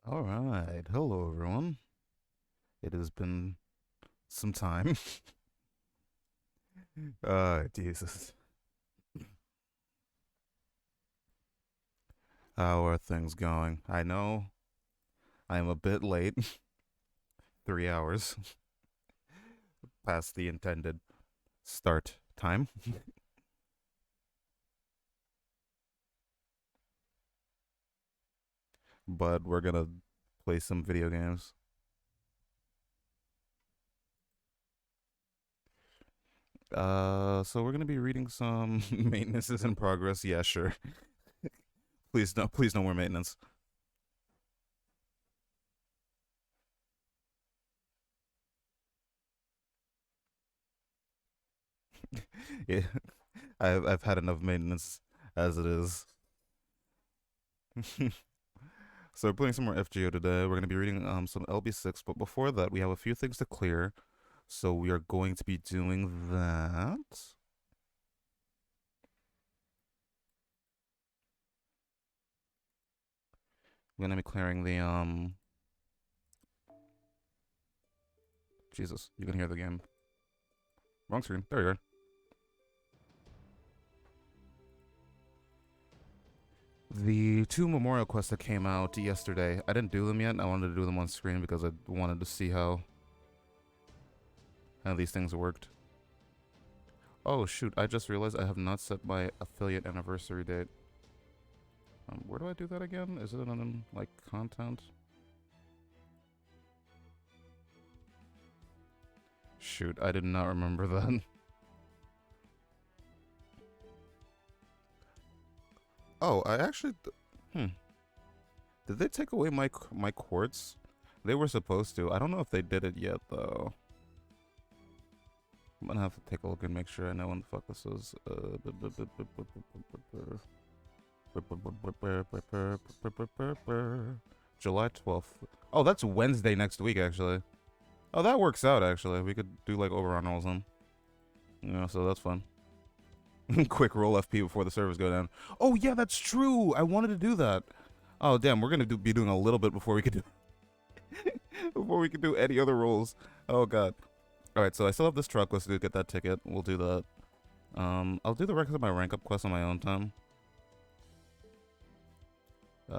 All right. Hello, everyone. It has been some time. Jesus. How are things going? I know I am a bit late, 3 hours past the intended start time, but we're gonna play some video games. So we're gonna be reading some maintenances in progress. Yeah, sure. Please no more maintenance. Yeah, I've had enough maintenance as it is. So we're playing some more FGO today. We're going to be reading some LB6, but before that, we have a few things to clear. So we are going to be doing that. We're going to be clearing the Jesus, you can hear the game. Wrong screen. There you are. The two memorial quests that came out yesterday, I didn't do them yet. I wanted to do them on screen because I wanted to see how these things worked. Oh shoot, I just realized I have not set my affiliate anniversary date. Where do I do that again? Is it in like content? Shoot, I did not remember that. Oh, I actually. Hmm. Did they take away my quartz? They were supposed to. I don't know if they did it yet though. I'm gonna have to take a look and make sure I know when the fuck this is. July 12th. Oh, that's Wednesday next week actually. Oh, that works out actually. We could do like overrun rolls then. Yeah, so that's fun. Quick roll FP before the servers go down. Oh yeah, that's true. I wanted to do that. Oh damn, we're gonna be doing a little bit before we could do before we could do any other rolls. Oh god. All right, so I still have this truck. Let's go get that ticket. We'll do that. I'll do the rest of my rank up quest on my own time.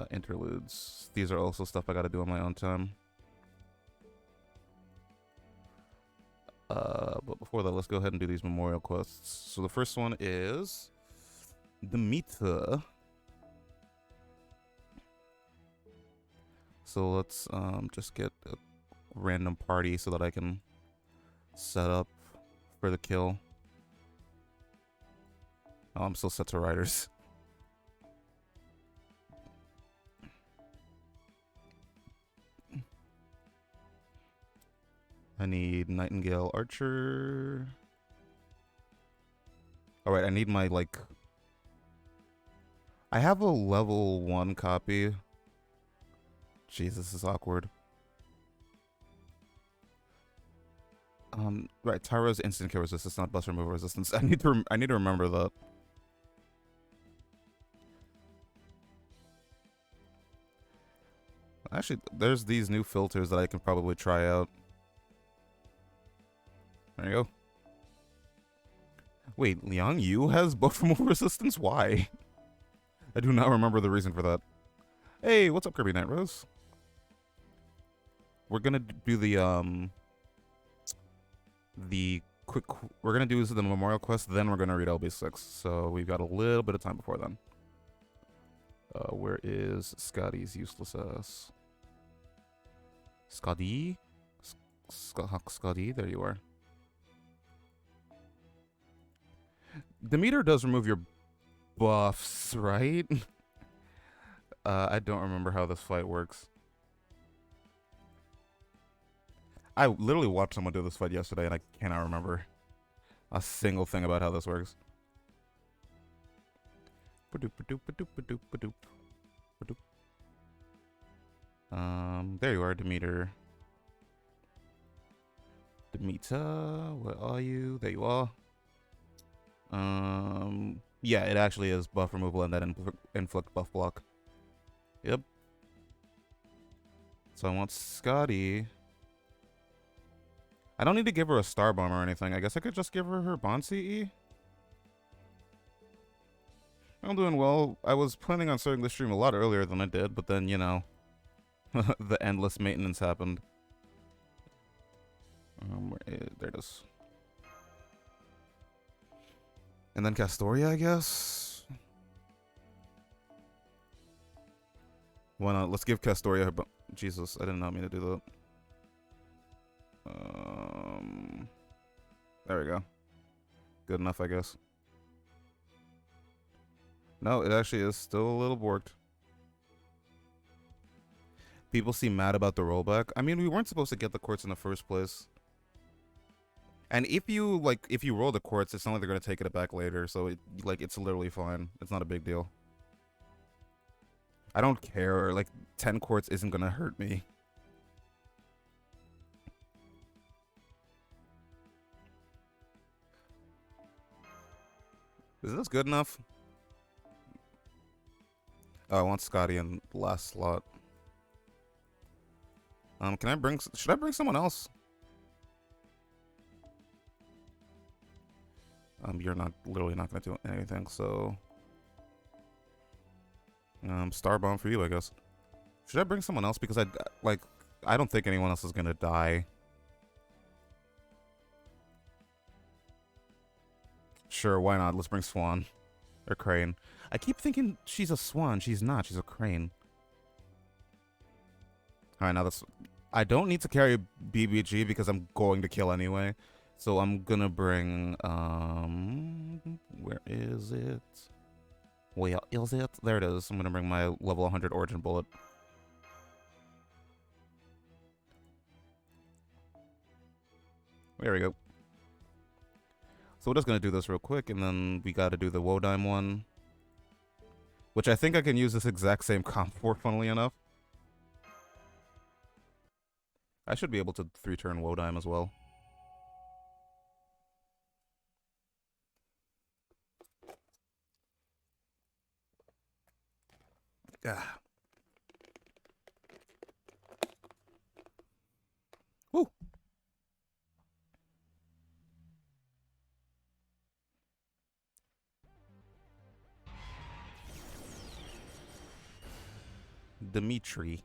Interludes. These are also stuff I gotta do on my own time. But before that, let's go ahead and do these memorial quests. So the first one is Demeter. So let's just get a random party so that I can set up for the kill. Oh, I'm still set to riders. I need Nightingale Archer. Alright, I need my, like... I have a level 1 copy. Jeez, this is awkward. Right, Tyro's instant kill resistance, not bust removal resistance. I need to remember that. Actually, there's these new filters that I can probably try out. There you go. Wait, Liang Yu has buff removal resistance? Why? I do not remember the reason for that. Hey, what's up, Kirby Night Rose? We're gonna do the quick. We're gonna do the memorial quest, then we're gonna read LB6. So we've got a little bit of time before then. Where is Scotty's useless ass? Scotty? Scotty, there you are. Demeter does remove your buffs, right? I don't remember how this fight works. I literally watched someone do this fight yesterday and I cannot remember a single thing about how this works. There you are, Demeter. Demeter, where are you? There you are. Yeah, it actually is buff removal and then inflict buff block. Yep. So I want Scotty. I don't need to give her a Star Bomb or anything. I guess I could just give her Bond CE. I'm doing well. I was planning on starting the stream a lot earlier than I did, but then, you know, the endless maintenance happened. There it is. And then Castoria, I guess? Why not? Let's give Castoria her... Jesus, I did not mean to do that. There we go. Good enough, I guess. No, it actually is still a little borked. People seem mad about the rollback. I mean, we weren't supposed to get the quartz in the first place. And if you roll the quartz, it's not like they're gonna take it back later, so it's literally fine. It's not a big deal. I don't care. Like, 10 quartz isn't gonna hurt me. Is this good enough? Oh, I want Scotty in the last slot. Should I bring someone else? You're literally not gonna do anything, so... Star Bomb for you, I guess. Should I bring someone else? Because I don't think anyone else is gonna die. Sure, why not? Let's bring Swan. Or Crane. I keep thinking she's a Swan. She's not. She's a Crane. Alright, now that's... I don't need to carry BBG because I'm going to kill anyway. So I'm gonna bring... Where is it? Where is it? There it is. I'm gonna bring my level 100 Origin Bullet. There we go. So we're just gonna do this real quick, and then we gotta do the Wodime one. Which I think I can use this exact same comp for, funnily enough. I should be able to 3-turn Wodime as well. Ah. Woo! Dimitri.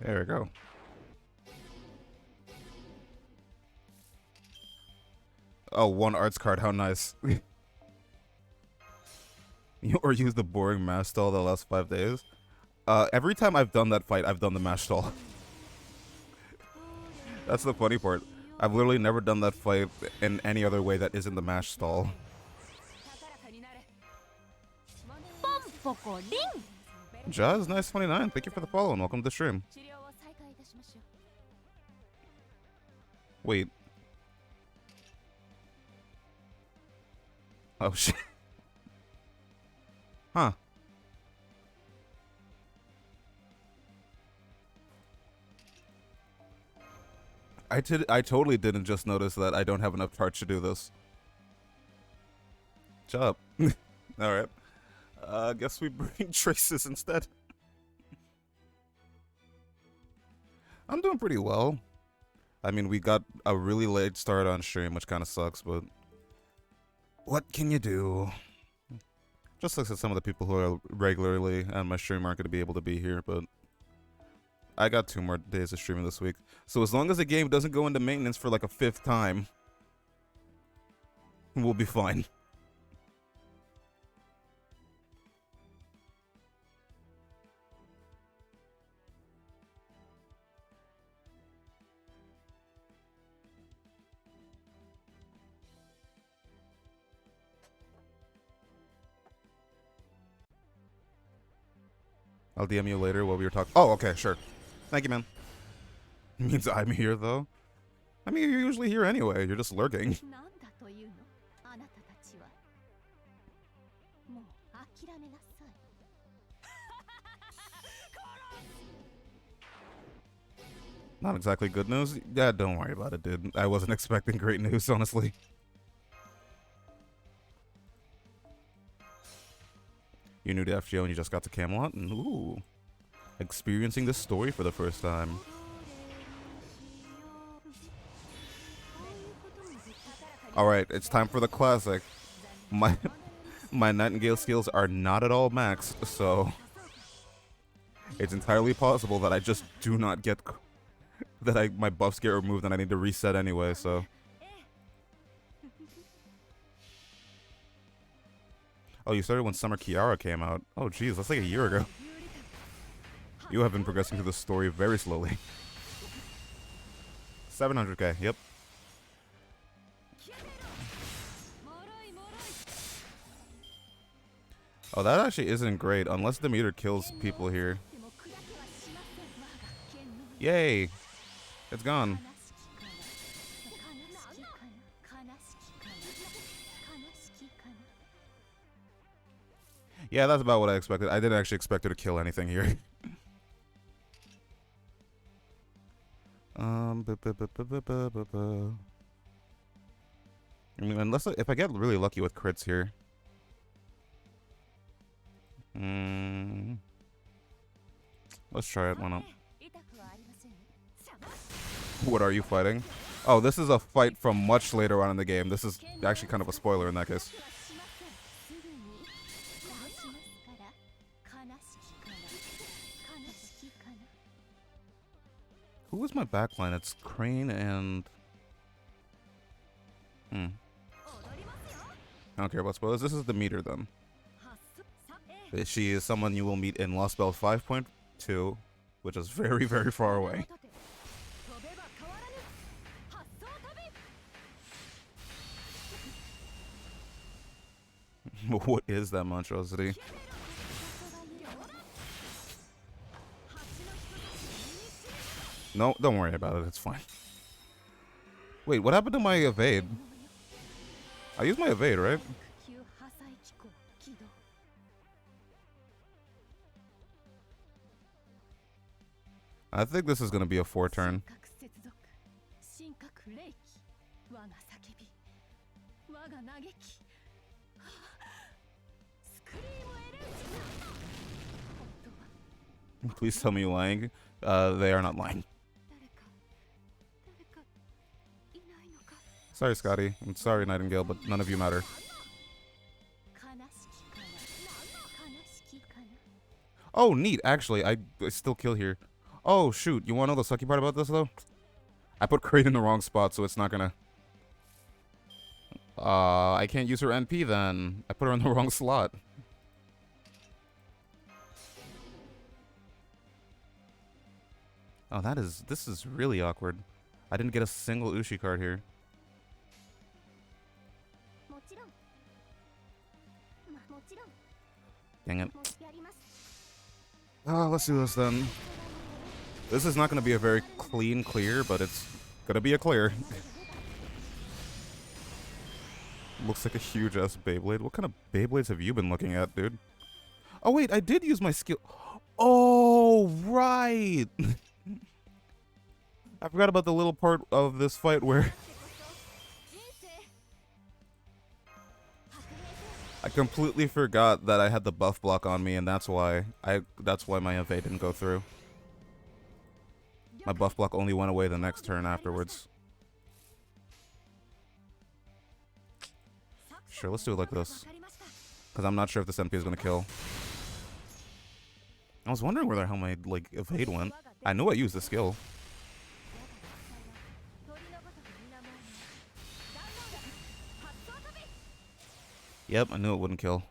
There we go. Oh, one arts card, how nice. Or use the boring mash stall the last 5 days. Every time I've done that fight, I've done the mash stall. That's the funny part. I've literally never done that fight in any other way that isn't the mash stall. Jazz, nice 29. Thank you for the follow and welcome to the stream. Wait. Oh shit. Huh. I totally didn't just notice that I don't have enough parts to do this. Job. Alright. Guess we bring Traces instead. I'm doing pretty well. I mean, we got a really late start on stream, which kind of sucks, but... what can you do? Just looks at some of the people who are regularly on my stream aren't going to be able to be here, but... I got 2 more days of streaming this week. So as long as the game doesn't go into maintenance for like a 5th time, we'll be fine. I'll DM you later while we were talking. Oh, okay, sure. Thank you, man. Means I'm here, though. I mean, you're usually here anyway. You're just lurking. Not exactly good news. Yeah, don't worry about it, dude. I wasn't expecting great news, honestly. You're new to FGO and you just got to Camelot, and ooh, experiencing this story for the first time. Alright, it's time for the classic. My my Nightingale skills are not at all maxed, so it's entirely possible that I just do not get that my buffs get removed and I need to reset anyway, so. Oh, you started when Summer Kiara came out. Oh geez, that's like a year ago. You have been progressing through the story very slowly. 700k, yep. Oh, that actually isn't great, unless the meter kills people here. Yay! It's gone. Yeah, that's about what I expected. I didn't actually expect her to kill anything here. I mean, unless if I get really lucky with crits here. Let's try it. Why not? What are you fighting? Oh, this is a fight from much later on in the game. This is actually kind of a spoiler in that case. Who is my backline? It's Crane and... I don't care about spoilers. This is the meter then. She is someone you will meet in Lost Bell 5.2, which is very, very far away. What is that monstrosity? No, don't worry about it. It's fine. Wait, what happened to my evade? I used my evade, right? I think this is going to be a 4-turn. Please tell me you're lying. They are not lying. Sorry, Scotty. I'm sorry, Nightingale, but none of you matter. Oh, neat. Actually, I still kill here. Oh, shoot. You want to know the sucky part about this, though? I put Crate in the wrong spot, so it's not gonna... I can't use her NP, then. I put her in the wrong slot. Oh, this is really awkward. I didn't get a single Ushi card here. Dang it. Let's do this then. This is not going to be a very clean clear, but it's going to be a clear. Looks like a huge ass Beyblade. What kind of Beyblades have you been looking at, dude? Oh wait, I did use my skill. Oh, right. I forgot about the little part of this fight where I completely forgot that I had the buff block on me, and that's why my evade didn't go through. My buff block only went away the next turn afterwards. Sure, let's do it like this. Because I'm not sure if this MP is going to kill. I was wondering where the hell my, evade went. I knew I used the skill. Yep, I knew it wouldn't kill.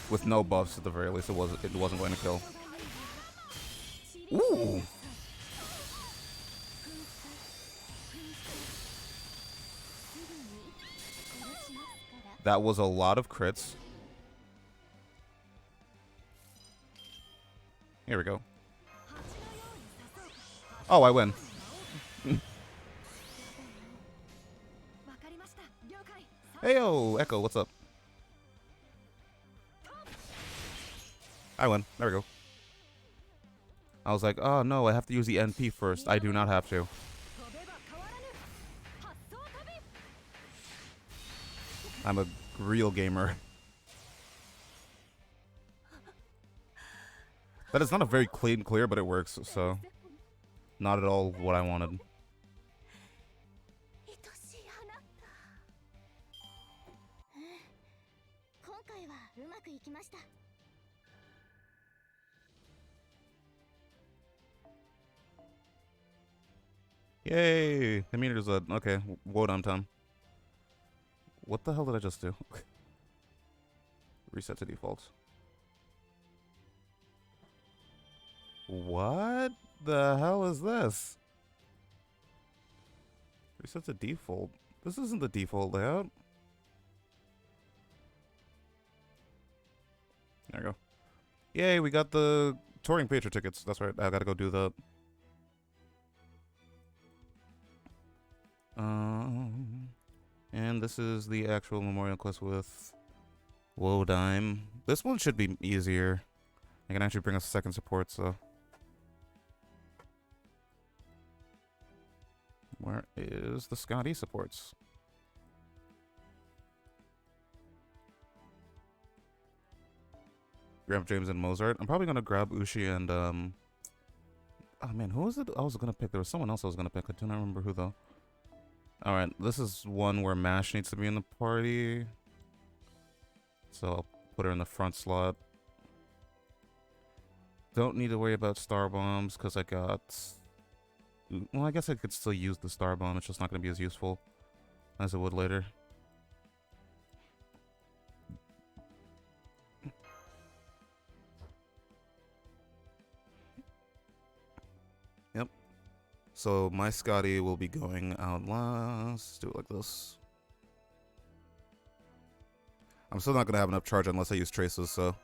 With no buffs, at the very least, it wasn't going to kill. Ooh! That was a lot of crits. Here we go. Oh, I win. Heyo, Echo, what's up? I win. There we go. I was like, oh no, I have to use the NP first. I do not have to. I'm a real gamer. That is not a very clean clear, but it works, so not at all what I wanted. Yay! The meter's at okay. Wodam time. What the hell did I just do? Reset to default. What the hell is this? Reset to default. This isn't the default layout. There we go. Yay, we got the touring Patreon tickets. That's right. I gotta go do that. And this is the actual memorial quest with Wodime. This one should be easier. I can actually bring us second support, so. Where is the Scotty supports? Grab James and Mozart. I'm probably gonna grab Ushi and oh man, who was it I was gonna pick? There was someone else I was gonna pick. I do not remember who though. Alright, this is one where Mash needs to be in the party. So I'll put her in the front slot. Don't need to worry about star bombs because I got. Well, I guess I could still use the star bomb. It's just not going to be as useful as it would later. Yep. So my Scotty will be going out last. Do it like this. I'm still not going to have enough charge unless I use traces, so.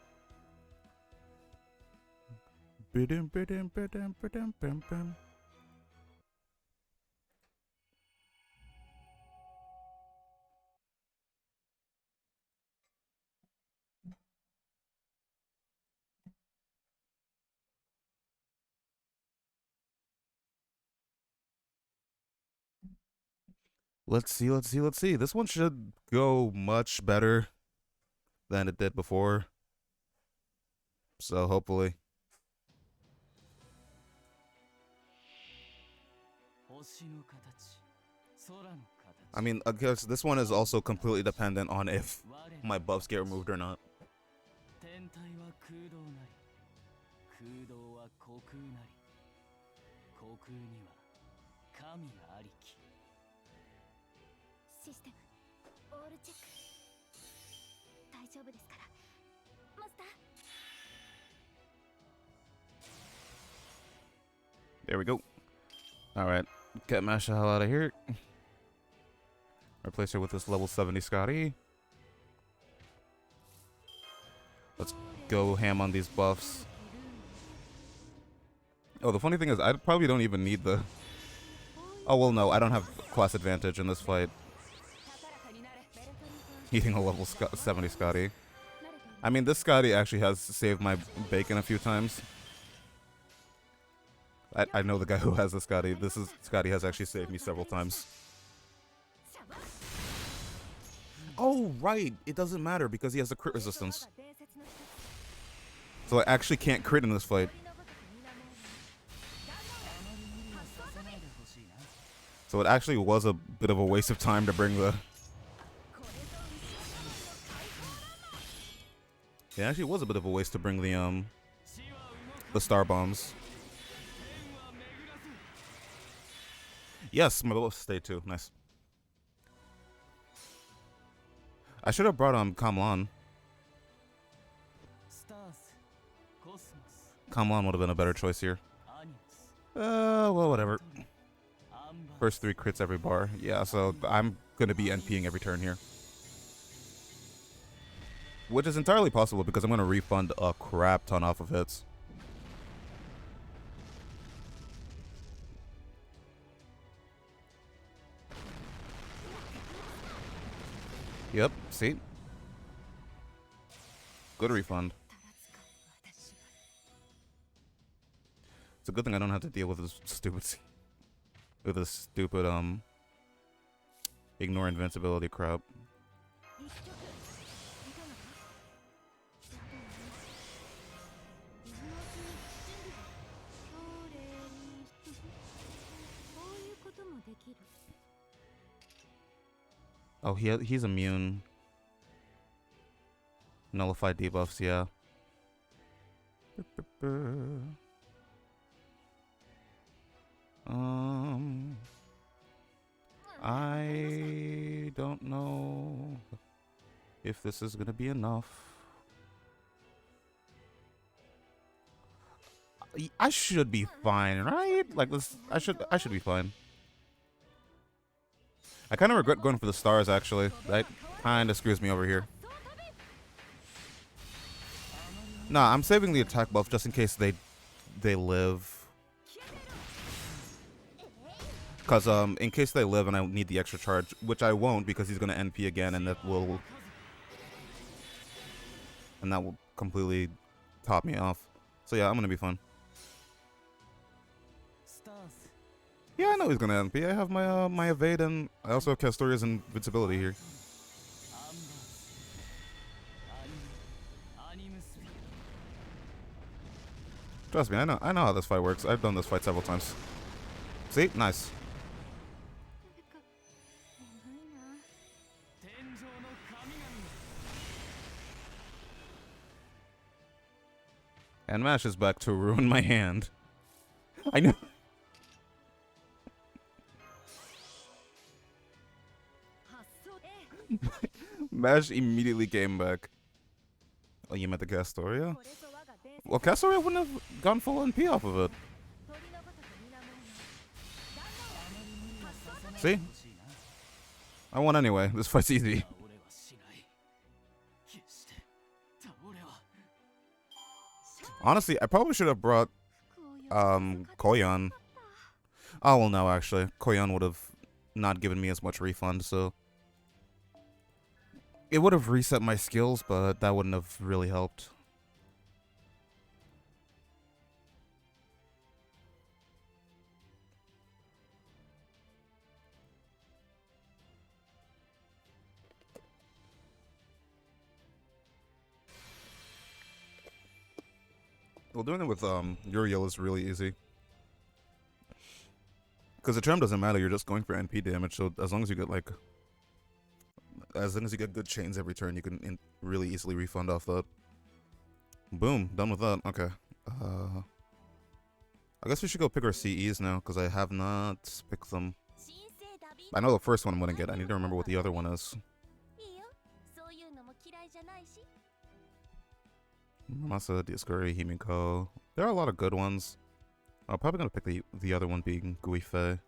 Let's see, let's see, let's see. This one should go much better than it did before. So hopefully. I mean, I guess this one is also completely dependent on if my buffs get removed or not. There we go. Alright, get Mash the hell out of here. Replace her with this level 70 Scotty. Let's go ham on these buffs. Oh, the funny thing is, I probably don't even need the... Oh, well, no, I don't have class advantage in this fight. Eating a level 70 Scotty. I mean, this Scotty actually has saved my bacon a few times. I know the guy who has the Scotty. Scotty has actually saved me several times. Oh, right. It doesn't matter because he has a crit resistance. So I actually can't crit in this fight. So it actually was a bit of a waste of time to bring the... It actually was a bit of a waste to bring the star bombs. Yes, my little stay too. Nice. I should have brought Kamlan. Kamlan would have been a better choice here. Well, whatever. First 3 crits every bar. Yeah, so I'm gonna be NPing every turn here. Which is entirely possible because I'm gonna refund a crap ton off of hits. Yep, see? Good refund. It's a good thing I don't have to deal with this stupid ignore invincibility crap. Oh, he's immune. Nullify debuffs, yeah. I don't know if this is gonna be enough. I should be fine, right? Like this, I should be fine. I kind of regret going for the stars, actually. That kind of screws me over here. Nah, I'm saving the attack buff just in case they live. Because in case they live and I need the extra charge, which I won't because he's gonna NP again, and that will completely top me off. So yeah, I'm gonna be fine. Yeah, I know he's gonna NP. I have my my evade, and I also have Castoria's invincibility here. Trust me, I know how this fight works. I've done this fight several times. See? Nice. And Mash is back to ruin my hand. I know. Mash immediately came back. Oh, you met the Castoria? Well, Castoria wouldn't have gone full NP off of it. See? I won anyway. This fight's easy. Honestly, I probably should have brought Koyan. Oh, well, no, actually. Koyan would have not given me as much refund, so... It would have reset my skills, but that wouldn't have really helped. Well, doing it with Uriel is really easy. Because the term doesn't matter, you're just going for NP damage, so as long as you get like... As long as you get good chains every turn, you can really easily refund off that. Boom, done with that. Okay. I guess we should go pick our CEs now, because I have not picked them. I know the first one I'm going to get. I need to remember what the other one is. Masa, Dioscuri, Himiko. There are a lot of good ones. I'm probably going to pick the other one being Guifei.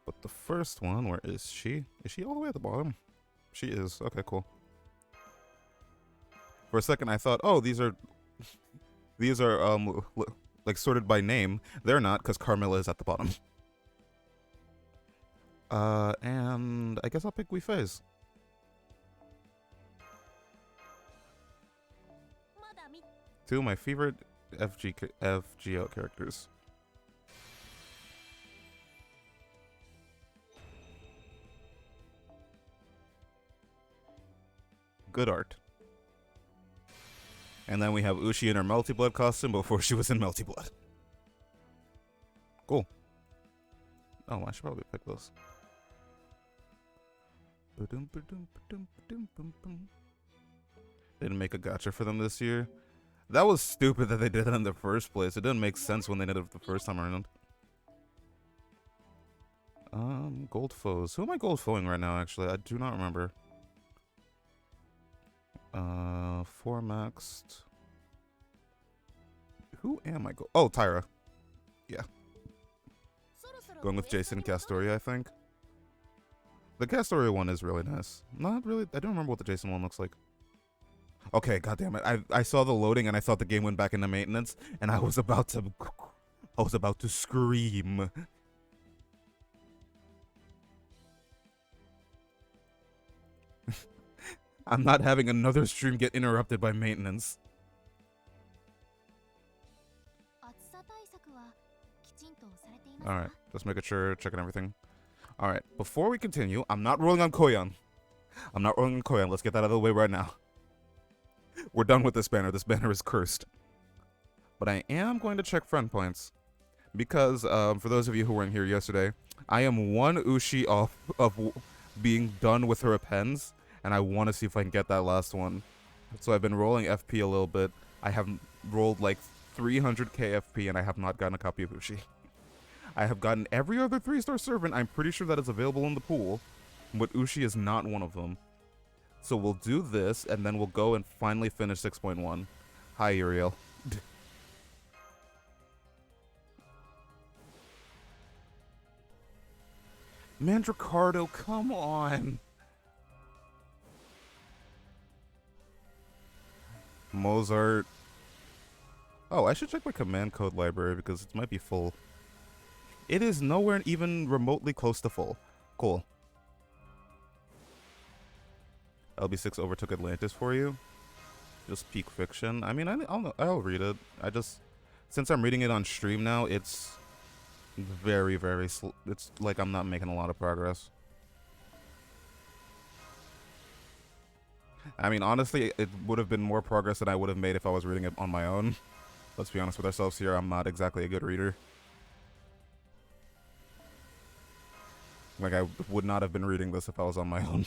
But the first one, where is she? Is she all the way at the bottom? She is. Okay, cool. For a second, I thought, oh, these are like sorted by name. They're not, because Carmilla is at the bottom. And I guess I'll pick Guifei's. Two of my favorite FGO characters. Good art. And then we have Ushi in her Multi-Blood costume before she was in Multi-Blood. Cool. Oh, I should probably pick those. Didn't make a gacha for them this year. That was stupid that they did that in the first place. It didn't make sense when they did it the first time around. Gold foes. Who am I gold foeing right now, actually? I do not remember. 4 maxed. Who am I go? Oh, Tyra. Yeah. Going with Jason Castoria, I think. The Castoria one is really nice. Not really. I don't remember what the Jason one looks like. Okay, goddamn it. I saw the loading and I thought the game went back into maintenance and I was about to scream. I'm not having another stream get interrupted by maintenance. Alright, just making sure, checking everything. Alright, before we continue, I'm not rolling on Koyan. I'm not rolling on Koyan. Let's get that out of the way right now. We're done with this banner. This banner is cursed. But I am going to check friend points. Because, for those of you who weren't here yesterday, I am one Ushi off of being done with her appends. And I want to see if I can get that last one. So I've been rolling FP a little bit. I have rolled like 300k FP and I have not gotten a copy of Ushi. I have gotten every other 3-star servant. I'm pretty sure that is available in the pool. But Ushi is not one of them. So we'll do this, and then we'll go and finally finish 6.1. Hi, Uriel. Mandricardo, come on. Mozart. Oh, I should check my command code library because it might be full. It is nowhere even remotely close to full. Cool. LB6 overtook Atlantis for you. Just peak fiction. I mean, I'll read it. Since I'm reading it on stream now, it's very, very it's like I'm not making a lot of progress. I mean, honestly, it would have been more progress than I would have made if I was reading it on my own. Let's be honest with ourselves here, I'm not exactly a good reader. Like, I would not have been reading this if I was on my own.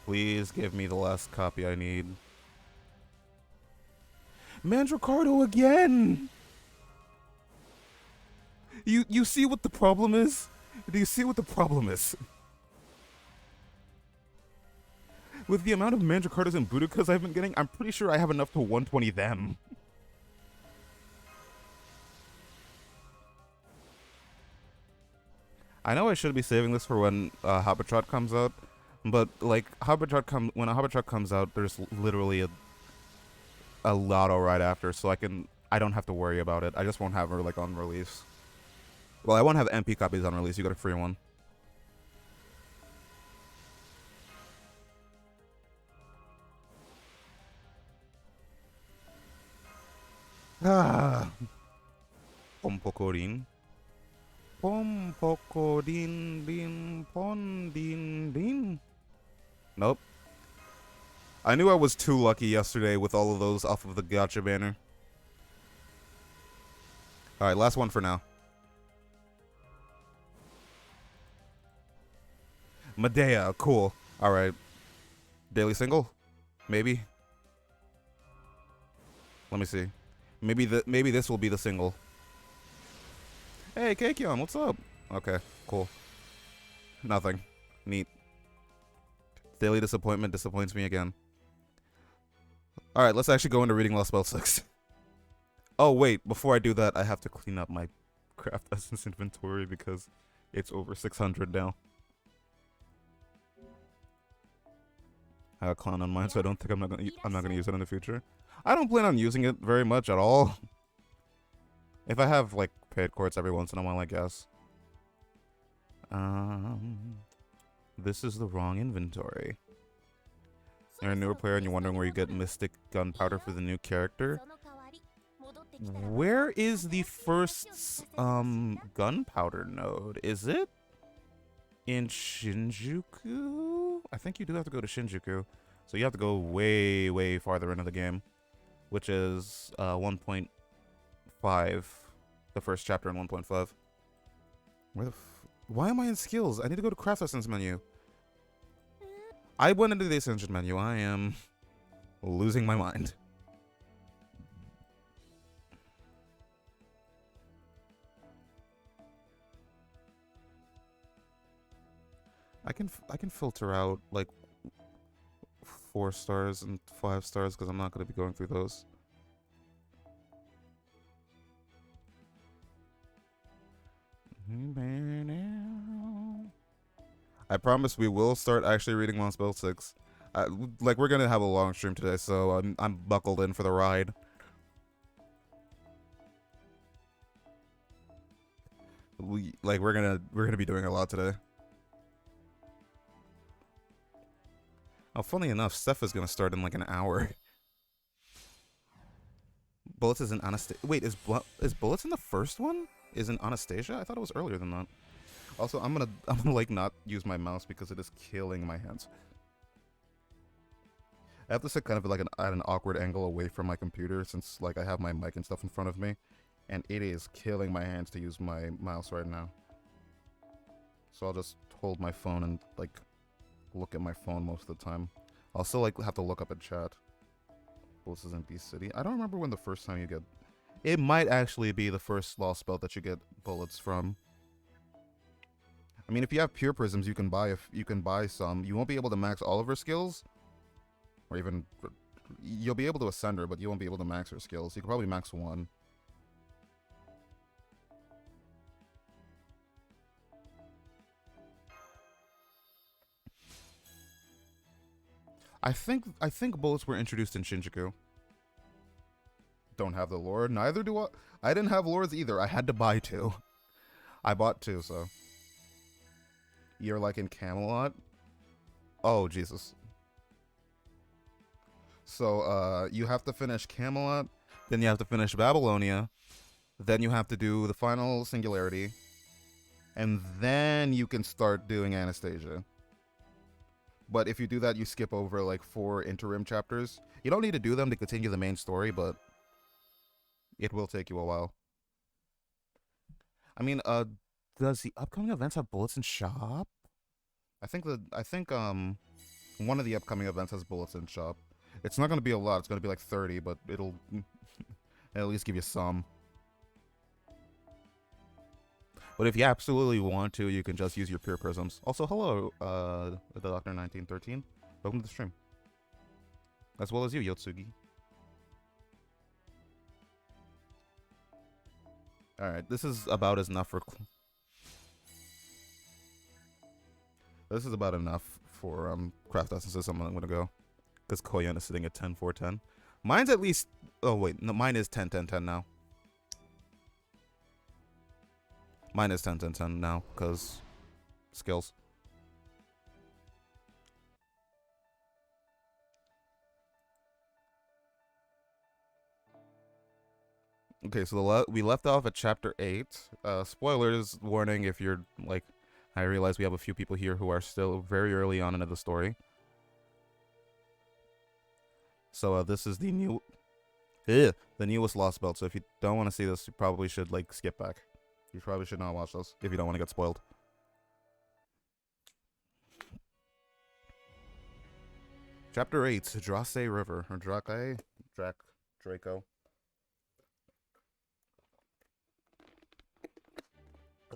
Please give me the last copy I need. Mandricardo again! You see what the problem is? Do you see what the problem is? With the amount of Mandricardos and Budokas I've been getting, I'm pretty sure I have enough to 120 them. I know I should be saving this for when Habitrot comes out, but like when a Habitrot comes out, there's literally a lotto right after, so I don't have to worry about it. I just won't have her like on release. Well, I won't have MP copies on release. You got a free one. Ah, Pompocorin. Pompocorin din pon din din. Nope. I knew I was too lucky yesterday with all of those off of the gacha banner. Alright, last one for now. Medea, cool. Alright. Daily single? Maybe. Let me see. Maybe this will be the single. Hey, Keikyon, what's up? Okay, cool. Nothing. Neat. Daily disappointment disappoints me again. Alright, let's actually go into reading Lost Spell 6. Oh, wait, before I do that, I have to clean up my craft essence inventory because it's over 600 now. I have a clown on mine, so I don't think I'm not gonna use it in the future. I don't plan on using it very much at all. If I have like paid quartz every once in a while, I guess. This is the wrong inventory. You're a newer player and you're wondering where you get Mystic Gunpowder for the new character. Where is the first gunpowder node? Is it in Shinjuku? I think you do have to go to Shinjuku. So you have to go way, way farther into the game, which is 1.5, the first chapter in 1.5. Where the why am I in skills? I need to go to craft essence menu. I went into the ascension menu. I am losing my mind. I can filter out like 4 stars and 5 stars because I'm not going to be going through those. I promise we will start actually reading Lost Spell 6. Like, we're gonna have a long stream today, so I'm buckled in for the ride. We're gonna be doing a lot today. Oh, funny enough, Steph is gonna start in like an hour. Bullets is in Anastasia. Wait, is Bullets in the first one? Is in Anastasia? I thought it was earlier than that. Also, I'm gonna like not use my mouse because it is killing my hands. I have to sit kind of like at an awkward angle away from my computer since like I have my mic and stuff in front of me, and it is killing my hands to use my mouse right now. So I'll just hold my phone and like look at my phone most of the time. I'll still like have to look up a chat. Bullets is in Beast City. I don't remember when the first time you get. It might actually be the first Lost Belt that you get bullets from. I mean, if you have pure prisms, you can buy some. You won't be able to max all of her skills, or even you'll be able to ascend her, but you won't be able to max her skills. You can probably max one. I think bullets were introduced in Shinjuku. Don't have the lore. Neither do I. I didn't have lores either. I had to buy two. I bought two, so. You're like in Camelot? Oh, Jesus. So, you have to finish Camelot, then you have to finish Babylonia, then you have to do the final Singularity, and then you can start doing Anastasia. But if you do that, you skip over like 4 interim chapters. You don't need to do them to continue the main story, but it will take you a while. I mean, does the upcoming events have bullets in shop? I think one of the upcoming events has bullets in shop. It's not going to be a lot. It's going to be like 30, but it'll at least give you some. But if you absolutely want to, you can just use your pure prisms. Also, hello, the Doctor 1913. Welcome to the stream. As well as you, Yotsugi. Alright, this is about enough for... This is about enough for craft essences. I'm going to go. Because Koyan is sitting at 10, 4, 10. Mine's at least... Oh, wait. No, mine is 10, 10, 10 now. Mine is 10, 10, 10 now, because skills. Okay, so we left off at chapter 8. Spoilers, warning if you're, like... I realize we have a few people here who are still very early on into the story. So, this is the newest Lost Belt, so if you don't want to see this, you probably should, like, skip back. You probably should not watch this if you don't want to get spoiled. Chapter 8, Drace River. Or Draco.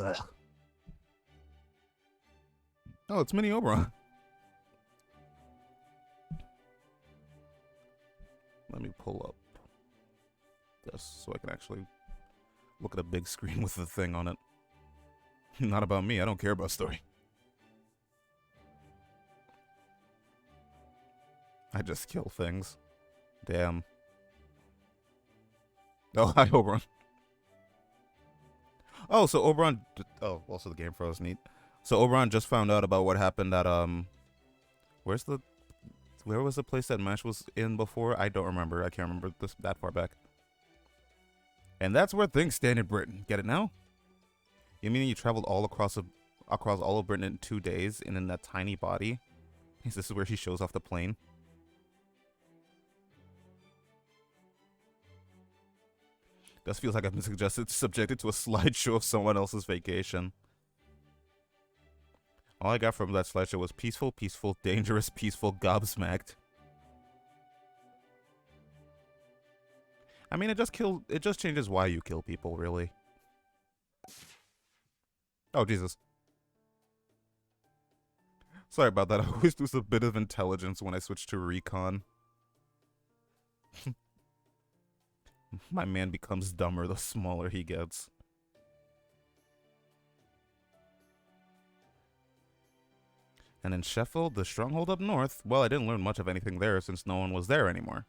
Ugh. Oh, it's Mini Oberon. Let me pull up this so I can actually look at a big screen with the thing on it. Not about me. I don't care about story. I just kill things. Damn. Oh, hi, Oberon. Oh, so Oberon... Oh, also the game froze. Neat. So Oberon just found out about what happened at, Where was the place that Mesh was in before? I don't remember. I can't remember that far back. And that's where things stand in Britain. Get it now? You mean you traveled all across all of Britain in 2 days and in that tiny body? This is where he shows off the plane. This feels like I've been subjected to a slideshow of someone else's vacation. All I got from that slideshow was peaceful, peaceful, dangerous, peaceful, gobsmacked. I mean, it just changes why you kill people, really. Oh, Jesus. Sorry about that. I always lose a bit of intelligence when I switch to recon. My man becomes dumber the smaller he gets. And in Sheffield, the stronghold up north, well, I didn't learn much of anything there since no one was there anymore.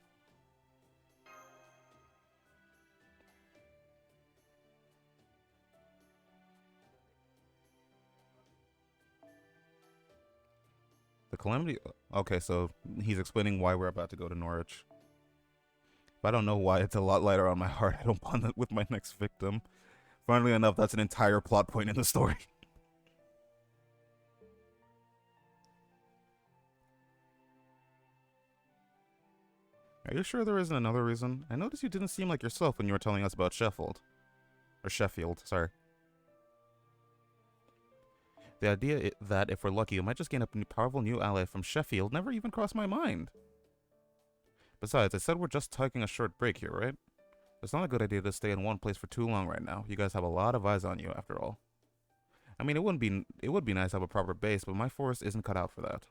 The Calamity... Okay, so he's explaining why we're about to go to Norwich. If I don't know why it's a lot lighter on my heart, I don't bond it with my next victim. Funnily enough, that's an entire plot point in the story. Are you sure there isn't another reason? I noticed you didn't seem like yourself when you were telling us about Sheffield. Or Sheffield, sorry. The idea that, if we're lucky, you might just gain a powerful new ally from Sheffield never even crossed my mind. Besides, I said we're just taking a short break here, right? It's not a good idea to stay in one place for too long right now. You guys have a lot of eyes on you, after all. I mean, it would be nice to have a proper base, but my forest isn't cut out for that.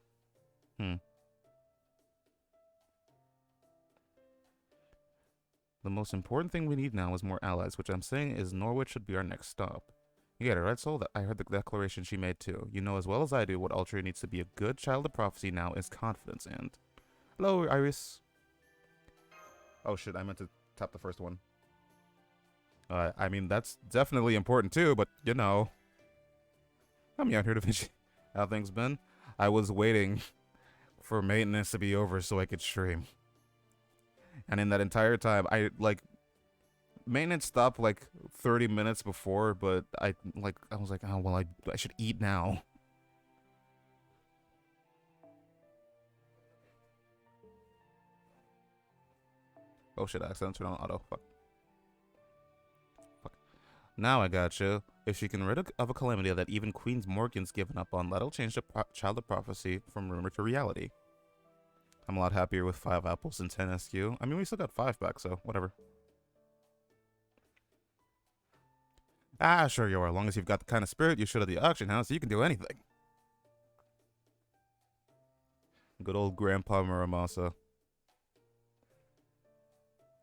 The most important thing we need now is more allies, which I'm saying is Norwich should be our next stop. You get it, right, Soul? I heard the declaration she made, too. You know as well as I do what Ultra needs to be a good child of prophecy now is confidence and... Hello, Iris. Oh, shit, I meant to tap the first one. I mean, that's definitely important, too, but, you know... I'm out here to finish how things been. I was waiting for maintenance to be over so I could stream. And in that entire time, maintenance stopped like 30 minutes before, but I was like, oh, well, I should eat now. Oh shit, I accidentally turned on auto. Fuck. Now I gotcha. If she can rid of a calamity that even Queen Morgan's given up on, that'll change the Child of Prophecy from rumor to reality. I'm a lot happier with 5 apples and 10 SQ. I mean, we still got 5 back, so whatever. Ah, sure you are. As long as you've got the kind of spirit you should at the auction house, you can do anything. Good old Grandpa Muramasa.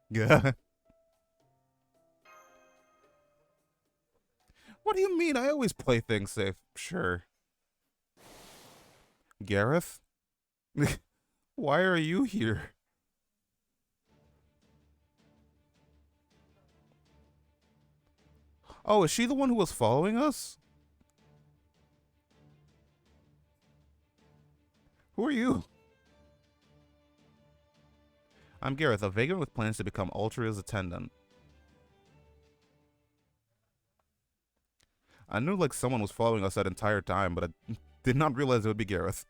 Yeah. What do you mean? I always play things safe. Sure. Gareth? Why are you here? Oh, is she the one who was following us? Who are you? I'm Gareth, a vagrant with plans to become Ultra's attendant. I knew like someone was following us that entire time, but I did not realize it would be Gareth.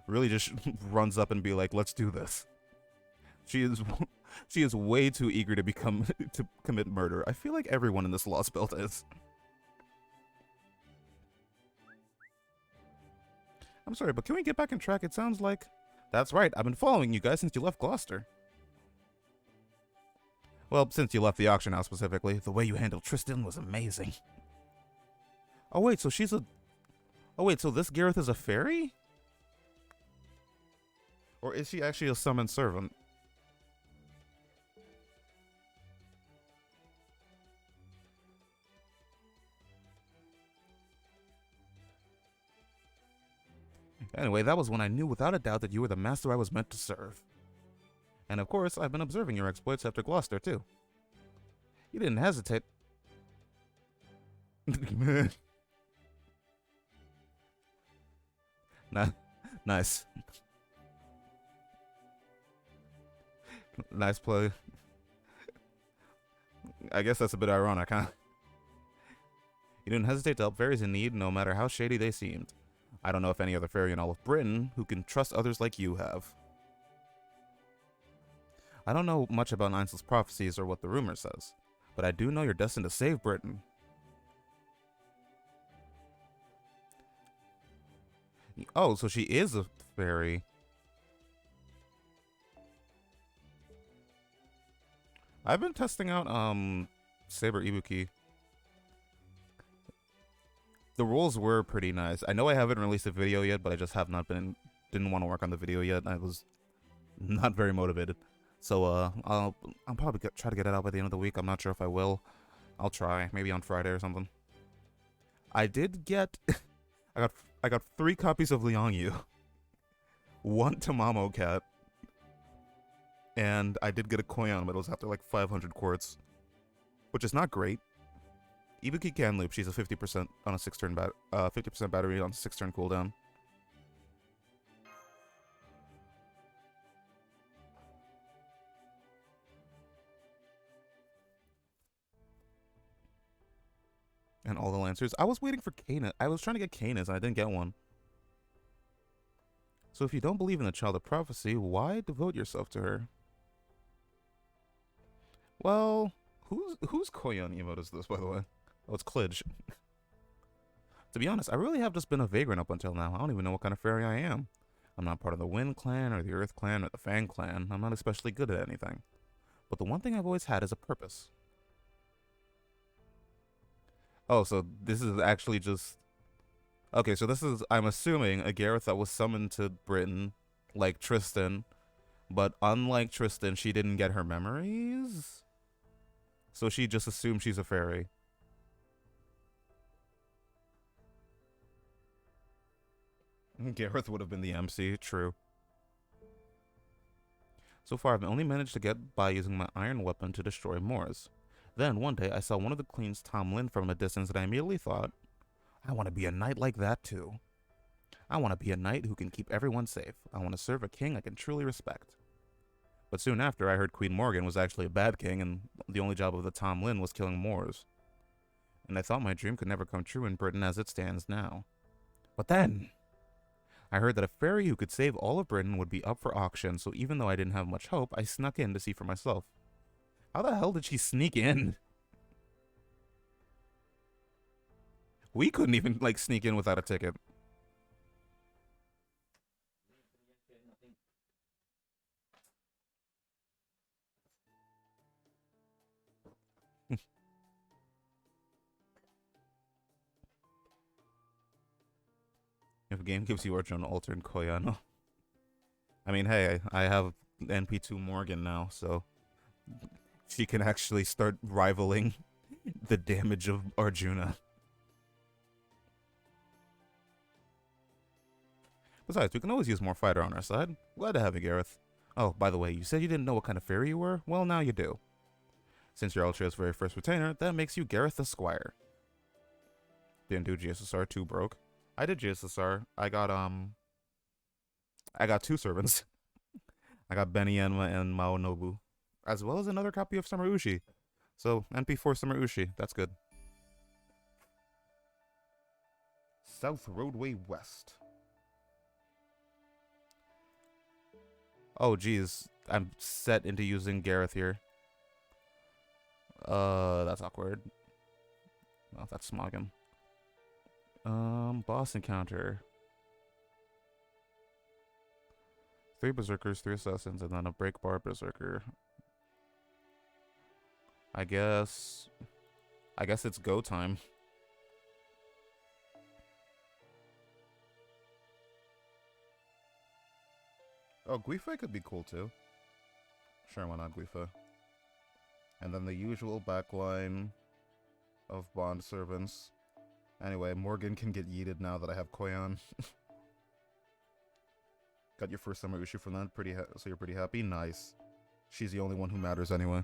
Really just runs up and be like, let's do this. She is way too eager to to commit murder. I feel like everyone in this Lost Belt is. I'm sorry, but can we get back on track? It sounds like... That's right, I've been following you guys since you left Gloucester. Well, since you left the auction house specifically, the way you handled Tristan was amazing. Oh wait, so she's a... Oh wait, so this Gareth is a fairy? Or is she actually a summoned servant? Anyway, that was when I knew without a doubt that you were the master I was meant to serve. And of course, I've been observing your exploits after Gloucester, too. You didn't hesitate. Nice. Nice play. I guess that's a bit ironic, huh? You didn't hesitate to help fairies in need, no matter how shady they seemed. I don't know if any other fairy in all of Britain who can trust others like you have. I don't know much about Ainsley's prophecies or what the rumor says, but I do know you're destined to save Britain. Oh, so she is a fairy. I've been testing out Saber Ibuki. The rules were pretty nice. I know I haven't released a video yet, but I just have not didn't want to work on the video yet. I was not very motivated. So I'll probably try to get it out by the end of the week. I'm not sure if I will. I'll try, maybe on Friday or something. I did get I got 3 copies of Liangyu. 1 Tamamo cat. And I did get a Koyan, but it was after like 500 quartz, which is not great. Ibuki can loop. She's a 50% on a 6-turn 50% battery on a 6-turn cooldown. And all the Lancers. I was waiting for Canis. I was trying to get Canis and I didn't get one. So if you don't believe in the Child of Prophecy, why devote yourself to her? Well, whose Koyan emote is this, by the way? Oh, it's Klidge. To be honest, I really have just been a vagrant up until now. I don't even know what kind of fairy I am. I'm not part of the Wind Clan or the Earth Clan or the Fang Clan. I'm not especially good at anything. But the one thing I've always had is a purpose. Oh, so this is actually just... Okay, so this is, I'm assuming, a Gareth that was summoned to Britain, like Tristan. But unlike Tristan, she didn't get her memories? So she just assumed she's a fairy. Gareth would have been the MC, true. So far, I've only managed to get by using my iron weapon to destroy Moors. Then, one day, I saw one of the Queen's Tom Lin from a distance and I immediately thought, I want to be a knight like that too. I want to be a knight who can keep everyone safe. I want to serve a king I can truly respect. But soon after, I heard Queen Morgan was actually a bad king and the only job of the Tom Lin was killing Moors. And I thought my dream could never come true in Britain as it stands now. But then, I heard that a fairy who could save all of Britain would be up for auction, so even though I didn't have much hope, I snuck in to see for myself. How the hell did she sneak in? We couldn't even, like, sneak in without a ticket. If a game gives you Arjun Alter and Koyano. I mean, hey, I have NP2 Morgan now, so she can actually start rivaling the damage of Arjuna. Besides, we can always use more fighter on our side. Glad to have you, Gareth. Oh, by the way, you said you didn't know what kind of fairy you were? Well, now you do. Since you're Altria's very first retainer, that makes you Gareth the Squire. Didn't do GSSR, too broke. I did GSSR. I got two servants. I got Benienma and Maonobu, as well as another copy of Summer Ushi. So, NP4 Summer Ushi, that's good. South Roadway West. Oh, geez. I'm set into using Gareth here. That's awkward. Oh, that's Smoggin. Boss encounter. 3 berserkers, 3 assassins, and then a break bar berserker. I guess it's go time. Oh, Guife could be cool too. Sure, why not Guife? And then the usual backline of bond servants. Anyway, Morgan can get yeeted now that I have Koyan. Got your first Summer Ushi from that, so you're pretty happy? Nice. She's the only one who matters anyway.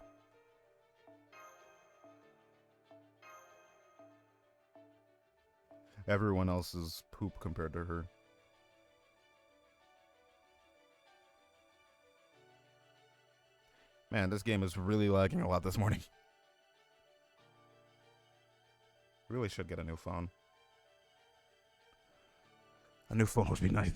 Everyone else is poop compared to her. Man, this game is really lagging a lot this morning. Really should get a new phone. A new phone would be nice.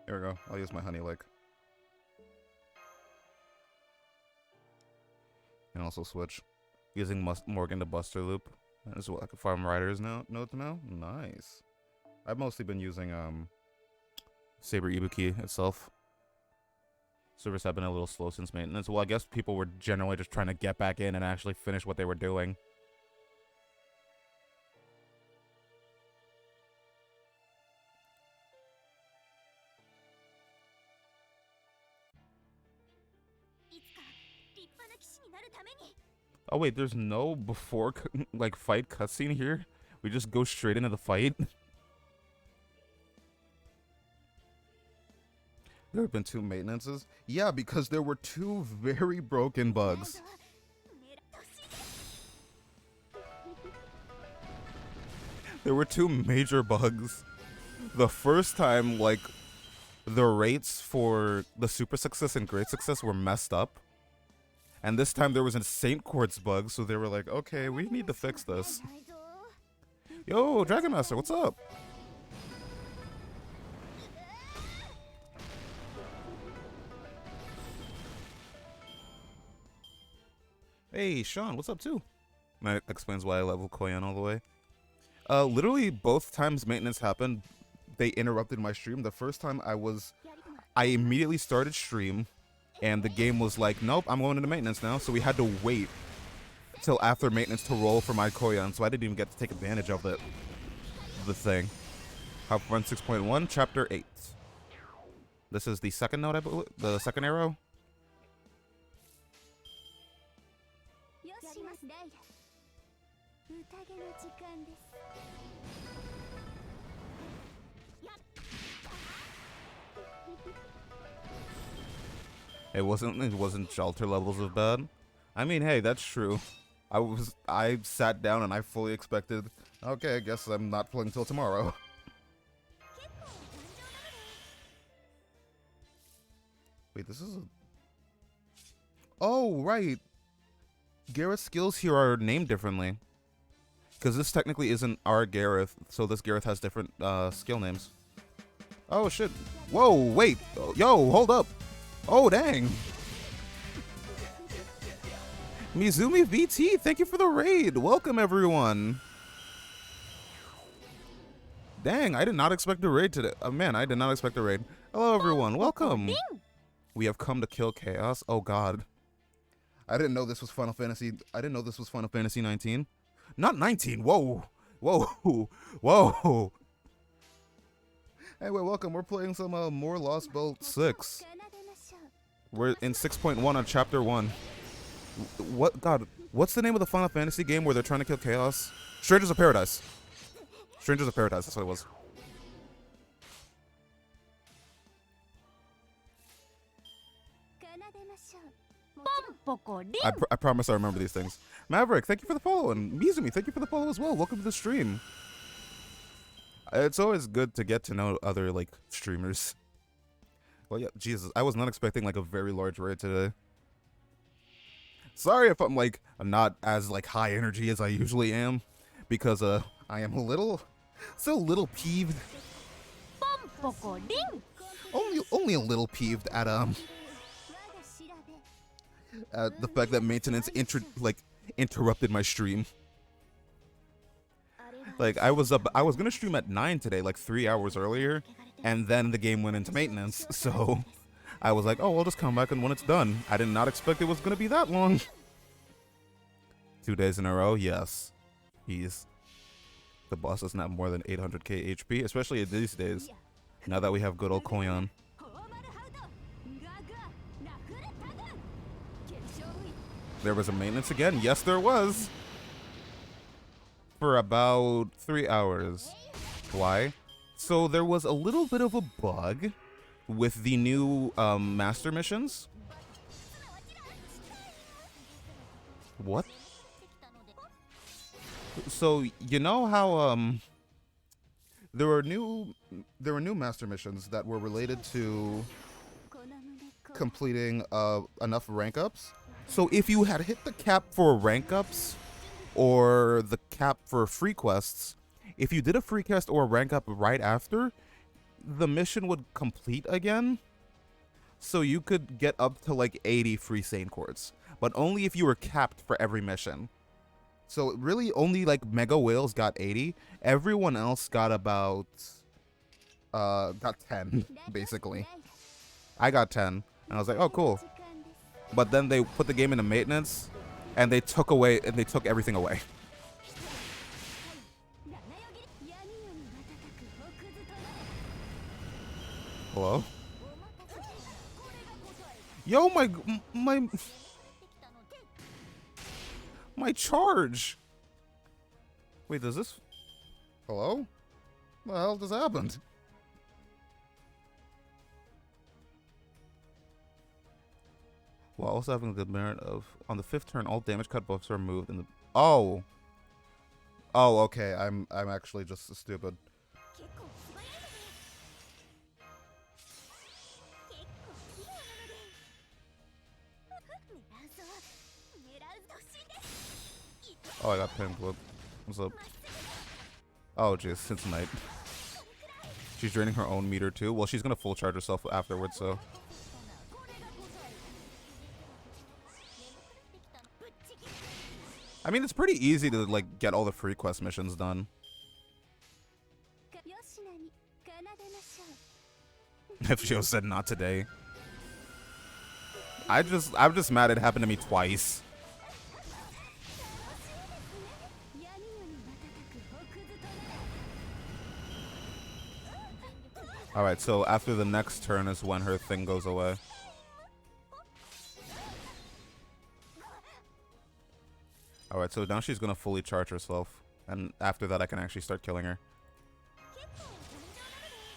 Here we go. I'll use my honey lick. And also switch. Using Morgan to Buster Loop. As well, I can farm Riders note now. Nice. I've mostly been using Saber Ibuki itself. Servers have been a little slow since maintenance. Well, I guess people were generally just trying to get back in and actually finish what they were doing. Oh wait, there's no before like fight cutscene here? We just go straight into the fight? There have been 2 maintenances? Yeah, because there were 2 very broken bugs. There were 2 major bugs. The first time, like, the rates for the super success and great success were messed up. And this time there was a Saint Quartz bug, so they were like, okay, we need to fix this. Yo, Dragon Master, what's up? Hey, Sean, what's up too? That explains why I level Koyan all the way. Literally both times maintenance happened, they interrupted my stream. The first time I immediately started stream, and the game was like, nope, I'm going into maintenance now. So we had to wait till after maintenance to roll for my Koyan, so I didn't even get to take advantage of the thing. How Run 6.1, Chapter 8. This is the second note, I believe, the second arrow. It wasn't shelter levels of bad. I mean, hey, that's true. I sat down and I fully expected, okay, I guess I'm not playing till tomorrow. Wait, this is a... Oh, right. Gareth's skills here are named differently. Because this technically isn't our Gareth, so this Gareth has different skill names. Oh, shit. Whoa, wait. Yo, hold up. Oh, dang. Mizumi VT, thank you for the raid. Welcome, everyone. Dang, I did not expect a raid today. Man, I did not expect a raid. Hello, everyone. Welcome. We have come to kill chaos. Oh, God. I didn't know this was Final Fantasy. I didn't know this was Final Fantasy 19. Not 19. Whoa. Whoa. Whoa. Anyway, welcome. We're playing some more Lost Belt 6. We're in 6.1 on Chapter 1. What? God. What's the name of the Final Fantasy game where they're trying to kill chaos? Strangers of Paradise. Strangers of Paradise. That's what it was. I promise I remember these things. Maverick, thank you for the follow. And Mizumi, thank you for the follow as well. Welcome to the stream. It's always good to get to know other, like, streamers. Well, yeah, Jesus, I was not expecting, like, a very large raid today. Sorry if I'm, like, not as, like, high energy as I usually am. Because, I am still a little peeved. Only a little peeved at the fact that maintenance interrupted my stream. Like, I was gonna stream at 9 today, like 3 hours earlier, and then the game went into maintenance, so I was like, oh, I'll just come back and when it's done. I did not expect it was gonna be that long. 2 days in a row, yes. The boss doesn't have more than 800k HP, especially these days, now that we have good old Koyan. There was a maintenance again. Yes, there was. For about 3 hours. Why? So there was a little bit of a bug with the new master missions. What? So you know how there were new master missions that were related to completing enough rank ups. So if you had hit the cap for rank ups or the cap for free quests, if you did a free quest or a rank up right after, the mission would complete again. So you could get up to like 80 free Saint Quartz, but only if you were capped for every mission. So really only like Mega Whales got 80. Everyone else got about got 10 basically. I got 10 and I was like, oh cool. But then they put the game into maintenance and they took everything away. Hello? Yo, my charge. Wait, does this? Hello? What the hell just happened? While also having the merit of on the 5th turn, all damage cut buffs are removed in the. Oh. Oh, okay. I'm actually just stupid. Oh, I got pinned. What's up? Oh, jeez, it's night. She's draining her own meter too. Well, she's gonna full charge herself afterwards, so. I mean, it's pretty easy to like get all the free quest missions done. FGO said not today. I'm just mad it happened to me twice. Alright, so after the next turn is when her thing goes away. Alright, so now she's gonna fully charge herself. And after that I can actually start killing her.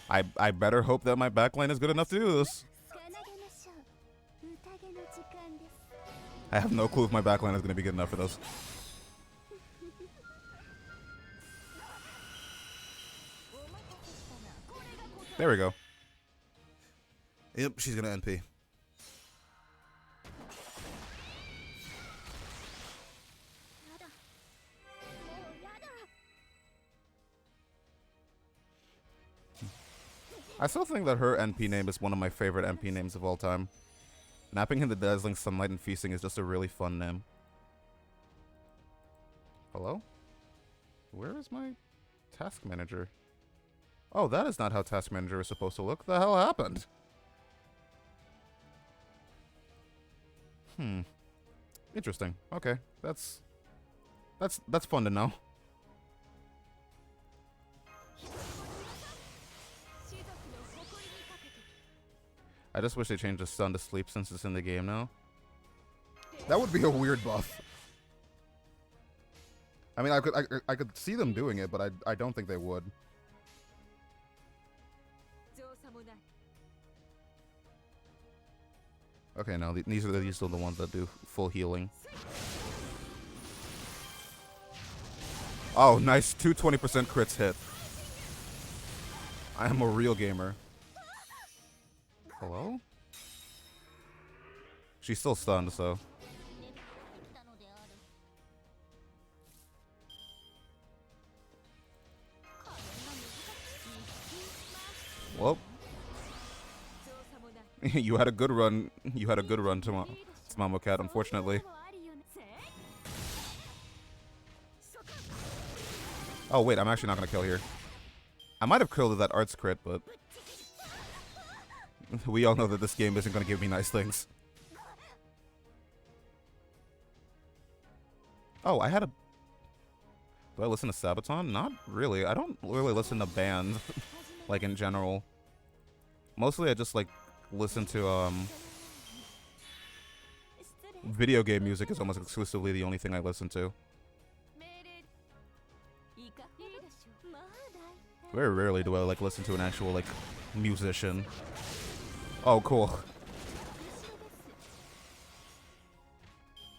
I better hope that my backline is good enough to do this. I have no clue if my backline is gonna be good enough for this. There we go. Yep, she's gonna NP. I still think that her NP name is one of my favorite NP names of all time. Napping in the Dazzling Sunlight and Feasting is just a really fun name. Hello? Where is my task manager? Oh, that is not how task manager is supposed to look. The hell happened? Interesting. Okay. That's fun to know. I just wish they changed the sun to sleep since it's in the game now. That would be a weird buff. I mean, I could see them doing it, but I don't think they would. Okay, no, these are still the ones that do full healing. Oh, nice. 220% crits hit. I am a real gamer. Hello? She's still stunned, so. Well. You had a good run. You had a good run, Mamocat, unfortunately. Oh, wait, I'm actually not going to kill here. I might have killed that arts crit, but we all know that this game isn't going to give me nice things. Oh, I had a... Do I listen to Sabaton? Not really. I don't really listen to bands, like, in general. Mostly I just, like, listen to, video game music is almost exclusively the only thing I listen to. Very rarely do I, like, listen to an actual, like, musician. Oh, cool.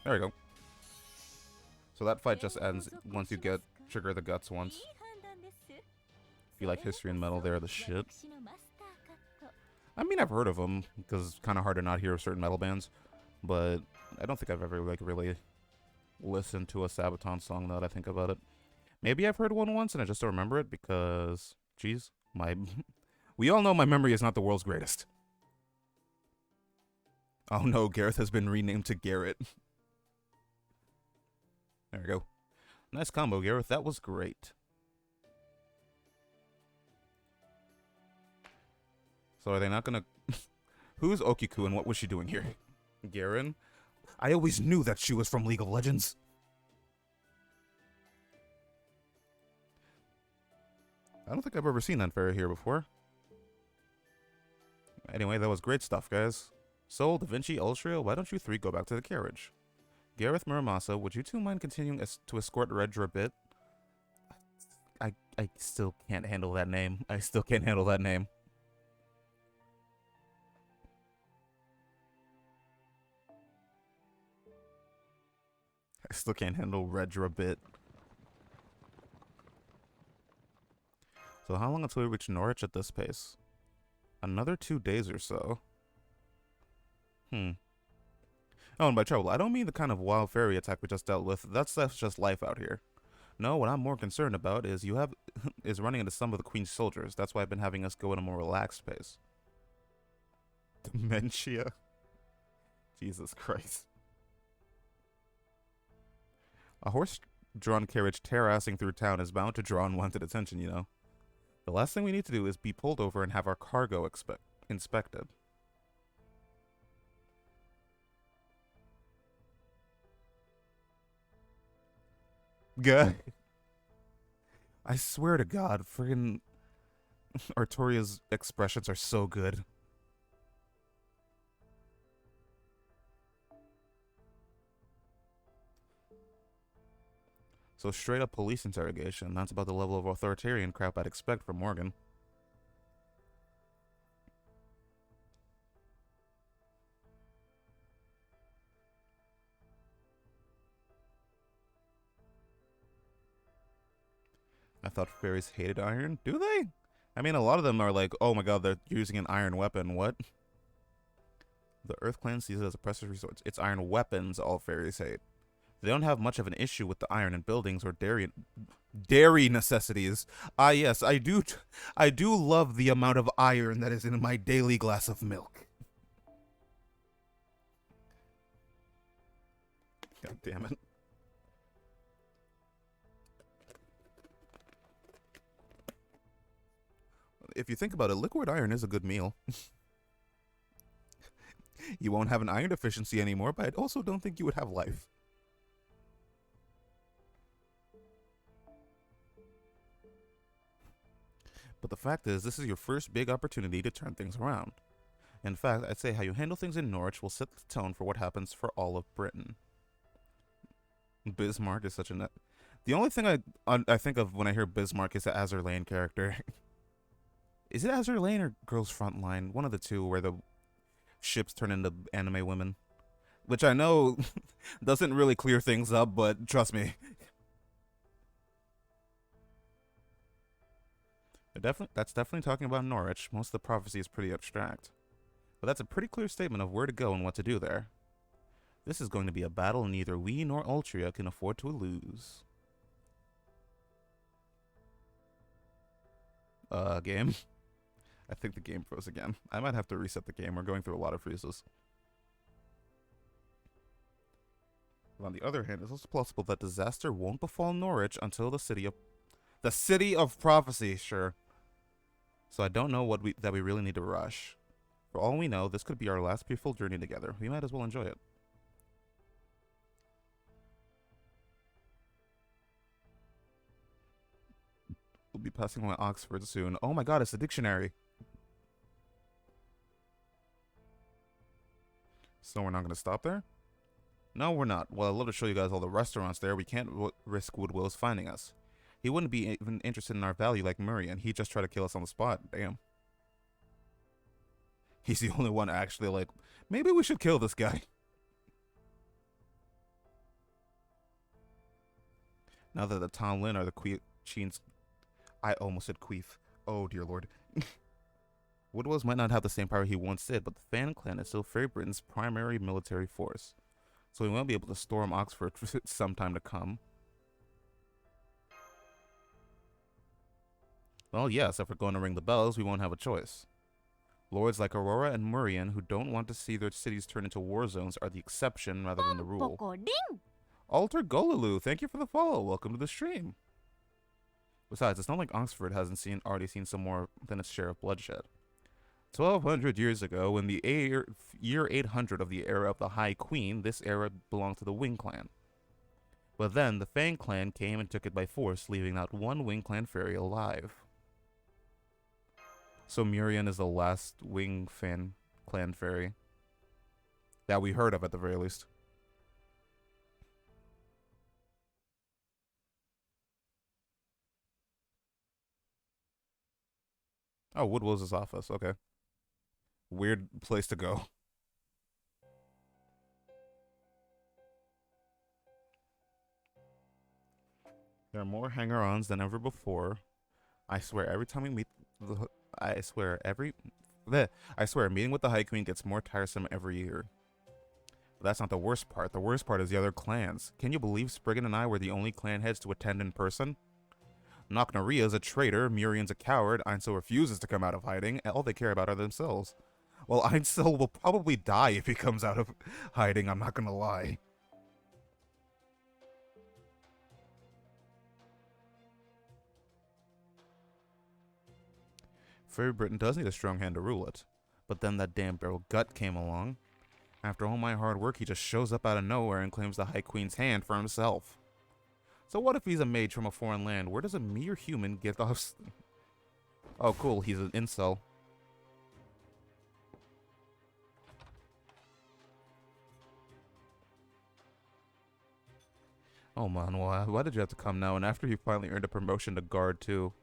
There we go. So that fight just ends once you get Trigger the Guts once. If you like history and metal, they're the shit. I mean, I've heard of them, because it's kind of hard to not hear certain metal bands. But I don't think I've ever, like, really listened to a Sabaton song now that I think about it. Maybe I've heard one once and I just don't remember it because, geez, we all know my memory is not the world's greatest. Oh no, Gareth has been renamed to Garrett. There we go. Nice combo, Gareth. That was great. So are they not gonna... Who's Okiku and what was she doing here? Garen? I always knew that she was from League of Legends. I don't think I've ever seen Anfera here before. Anyway, that was great stuff, guys. Soul, Da Vinci, Ultria, why don't you three go back to the carriage? Gareth Muramasa, would you two mind continuing to escort Redra a bit? I still can't handle that name. I still can't handle that name. I still can't handle Redra a bit. So how long until we reach Norwich at this pace? Another 2 days or so. Oh, and by trouble, I don't mean the kind of wild fairy attack we just dealt with. That's just life out here. No, what I'm more concerned about is you have is running into some of the Queen's soldiers. That's why I've been having us go at a more relaxed pace. Dementia. Jesus Christ. A horse-drawn carriage terrassing through town is bound to draw unwanted attention, you know. The last thing we need to do is be pulled over and have our cargo inspected. Gah. I swear to God, friggin' Artoria's expressions are so good. So straight up police interrogation. That's about the level of authoritarian crap I'd expect from Morgan. I thought fairies hated iron. Do they? I mean, a lot of them are like, oh my god, they're using an iron weapon. What? The Earth Clan sees it as a precious resource. It's iron weapons all fairies hate. They don't have much of an issue with the iron in buildings or dairy necessities. Ah, yes, I do love the amount of iron that is in my daily glass of milk. God damn it. If you think about it, liquid iron is a good meal. You won't have an iron deficiency anymore, but I also don't think you would have life. But the fact is, this is your first big opportunity to turn things around. In fact, I'd say how you handle things in Norwich will set the tone for what happens for all of Britain. Bismarck is such a... The only thing I think of when I hear Bismarck is the Azur Lane character. Is it Azur Lane or Girls Frontline? One of the two where the ships turn into anime women. Which I know doesn't really clear things up, but trust me. That's definitely talking about Norwich. Most of the prophecy is pretty abstract. But that's a pretty clear statement of where to go and what to do there. This is going to be a battle neither we nor Ultria can afford to lose. Game? I think the game froze again. I might have to reset the game. We're going through a lot of freezes. But on the other hand, it's also possible that disaster won't befall Norwich until the city of prophecy, sure. So I don't know that we really need to rush. For all we know, this could be our last peaceful journey together. We might as well enjoy it. We'll be passing by Oxford soon. Oh my god, it's a dictionary. So we're not going to stop there? No, we're not. Well, I'd love to show you guys all the restaurants there. We can't risk Woodwills finding us. He wouldn't be even interested in our value like Murray, and he'd just try to kill us on the spot. Damn. He's the only one actually like, maybe we should kill this guy. Now that the Tomlin are the Queens... I almost said queef. Oh, dear lord. Woodwills might not have the same power he once did, but the Fan Clan is still Fairy Britain's primary military force. So we won't be able to storm Oxford for some time to come. Well, yes, if we're going to ring the bells, we won't have a choice. Lords like Aurora and Murian, who don't want to see their cities turn into war zones, are the exception rather than the rule. Alter Golulu, thank you for the follow. Welcome to the stream. Besides, it's not like Oxford hasn't already seen some more than its share of bloodshed. 1,200 years ago, in the year 800 of the era of the High Queen, this era belonged to the Wing Clan. But then, the Fang Clan came and took it by force, leaving not one Wing Clan fairy alive. So Murian is the last Wing Fan Clan fairy that we heard of, at the very least. Oh, Woodwills' office, okay. Weird place to go. There are more hanger-ons than ever before. I swear, every time we meet I swear, meeting with the High Queen gets more tiresome every year. But that's not the worst part. The worst part is the other clans. Can you believe Spriggan and I were the only clan heads to attend in person? Knocknaria is a traitor, Murian's a coward, Ainsel refuses to come out of hiding, and all they care about are themselves. Well, Ainsel will probably die if he comes out of hiding, I'm not gonna lie. Fairy Britain does need a strong hand to rule it. But then that damn Barrel Gut came along. After all my hard work, he just shows up out of nowhere and claims the High Queen's hand for himself. So what if he's a mage from a foreign land? Where does a mere human get off? Oh, cool. He's an incel. Oh, man. Why did you have to come now? And after you finally earned a promotion to guard, too.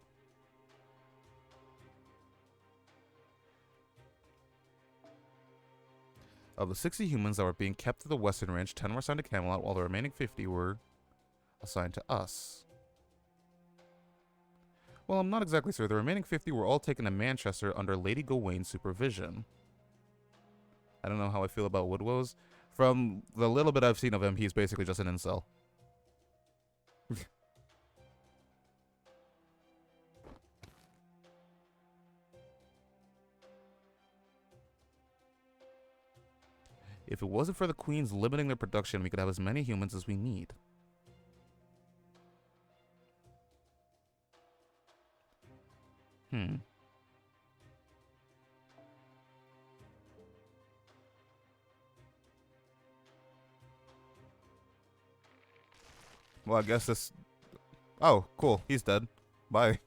Of the 60 humans that were being kept at the Western Range, 10 were assigned to Camelot, while the remaining 50 were assigned to us. Well, I'm not exactly sure. The remaining 50 were all taken to Manchester under Lady Gawaine's supervision. I don't know how I feel about Woodwoes. From the little bit I've seen of him, he's basically just an incel. If it wasn't for the Queens limiting their production, we could have as many humans as we need. Well, I guess this... Oh, cool. He's dead. Bye.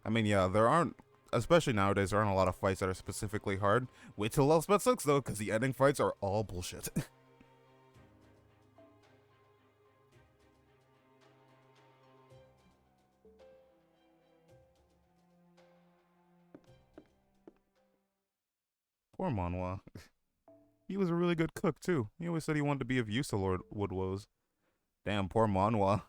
I mean, yeah, there aren't... Especially nowadays, there aren't a lot of fights that are specifically hard. Wait till Elspeth 6, though, because the ending fights are all bullshit. Poor Monwa. He was a really good cook, too. He always said he wanted to be of use to Lord Woodwoes. Damn, poor Monwa.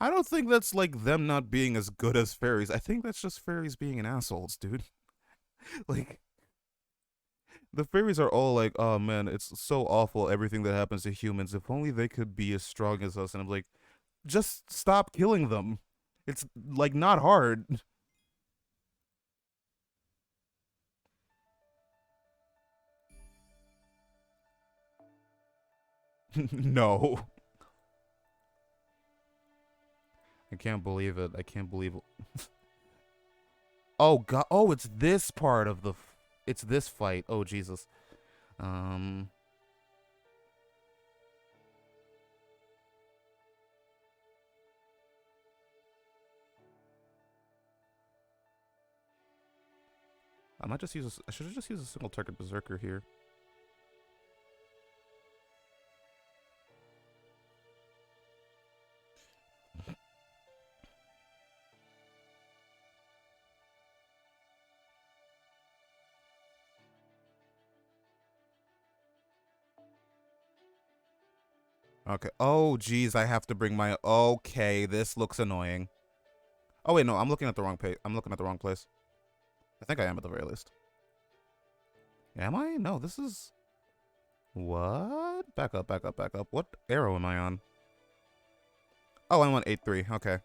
I don't think that's like them not being as good as fairies. I think that's just fairies being an assholes, dude. Like, the fairies are all like, oh man, it's so awful everything that happens to humans. If only they could be as strong as us. And I'm like, just stop killing them. It's like not hard. No. I can't believe it. I can't believe it. Oh god. Oh, it's this part of the it's this fight. Oh Jesus. I might just use I should have just used a single target berserker here. Okay. Oh geez, I have to bring my okay, this looks annoying. Oh wait, no, I'm looking at the wrong page. I'm looking at the wrong place. I think I am at the very least. Am I? No, this is... What? Back up, back up, back up. What arrow am I on? Oh, I'm on 8-3. Okay.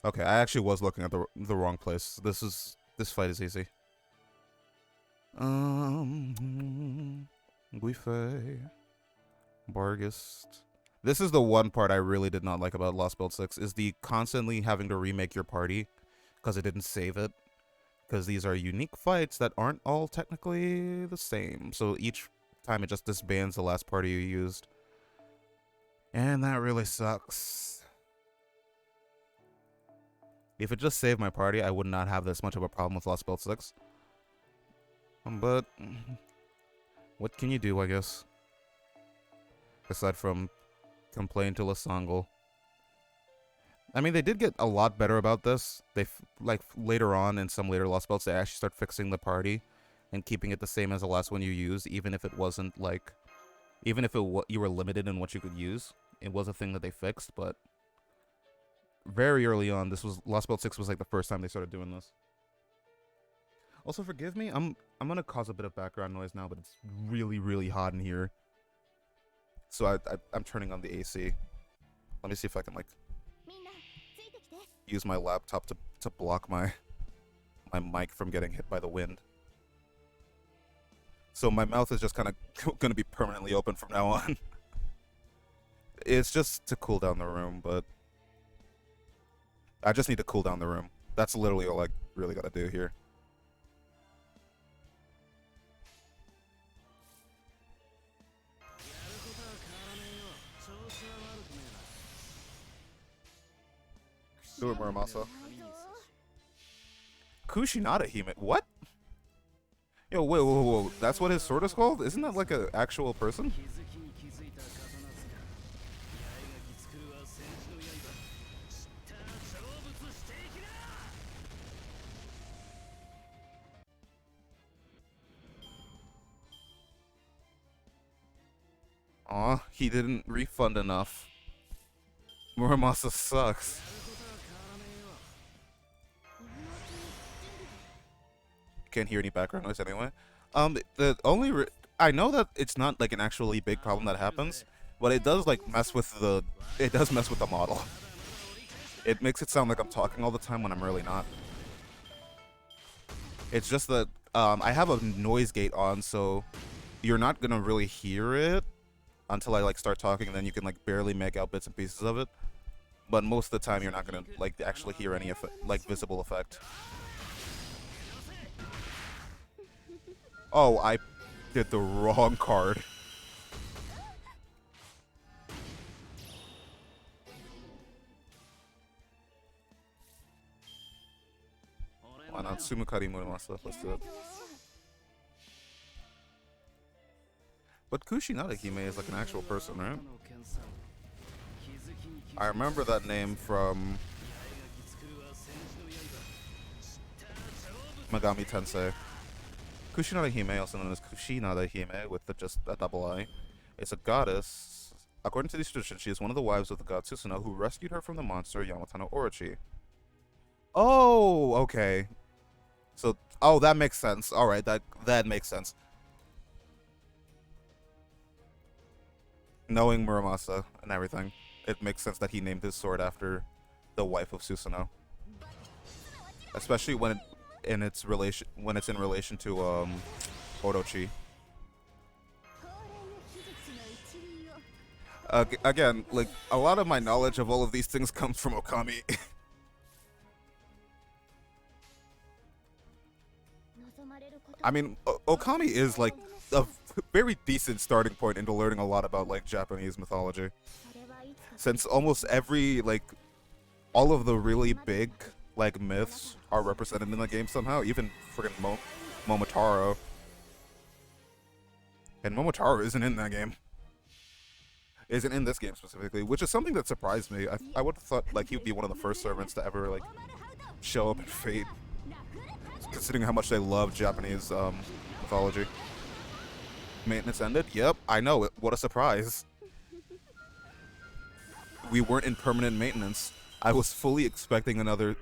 Okay, I actually was looking at the wrong place. This fight is easy. Guife. Bargist. This is the one part I really did not like about Lost Build 6, is the constantly having to remake your party because it didn't save it. Because these are unique fights that aren't all technically the same. So each time it just disbands the last party you used. And that really sucks. If it just saved my party, I would not have this much of a problem with Lost Build 6. But what can you do, I guess? Aside from complain to Lasangel. I mean, they did get a lot better about this. They, like, later on in some later Lost Belts, they actually start fixing the party. and keeping it the same as the last one you used, even if it wasn't like, even if you were limited in what you could use. It was a thing that they fixed, but very early on, this was Lost Belt 6 was like the first time they started doing this. Also, forgive me, I'm gonna cause a bit of background noise now, but it's really, really hot in here. So I'm turning on the AC. Let me see if I can like use my laptop to block my mic from getting hit by the wind. So my mouth is just kind of gonna be permanently open from now on. It's just to cool down the room, but I just need to cool down the room. That's literally all I really gotta do here. Do it, Muramasa. Kushinada Hime. What? Yo, whoa. That's what his sword is called? Isn't that like an actual person? Aw, he didn't refund enough. Muramasa sucks. Can't hear any background noise anyway. The only I know that it's not like an actually big problem that happens, but it does like mess with the model. It makes it sound like I'm talking all the time when I'm really not. It's just that I have a noise gate on, so you're not gonna really hear it until I like start talking, and then you can like barely make out bits and pieces of it. But most of the time, you're not gonna like actually hear any like visible effect. Oh, I did the wrong card. Why not? Sumukari Muramasa. Let's do it. But Kushinada Hime is like an actual person, right? I remember that name from Megami Tensei. Kushinada Hime, also known as Kushinada Hime, with just a double I, is a goddess. According to this tradition, she is one of the wives of the god Susanoo, who rescued her from the monster Yamata no Orochi. Oh, okay. So, oh, that makes sense. All right, that makes sense. Knowing Muramasa and everything, it makes sense that he named his sword after the wife of Susanoo. Especially when it's in relation to Orochi. Again, like a lot of my knowledge of all of these things comes from Okami. I mean, Okami is like a very decent starting point into learning a lot about like Japanese mythology. Since almost every like all of the really big like myths are represented in the game somehow, even friggin' Momotaro. And Momotaro isn't in that game. Isn't in this game specifically, which is something that surprised me. I would have thought like he would be one of the first servants to ever like show up in Fate, considering how much they love Japanese mythology. Maintenance ended? Yep, I know it. What a surprise. We weren't in permanent maintenance. I was fully expecting another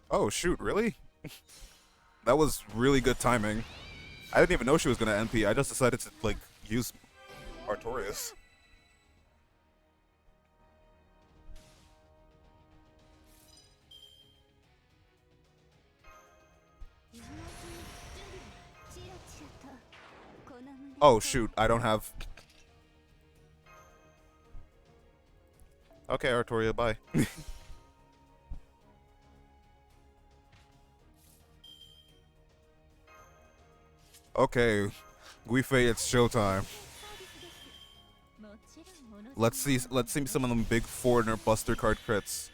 Oh shoot, really? That was really good timing. I didn't even know she was gonna NP. I just decided to like use Artorias. Oh shoot, I don't have. Okay, Artoria, bye. Okay, Guifei, it's showtime. Let's see some of them big foreigner buster card crits.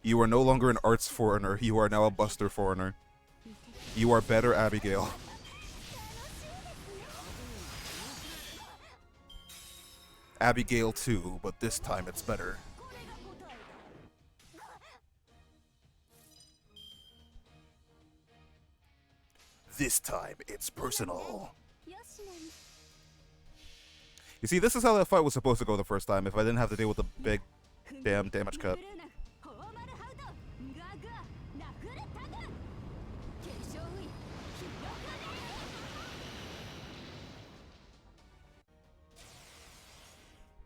You are no longer an arts foreigner, you are now a buster foreigner. You are better, Abigail. Abigail too, but this time it's better. This time, it's personal. You see, this is how that fight was supposed to go the first time, if I didn't have to deal with the big damn damage cut.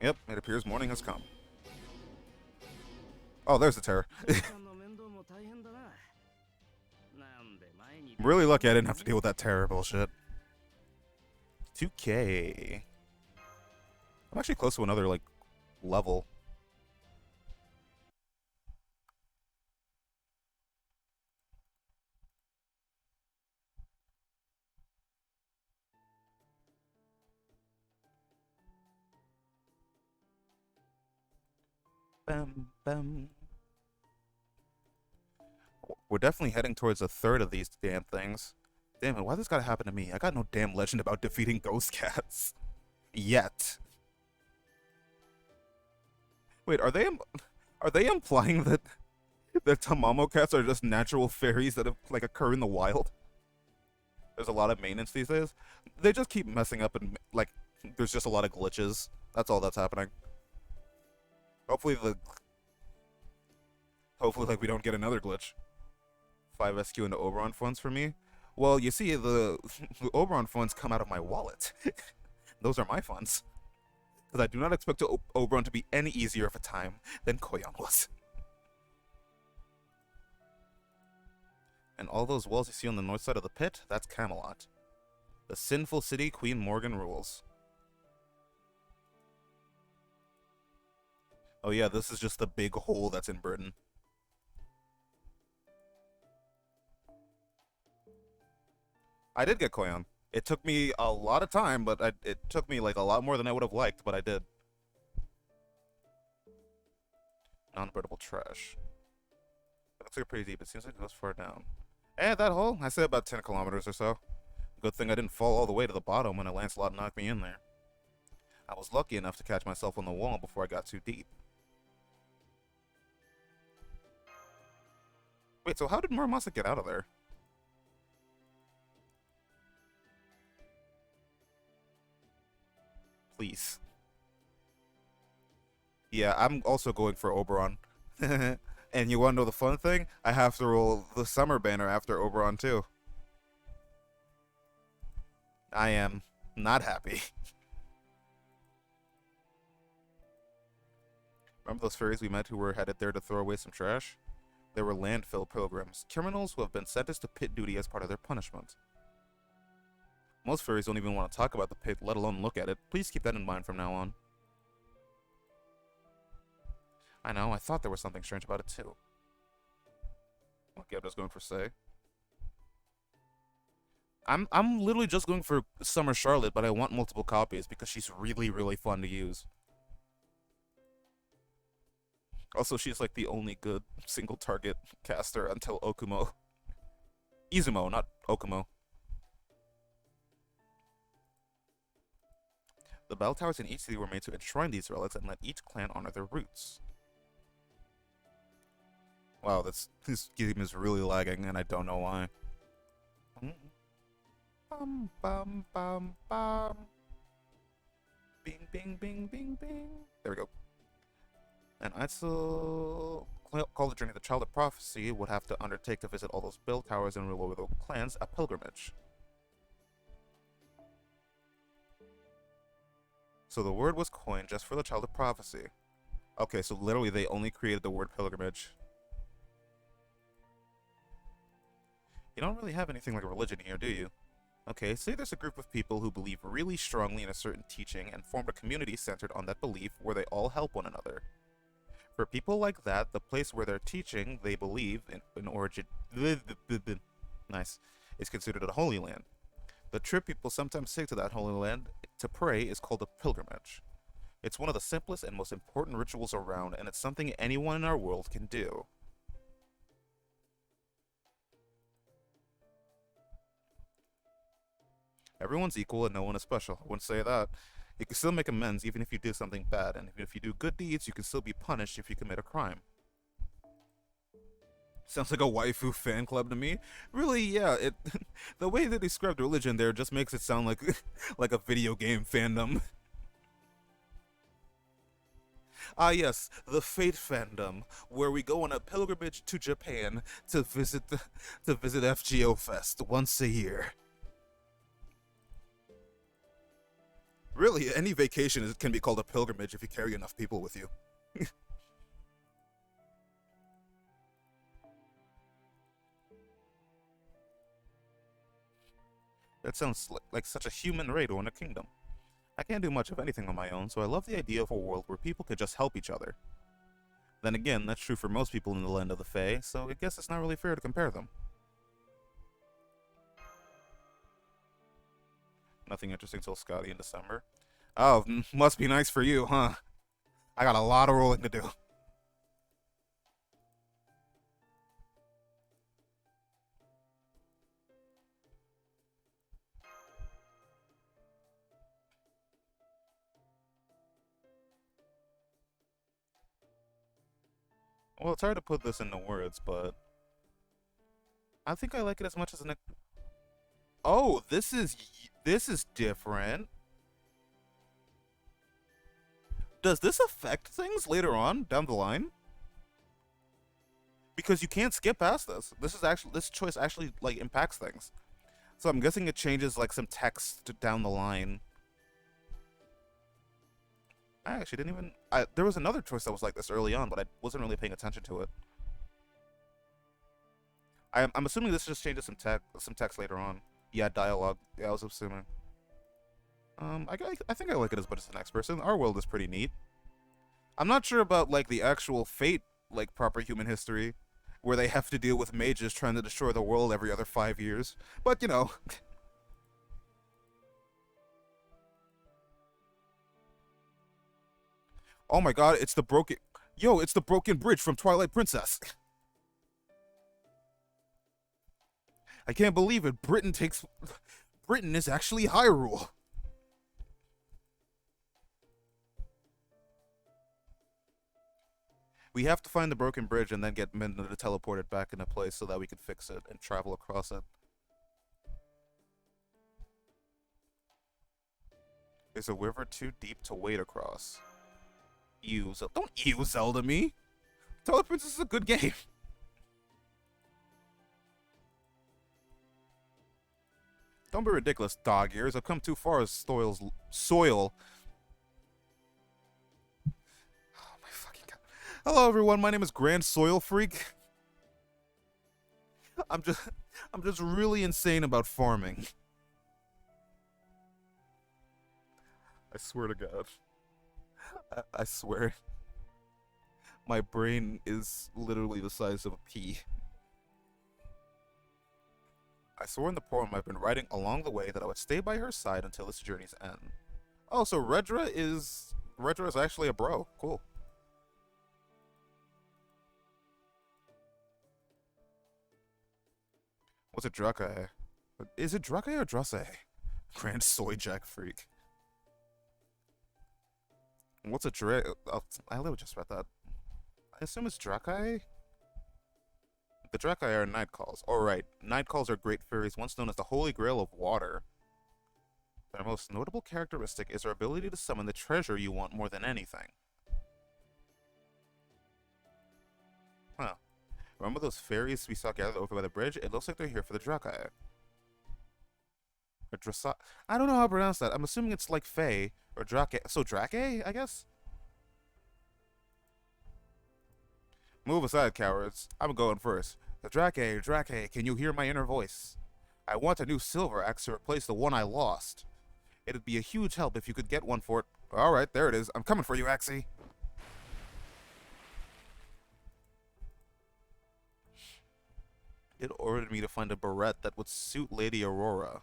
Yep, it appears morning has come. Oh, there's the terror. I'm really lucky I didn't have to deal with that terror bullshit. 2K. I'm actually close to another, like, level. Bam, bam. We're definitely heading towards a third of these damn things. Damn it, why this gotta happen to me? I got no damn legend about defeating ghost cats. Yet. Wait, are they implying that Tamamo cats are just natural fairies that have, like, occur in the wild? There's a lot of maintenance these days. They just keep messing up and, like, there's just a lot of glitches. That's all that's happening. Hopefully, like, we don't get another glitch. 5 SQ into Oberon funds for me? Well, you see, the Oberon funds come out of my wallet. Those are my funds. Because I do not expect Oberon to be any easier of a time than Koyan was. And all those walls you see on the north side of the pit, that's Camelot. The sinful city Queen Morgan rules. Oh yeah, this is just the big hole that's in Britain. I did get Koyan. It took me a lot of time, but it took me, like, a lot more than I would have liked, but I did. Non-burtable trash. It looks like pretty deep. It seems like it goes far down. That hole, I say about 10 kilometers or so. Good thing I didn't fall all the way to the bottom when a Lancelot knocked me in there. I was lucky enough to catch myself on the wall before I got too deep. Wait, so how did Muramasa get out of there? Please. Yeah, I'm also going for Oberon. And you want to know the fun thing? I have to roll the summer banner after Oberon too. I am not happy. Remember those fairies we met who were headed there to throw away some trash? They were landfill pilgrims, criminals who have been sentenced to pit duty as part of their punishment. Most fairies don't even want to talk about the pit, let alone look at it. Please keep that in mind from now on. I know, I thought there was something strange about it too. Okay, I'm just going for Sei. I'm literally just going for Summer Charlotte, but I want multiple copies because she's really, really fun to use. Also, she's like the only good single target caster until Okumo. Izumo, not Okumo. The bell towers in each city were made to enshrine these relics and let each clan honor their roots. Wow, this game is really lagging, and I don't know why. Bum bum bum bum. Bing bing bing bing bing. There we go. And Eitzel called the journey the Child of Prophecy would have to undertake to visit all those bell towers and rule over the clans, a pilgrimage. So the word was coined just for the Child of Prophecy. Okay, so literally they only created the word pilgrimage. You don't really have anything like a religion here, do you? Okay, say there's a group of people who believe really strongly in a certain teaching and formed a community centered on that belief where they all help one another. For people like that, the place where they're teaching, they believe, in origin... Nice. Is considered a holy land. The trip people sometimes take to that holy land to pray is called a pilgrimage. It's one of the simplest and most important rituals around, and it's something anyone in our world can do. Everyone's equal and no one is special. I wouldn't say that. You can still make amends even if you do something bad, and even if you do good deeds, you can still be punished if you commit a crime. Sounds like a waifu fan club to me. Really, yeah. It the way they described religion there just makes it sound like like a video game fandom. Ah, yes, the Fate fandom, where we go on a pilgrimage to Japan to visit FGO Fest once a year. Really, any vacation can be called a pilgrimage if you carry enough people with you. That sounds like such a human raid in a kingdom. I can't do much of anything on my own, so I love the idea of a world where people could just help each other. Then again, that's true for most people in the land of the Fae, so I guess it's not really fair to compare them. Nothing interesting till Scotty in December. Oh, must be nice for you, huh? I got a lot of rolling to do. Well, it's hard to put this into words, but I think I like it as much as an. Oh, this is different. Does this affect things later on down the line? Because you can't skip past this. This choice actually like impacts things. So I'm guessing it changes like some text down the line. I actually didn't even. There was another choice that was like this early on, but I wasn't really paying attention to it. I'm assuming this just changes some text later on. Yeah, dialogue. Yeah, I was assuming. I think I like it as much as the next person. Our world is pretty neat. I'm not sure about like the actual Fate, like proper human history, where they have to deal with mages trying to destroy the world every other 5 years. But you know. Oh my god, it's the broken. Yo, it's the broken bridge from Twilight Princess. I can't believe it. Britain is actually Hyrule. We have to find the broken bridge and then get Minna to teleport it back into place so that we can fix it and travel across it. Is a river too deep to wade across? Don't ew Zelda me. Twilight Princess is a good game. Don't be ridiculous, dog ears. I've come too far as soil. Oh my fucking god. Hello everyone, my name is Grand Soil Freak. I'm just really insane about farming. I swear to God. I swear. My brain is literally the size of a pea. I swore in the poem I've been writing along the way that I would stay by her side until this journey's end. Oh, so Redra is actually a bro. Cool. What's a Drake? Is it Drake or Drasse? Grand Soy Jack Freak. What's a Drake? Oh, I literally just read that. I assume it's Drake? The Drake are night calls. Alright, night calls are great fairies, once known as the Holy Grail of Water. Their most notable characteristic is their ability to summon the treasure you want more than anything. Huh. Remember those fairies we saw gathered over by the bridge? It looks like they're here for the Drake. Or Drassa... I don't know how to pronounce that. I'm assuming it's like Fae, or Drake. So Drake, I guess? Move aside, cowards. I'm going first. Drake, can you hear my inner voice? I want a new silver axe to replace the one I lost. It'd be a huge help if you could get one for it. Alright, there it is. I'm coming for you, Axie. It ordered me to find a barrette that would suit Lady Aurora.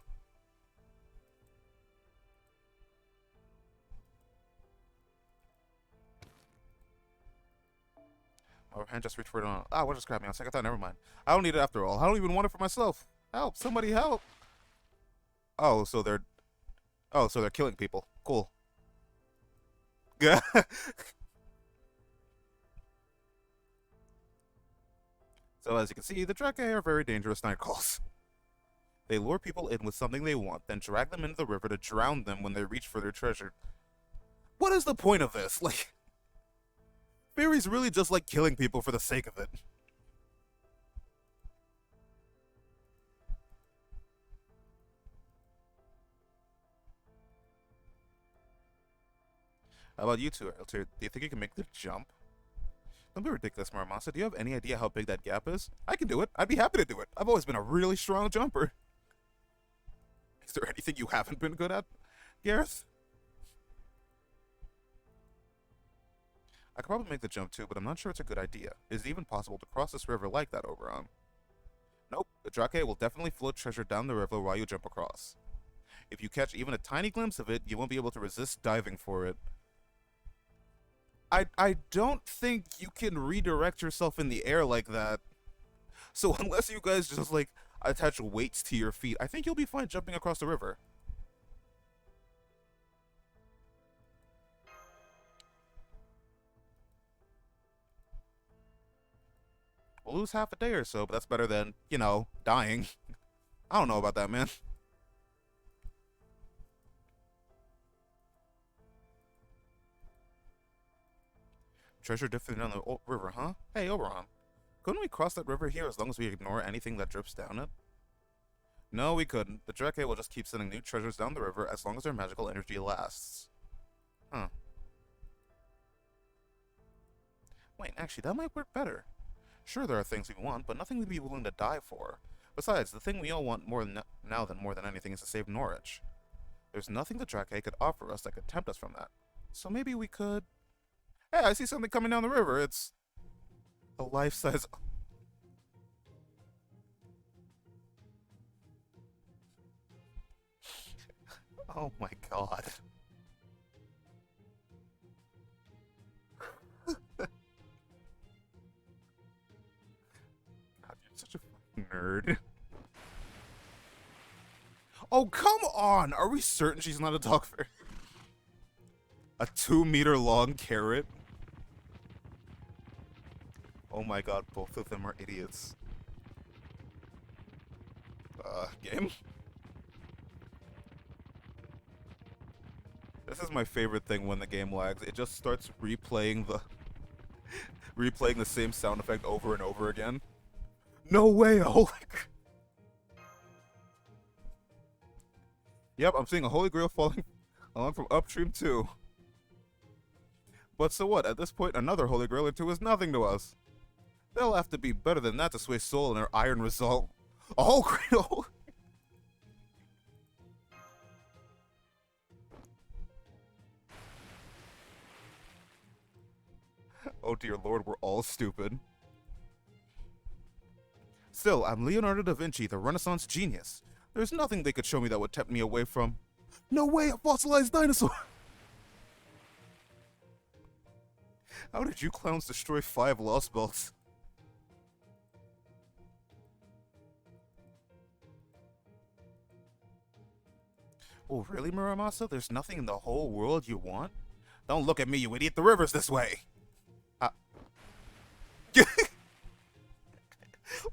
Our hand just reached for it on. Ah, what just grabbed me on second thought? Never mind. I don't need it after all. I don't even want it for myself. Help! Somebody help! Oh, so they're. Oh, so they're killing people. Cool. So as you can see, the Drake are very dangerous night calls. They lure people in with something they want, then drag them into the river to drown them when they reach for their treasure. What is the point of this? Like, fairies really just like killing people for the sake of it. How about you two, Altair? Do you think you can make the jump? Don't be ridiculous, Muramasa. Do you have any idea how big that gap is? I can do it. I'd be happy to do it. I've always been a really strong jumper. Is there anything you haven't been good at, Gareth? I could probably make the jump too, but I'm not sure it's a good idea. Is it even possible to cross this river like that, Oberon? Nope. The Drake will definitely float treasure down the river while you jump across. If you catch even a tiny glimpse of it, you won't be able to resist diving for it. I don't think you can redirect yourself in the air like that. So unless you guys just, like, attach weights to your feet, I think you'll be fine jumping across the river. We'll lose half a day or so, but that's better than, you know, dying. I don't know about that, man. Treasure drifting down the river, huh? Hey, Oberon. Couldn't we cross that river here as long as we ignore anything that drips down it? No, we couldn't. The Drake will just keep sending new treasures down the river as long as their magical energy lasts. Huh. Wait, actually, that might work better. Sure, there are things we want, but nothing we'd be willing to die for. Besides, the thing we all want more than anything is to save Norwich. There's nothing the Drake could offer us that could tempt us from that. So maybe we could... Hey, I see something coming down the river. It's a life-size... Oh my god. God, you're such a fucking nerd. Oh, come on! Are we certain she's not a dog fairy? A 2-meter long carrot? Oh my god, both of them are idiots. Game? This is my favorite thing when the game lags. It just starts replaying the same sound effect over and over again. No way, Oleg! Yep, I'm seeing a Holy Grail falling along from upstream too. But so what? At this point, another Holy Grail or two is nothing to us. They'll have to be better than that to sway Soul in our iron resolve. A whole Grail! Oh dear lord, we're all stupid. Still, I'm Leonardo da Vinci, the Renaissance genius. There's nothing they could show me that would tempt me away from... No way, a fossilized dinosaur! How did you clowns destroy 5 Lost Belts? Oh, really, Muramasa? There's nothing in the whole world you want? Don't look at me, you idiot. The river's this way.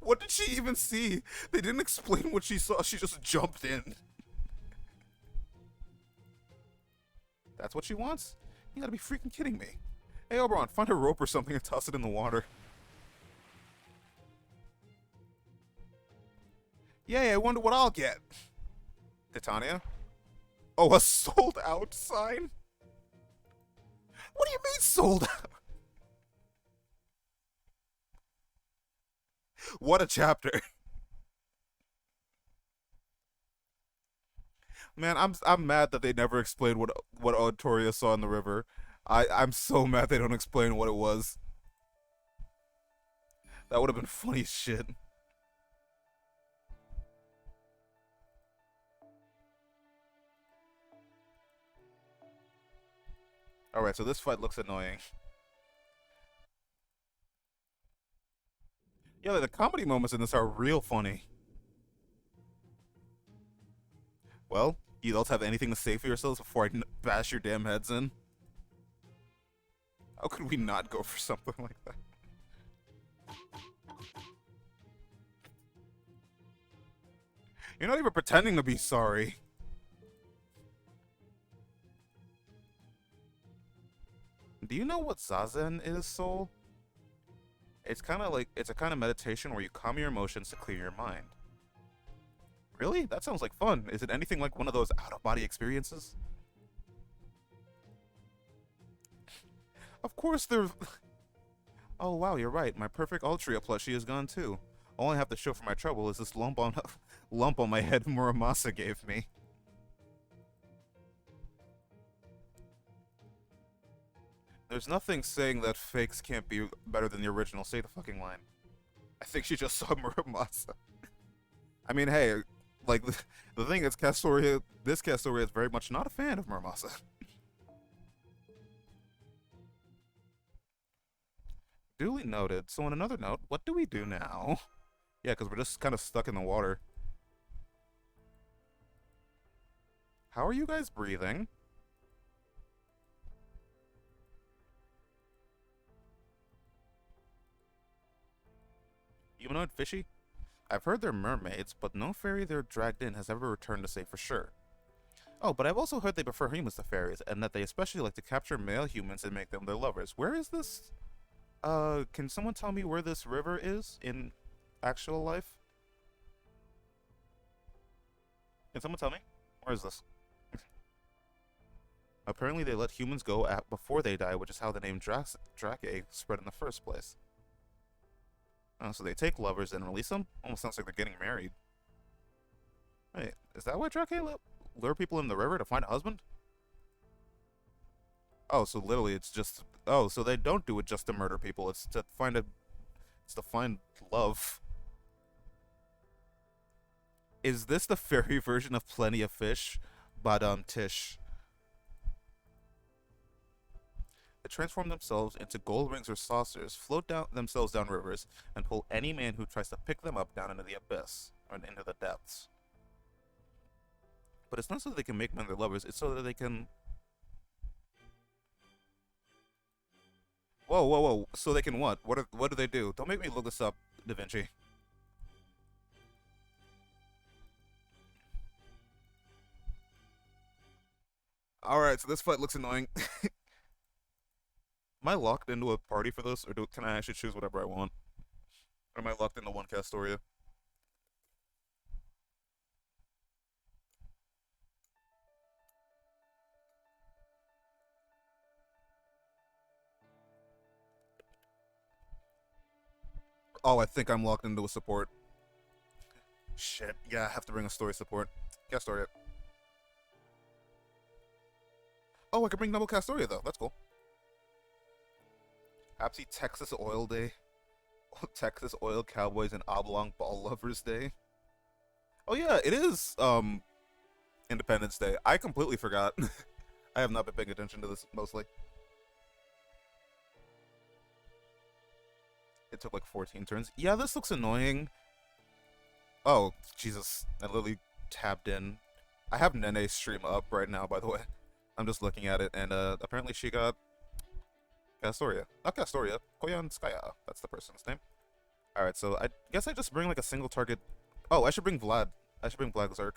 What did she even see? They didn't explain what she saw. She just jumped in. That's what she wants? You gotta be freaking kidding me. Hey, Oberon, find a rope or something and toss it in the water. Yay, I wonder what I'll get. Titania? Oh, a sold out sign? What do you mean sold out? What a chapter. Man, I'm mad that they never explained what Otoria saw in the river. I'm so mad they don't explain what it was. That would have been funny as shit. Alright, so this fight looks annoying. Yeah, like, the comedy moments in this are real funny. Well, you adults have anything to say for yourselves before I bash your damn heads in? How could we not go for something like that? You're not even pretending to be sorry. Do you know what Zazen is, Soul? It's kind of like, it's a kind of meditation where you calm your emotions to clear your mind. Really? That sounds like fun. Is it anything like one of those out-of-body experiences? Of course they're... Oh wow, you're right. My perfect Altria plushie is gone too. All I have to show for my trouble is this lump on my head Muramasa gave me. There's nothing saying that fakes can't be better than the original. Say the fucking line. I think she just saw Muramasa. I mean, hey, like, the thing is, this Castoria is very much not a fan of Muramasa. Duly noted. So on another note, what do we do now? Yeah, because we're just kind of stuck in the water. How are you guys breathing? Humanoid fishy? I've heard they're mermaids, but no fairy they're dragged in has ever returned to say for sure. Oh, but I've also heard they prefer humans to fairies, and that they especially like to capture male humans and make them their lovers. Where is this? Can someone tell me where this river is in actual life? Can someone tell me? Where is this? Apparently they let humans go before they die, which is how the name Drake spread in the first place. Oh, so they take lovers and release them? Almost sounds like they're getting married. Wait, is that why Drake lure people in the river to find a husband? Oh, so literally it's just... Oh, so they don't do it just to murder people. It's to find It's to find love. Is this the fairy version of Plenty of Fish? Badam Tish. They transform themselves into gold rings or saucers, float themselves down rivers, and pull any man who tries to pick them up down into the abyss, or into the depths. But it's not so that they can make men their lovers, it's so that they can... Whoa, whoa, whoa. So they can what? What do they do? Don't make me look this up, Da Vinci. Alright, so this fight looks annoying. Am I locked into a party for this, or can I actually choose whatever I want? Or am I locked into one Castoria? Oh, I think I'm locked into a support. Shit, yeah, I have to bring a story support. Castoria. Oh, I can bring double Castoria, though. That's cool. Happy Texas Oil Day. Texas Oil Cowboys and Oblong Ball Lovers Day. Oh yeah, it is, Independence Day. I completely forgot. I have not been paying attention to this, mostly. It took like 14 turns. Yeah, this looks annoying. Oh, Jesus. I literally tapped in. I have Nene's stream up right now, by the way. I'm just looking at it, and apparently she got Castoria. Not Castoria, Koyanskaya. That's the person's name. Alright, so I guess I just bring like a single target. Oh, I should bring Vlad. I should bring Vlad Zerk.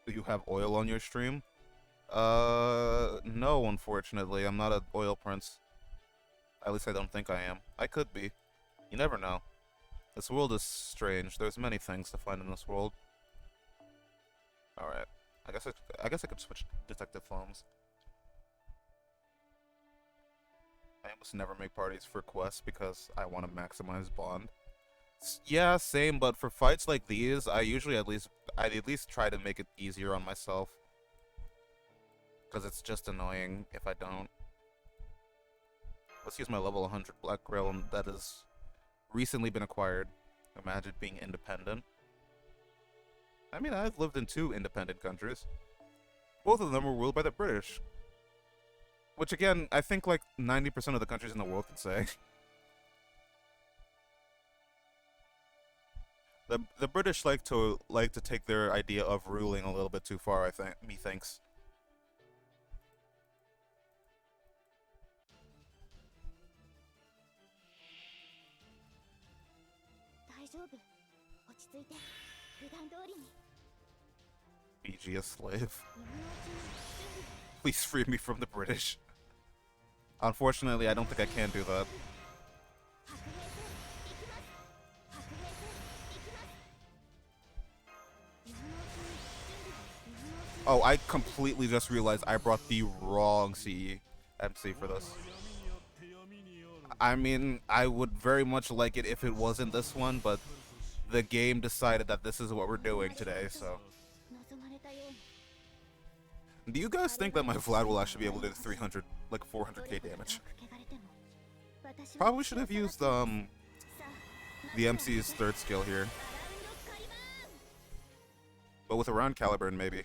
Do you have oil on your stream? No, unfortunately. I'm not an oil prince. At least I don't think I am. I could be. You never know. This world is strange. There's many things to find in this world. Alright. I guess I could switch detective phones. I almost never make parties for quests because I want to maximize bond. Yeah, same, but for fights like these, I'd at least try to make it easier on myself. Because it's just annoying if I don't. Let's use my level 100 Black Grail that has recently been acquired. Imagine being independent. I mean, I've lived in 2 independent countries. Both of them were ruled by the British. Which again, I think like 90% of the countries in the world can say. The British like to take their idea of ruling a little bit too far, I think. Methinks. BG a slave. Please free me from the British. Unfortunately, I don't think I can do that. Oh, I completely just realized I brought the wrong CE MC for this. I mean, I would very much like it if it wasn't this one, but the game decided that this is what we're doing today, so. Do you guys think that my Vlad will actually be able to do 300, like 400k damage? Probably should have used, the MC's third skill here. But with a round Caliburn, maybe.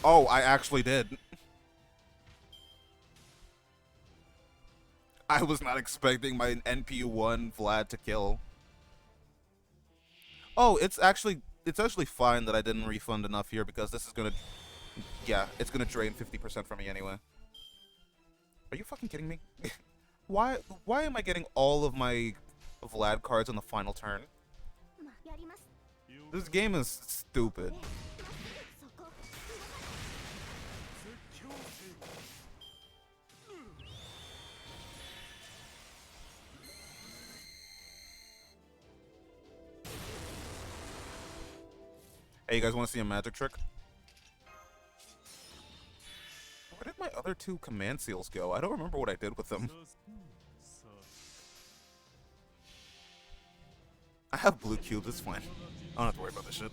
Oh, I actually did. I was not expecting my NPU1 Vlad to kill. Oh, it's actually fine that I didn't refund enough here because this is gonna, yeah, it's gonna drain 50% from me anyway. Are you fucking kidding me? Why am I getting all of my Vlad cards on the final turn? This game is stupid. Hey, you guys want to see a magic trick? Where did my other two command seals go? I don't remember what I did with them. I have blue cubes, it's fine. I don't have to worry about this shit.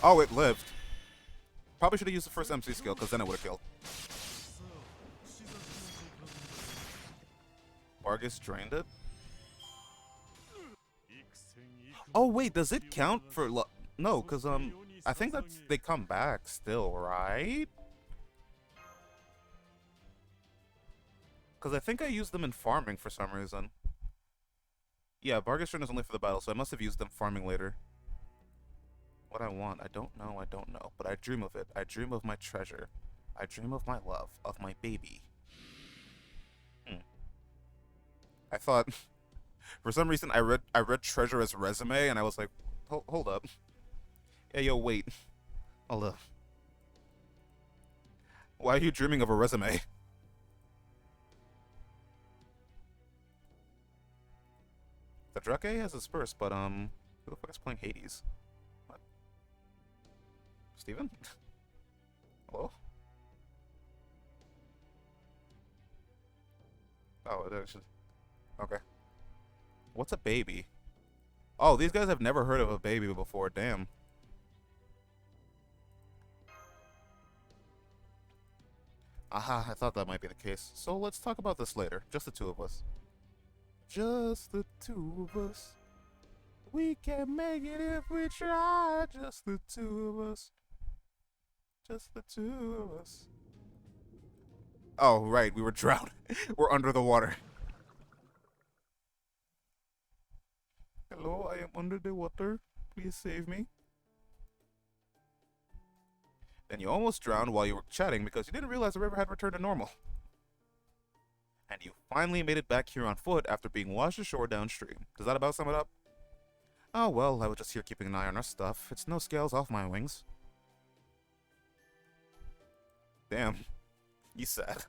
Oh, it lived. Probably should have used the first MC skill, because then it would have killed. Vargas drained it? Oh, wait, does it count for... No, because, I think that they come back still, right? Because I think I used them in farming for some reason. Yeah, Vargas Drain is only for the battle, so I must have used them farming later. What I want, I don't know, but I dream of it. I dream of my treasure. I dream of my love, of my baby. I thought, for some reason, I read treasure as resume, and I was like, hold up. Yeah, yo, wait. Hold up. Why are you dreaming of a resume? The Drake has his first, but, who the fuck is playing Hades? What? Steven? Hello? Oh, it is. Okay. What's a baby? Oh, these guys have never heard of a baby before, damn. Aha, I thought that might be the case. So let's talk about this later. Just the two of us. Just the two of us. We can make it if we try. Just the two of us. Just the two of us. Oh, right, we were drowned. We're under the water. Hello, I am under the water. Please save me. Then you almost drowned while you were chatting because you didn't realize the river had returned to normal. And you finally made it back here on foot after being washed ashore downstream. Does that about sum it up? Oh well, I was just here keeping an eye on our stuff. It's no scales off my wings. Damn. You sad.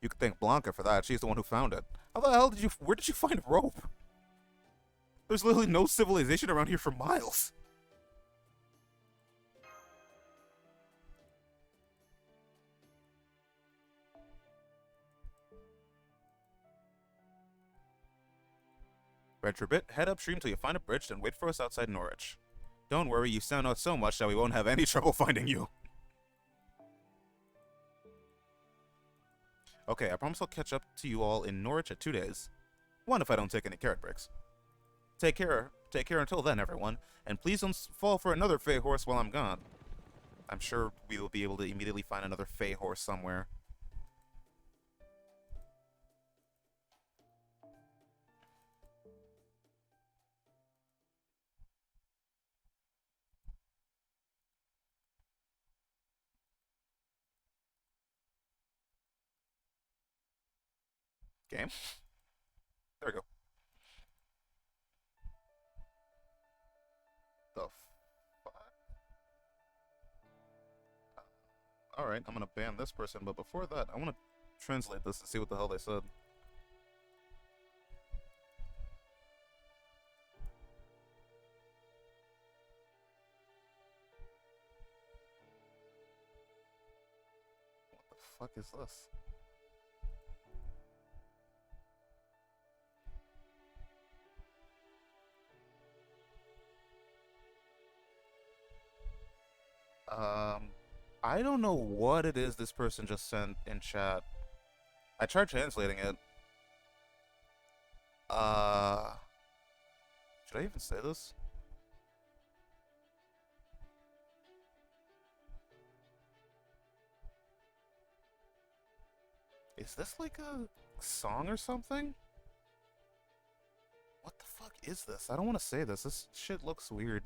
You could thank Blanca for that. She's the one who found it. How the hell where did you find rope? There's literally no civilization around here for miles. Venture a bit, head upstream till you find a bridge, then wait for us outside Norwich. Don't worry, you stand out so much that we won't have any trouble finding you. Okay, I promise I'll catch up to you all in Norwich at 2 days. One if I don't take any carrot breaks. Take care until then, everyone, and please don't fall for another Fey horse while I'm gone. I'm sure we will be able to immediately find another Fey horse somewhere. Game. There we go. The fuck? Alright, I'm gonna ban this person, but before that, I wanna translate this to see what the hell they said. What the fuck is this? I don't know what it is this person just sent in chat. I tried translating it. Should I even say this? Is this like a song or something? What the fuck is this? I don't want to say this. This shit looks weird.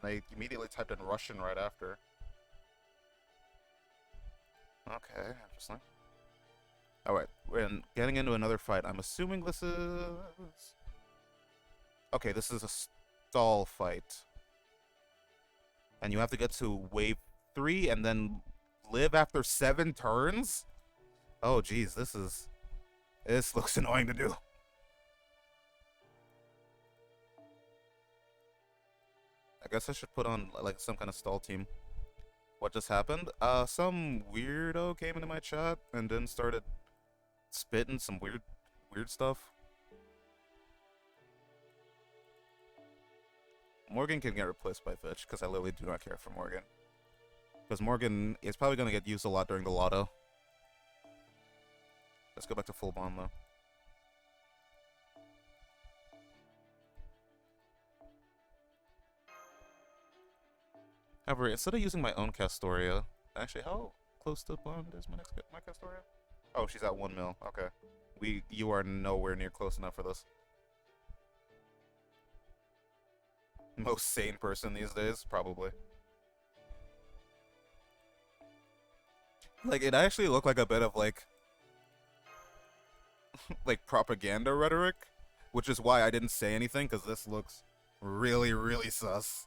And I immediately typed in Russian right after. Okay, interesting. Alright, we're getting into another fight. I'm assuming this is... Okay, this is a stall fight. And you have to get to wave 3 and then live after 7 turns? Oh, geez, this looks annoying to do. I guess I should put on, like, some kind of stall team. What just happened? Some weirdo came into my chat and then started spitting some weird stuff. Morgan can get replaced by Fitch, because I literally do not care for Morgan. Because Morgan is probably going to get used a lot during the lotto. Let's go back to full bomb, though. However, instead of using my own Castoria... Actually, how close to bond is my Castoria? Oh, she's at 1 mil. Okay. You are nowhere near close enough for this. Most sane person these days, probably. Like, it actually looked like a bit of, like... like, propaganda rhetoric. Which is why I didn't say anything, because this looks really, really sus.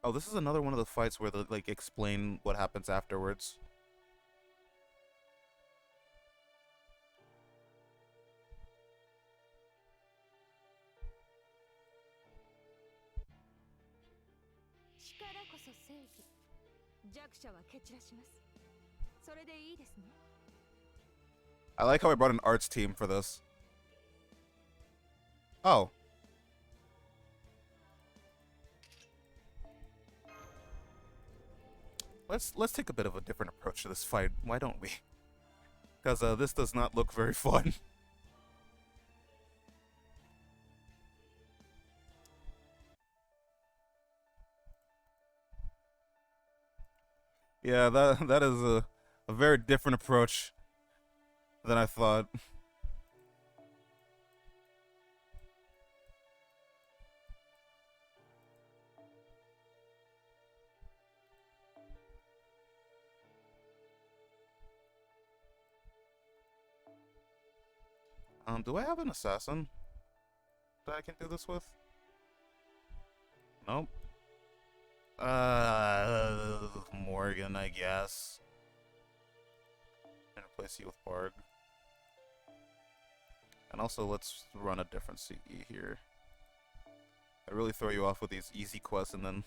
Oh, this is another one of the fights where they, like, explain what happens afterwards. I like how I brought an arts team for this. Oh. Let's take a bit of a different approach to this fight. Why don't we? Because this does not look very fun. Yeah, that is a very different approach than I thought. Do I have an assassin that I can do this with? Nope. Morgan, I guess. And replace you with Barg. And also, let's run a different CE here. I really throw you off with these easy quests and then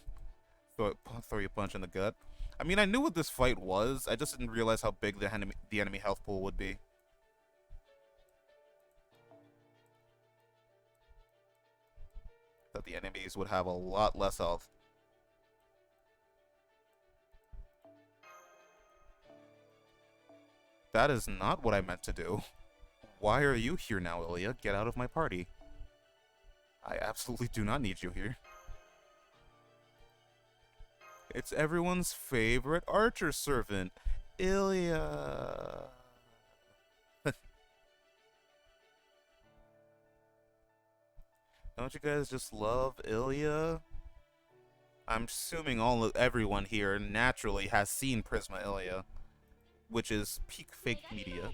throw you a punch in the gut. I mean, I knew what this fight was. I just didn't realize how big the enemy health pool would be. That the enemies would have a lot less health. That is not what I meant to do. Why are you here now, Ilya? Get out of my party. I absolutely do not need you here. It's everyone's favorite archer servant, Ilya. Don't you guys just love Ilya? I'm assuming everyone here naturally has seen Prisma Ilya, which is peak fake media.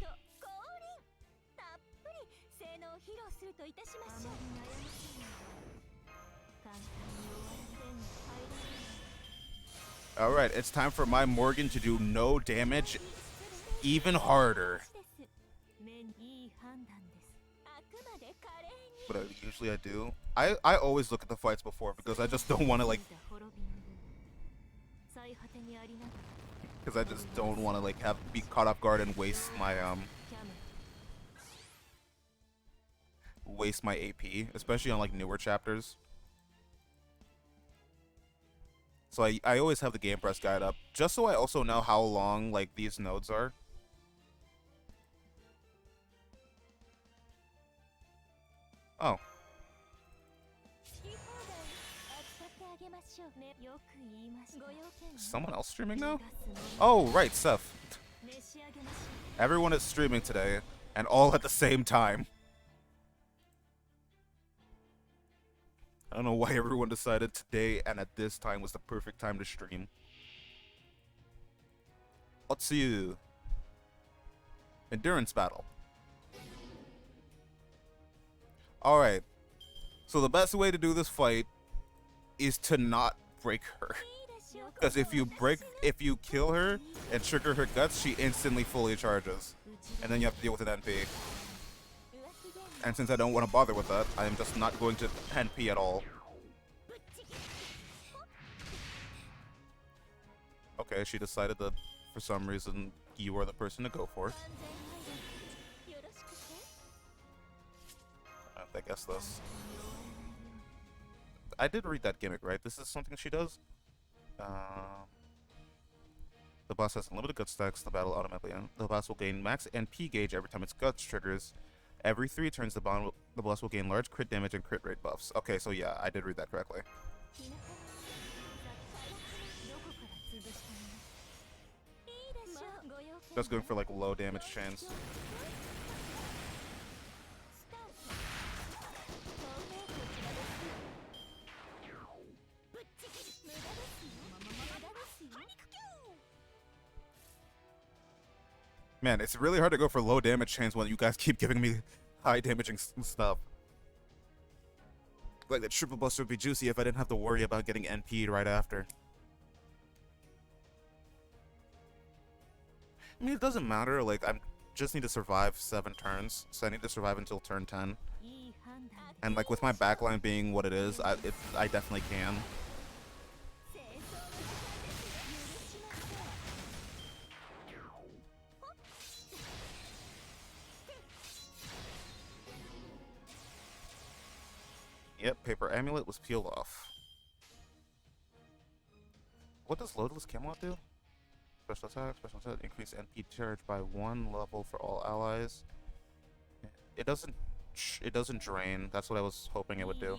Alright, it's time for my Morgan to do no damage even harder. But usually I do. I always look at the fights before because I just don't want to like... Because I just don't want to like be caught off guard and waste my AP, especially on like newer chapters. So I always have the Game Press guide up, just so I also know how long like these nodes are. Oh. Is someone else streaming now? Oh, right, Seth. Everyone is streaming today, and all at the same time. I don't know why everyone decided today and at this time was the perfect time to stream. Let's see. Endurance battle. Alright. So the best way to do this fight is to not break her. Because if you kill her and trigger her guts, she instantly fully charges. And then you have to deal with an NP. And since I don't want to bother with that, I am just not going to NP at all. Okay, she decided that for some reason you are the person to go for. I guess this. I did read that gimmick, right? This is something she does? The boss has unlimited gut stacks. The battle automatically ends. The boss will gain max NP gauge every time its guts triggers. Every 3 turns, the boss will gain large crit damage and crit rate buffs. Okay, so yeah, I did read that correctly. Just going for like low damage chains. Man, it's really hard to go for low damage chains when you guys keep giving me high damaging stuff. Like the triple buster would be juicy if I didn't have to worry about getting NP'd right after. I mean, it doesn't matter, like, I just need to survive 7 turns, so I need to survive until turn 10. And, like, with my backline being what it is, I definitely can. Yep, Paper Amulet was peeled off. What does Loadless Camelot do? Special attack, increase NP charge by 1 level for all allies. It doesn't drain. That's what I was hoping it would do.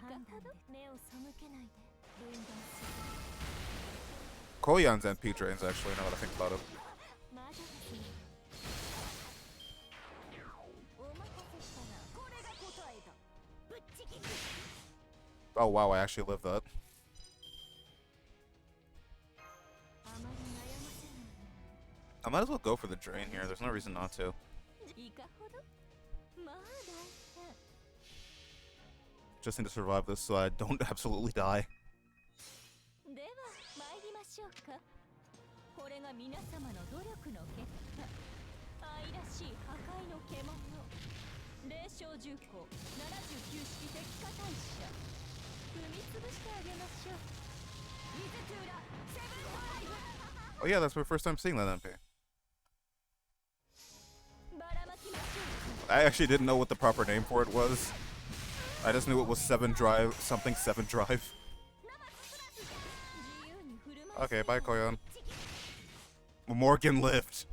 Koyan's NP drains, actually, now that I think about it. Oh wow, I actually lived that. I might as well go for the drain here. There's no reason not to. Just need to survive this so I don't absolutely die. Oh yeah, that's my first time seeing that MP. I actually didn't know what the proper name for it was. I just knew it was 7 drive, something 7 drive. Okay, bye Koyan. Morgan lived.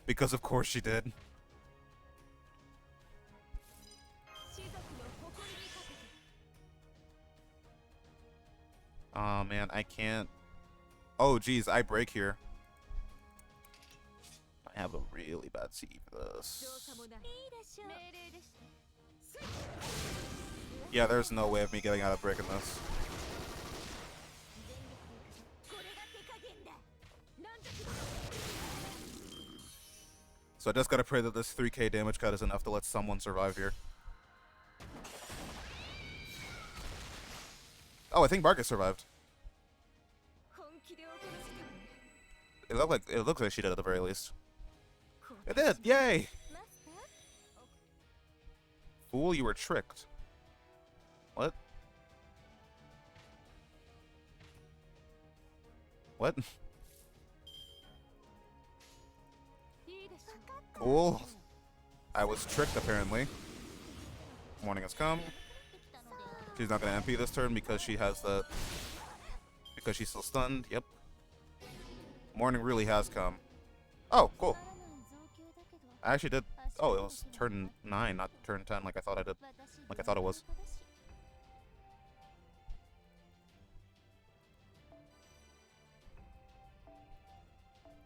Because of course she did. Oh man, I can't. Oh geez, I break here. I have a really bad CE for this. Yeah, there's no way of me getting out of breaking this. So I just gotta pray that this 3k damage cut is enough to let someone survive here. Oh, I think Marcus survived. It looks like she did at the very least. It did! Yay! Fool, you were tricked. What? What? Cool. I was tricked, apparently. Morning has come. She's not gonna MP this turn because she has the... Because she's still stunned. Yep. Morning really has come. Oh, cool. I actually did... Oh, it was turn 9, not turn 10 like I thought I did. Like I thought it was.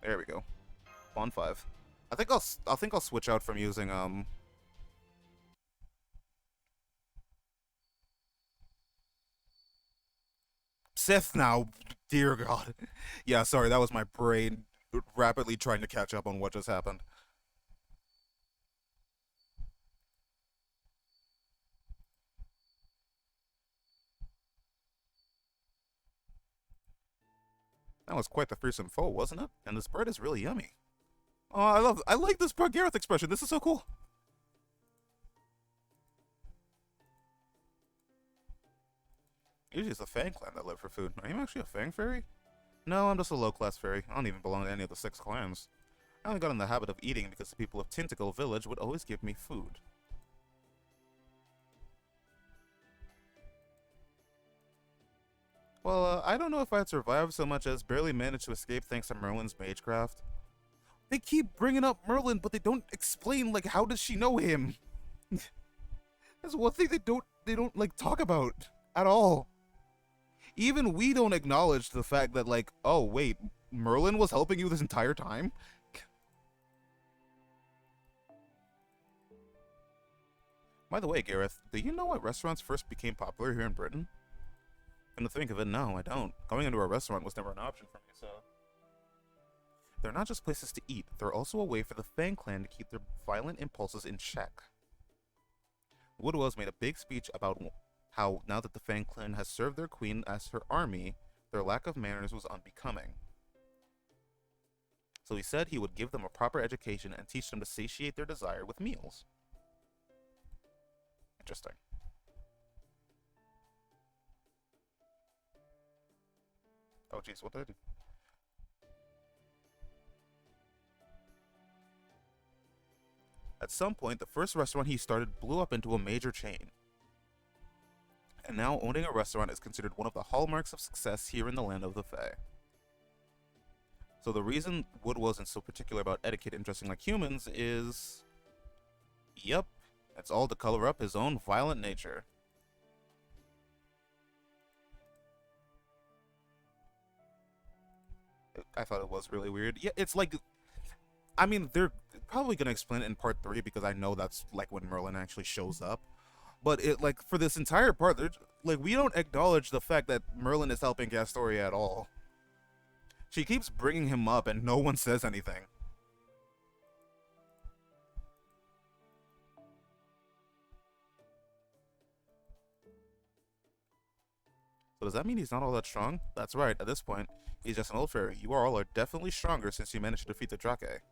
There we go. Pawn 5. I think I'll switch out from using Sith now. Dear God. Yeah, sorry, that was my brain rapidly trying to catch up on what just happened. That was quite the fearsome foe, wasn't it? And this bread is really yummy. Oh, I like this Gareth expression. This is so cool. Usually it's the Fang clan that live for food. Are you actually a Fang fairy? No, I'm just a low-class fairy. I don't even belong to any of the 6 clans. I only got in the habit of eating because the people of Tentacle Village would always give me food. Well, I don't know if I'd survived so much as barely managed to escape thanks to Merlin's magecraft. They keep bringing up Merlin, but they don't explain, like, how does she know him? That's one thing they don't, like, talk about at all. Even we don't acknowledge the fact that, like, oh, wait, Merlin was helping you this entire time? By the way, Gareth, do you know why restaurants first became popular here in Britain? Come to think of it, no, I don't. Going into a restaurant was never an option for me, so... They're not just places to eat, they're also a way for the Fang clan to keep their violent impulses in check. Woodwells made a big speech about how, now that the Fang clan has served their queen as her army, their lack of manners was unbecoming. So he said he would give them a proper education and teach them to satiate their desire with meals. Interesting. Oh jeez, what did I do? At some point, the first restaurant he started blew up into a major chain. And now owning a restaurant is considered one of the hallmarks of success here in the land of the Fae. So the reason Wood wasn't so particular about etiquette and dressing like humans is... Yep, it's all to color up his own violent nature. I thought it was really weird. Yeah, it's like... I mean, they're probably going to explain it in part 3 because I know that's like when Merlin actually shows up. But it, like, for this entire part, like, we don't acknowledge the fact that Merlin is helping Gastoria at all. She keeps bringing him up and no one says anything. So does that mean he's not all that strong? That's right, at this point, he's just an old fairy. You all are definitely stronger since you managed to defeat the Drake.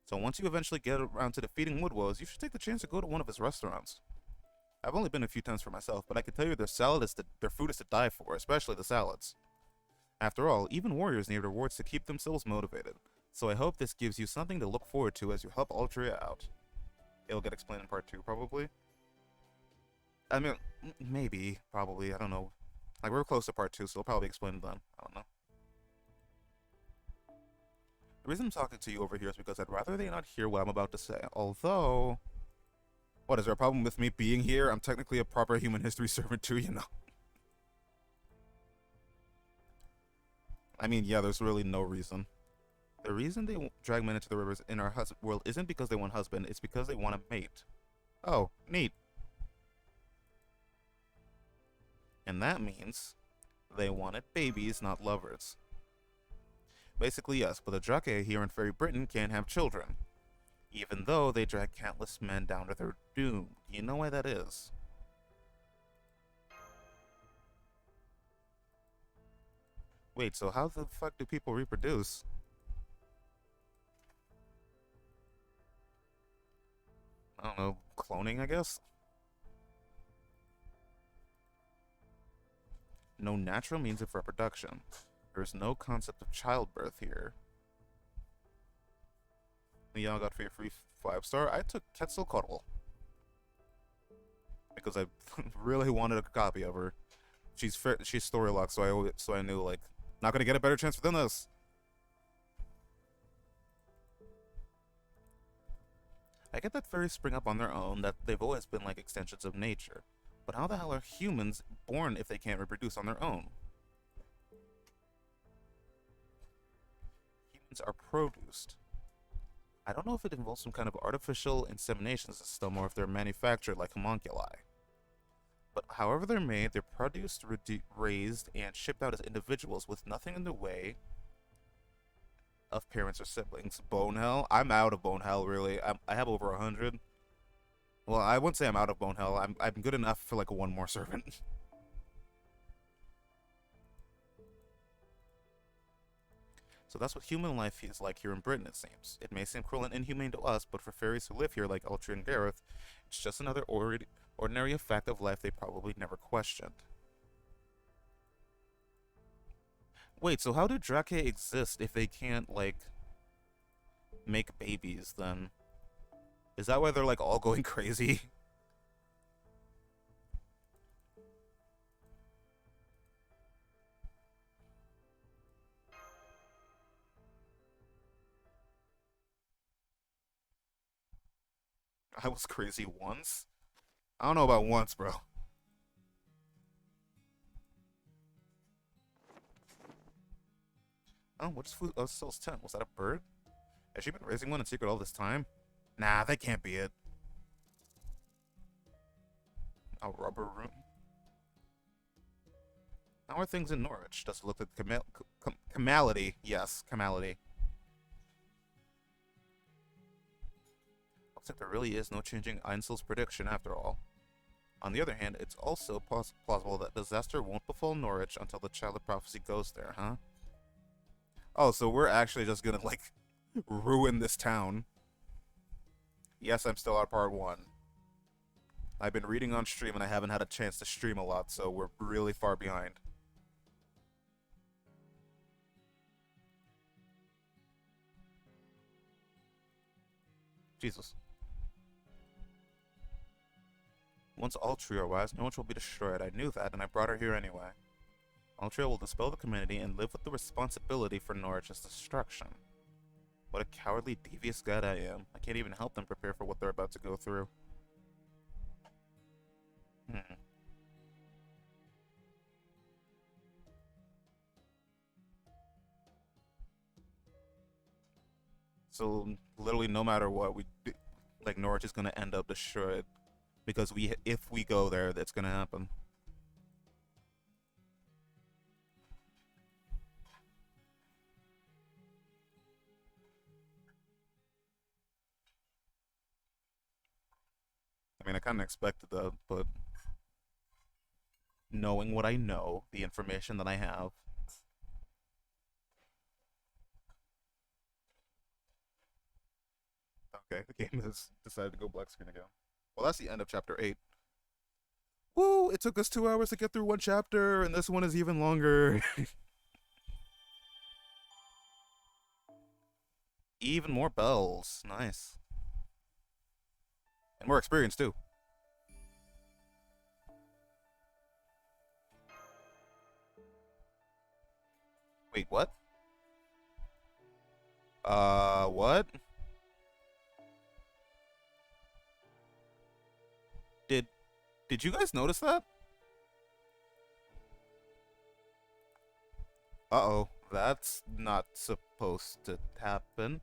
So once you eventually get around to defeating Woodwells, you should take the chance to go to one of his restaurants. I've only been a few times for myself, but I can tell you their food is to die for, especially the salads. After all, even warriors need rewards to keep themselves motivated, so I hope this gives you something to look forward to as you help Altria out. It'll get explained in part 2, probably. I mean, maybe, probably, I don't know. Like, we're close to part 2, so it'll probably explain it then. I don't know. The reason I'm talking to you over here is because I'd rather they not hear what I'm about to say, although... What, is there a problem with me being here? I'm technically a proper human history servant too, you know. I mean, yeah, there's really no reason. The reason they drag men into the rivers in our world isn't because they want husband, it's because they want a mate. Oh, neat. And that means they wanted babies, not lovers. Basically, yes, but the Drake here in Fairy Britain can't have children, even though they drag countless men down to their doom. Do you know why that is? Wait, so how the fuck do people reproduce? I don't know, cloning, I guess? No natural means of reproduction. There's no concept of childbirth here. Y'all got for your free 5-star. I took Quetzalcoatl because I really wanted a copy of her. She's story locked, so I knew like not gonna get a better chance than this. I get that fairies spring up on their own, that they've always been like extensions of nature. But how the hell are humans born if they can't reproduce on their own? Humans are produced. I don't know if it involves some kind of artificial insemination system or if they're manufactured like homunculi. But however they're made, they're produced, raised, and shipped out as individuals with nothing in the way of parents or siblings. Bone hell? I'm out of bone hell, really. I have over 100. Well, I wouldn't say I'm out of bone hell. I'm good enough for like one more servant. So that's what human life is like here in Britain, it seems. It may seem cruel and inhumane to us, but for fairies who live here like Ultra and Gareth, it's just another ordinary fact of life they probably never questioned. Wait, so how do Drake exist if they can't, like, make babies, then? Is that why they're, like, all going crazy? I was crazy once? I don't know about once, bro. Oh, what's food? Oh, Cell's tent. Was that a bird? Has she been raising one in secret all this time? Nah, that can't be it. A rubber room? How are things in Norwich? Does it look like Camality? Yes, Camality. Looks like there really is no changing Einzel's prediction after all. On the other hand, it's also plausible that disaster won't befall Norwich until the Child of Prophecy goes there, huh? Oh, so we're actually just gonna, like, ruin this town. Yes, I'm still on part 1. I've been reading on stream and I haven't had a chance to stream a lot, so we're really far behind. Jesus. Once Altria arrives, Norwich will be destroyed. I knew that, and I brought her here anyway. Altria will dispel the community and live with the responsibility for Norwich's destruction. What a cowardly, devious god I am. I can't even help them prepare for what they're about to go through. So, literally, no matter what we do, like, Norwich is gonna end up destroyed. Because if we go there, that's gonna happen. I mean, I kind of expected that, but knowing what I know, the information that I have. Okay, the game has decided to go black screen again. Well, that's the end of chapter 8. Woo! It took us 2 hours to get through one chapter, and this one is even longer. Even more bells. Nice. And more experience, too. Wait, what? What? Did you guys notice that? Uh-oh. That's not supposed to happen.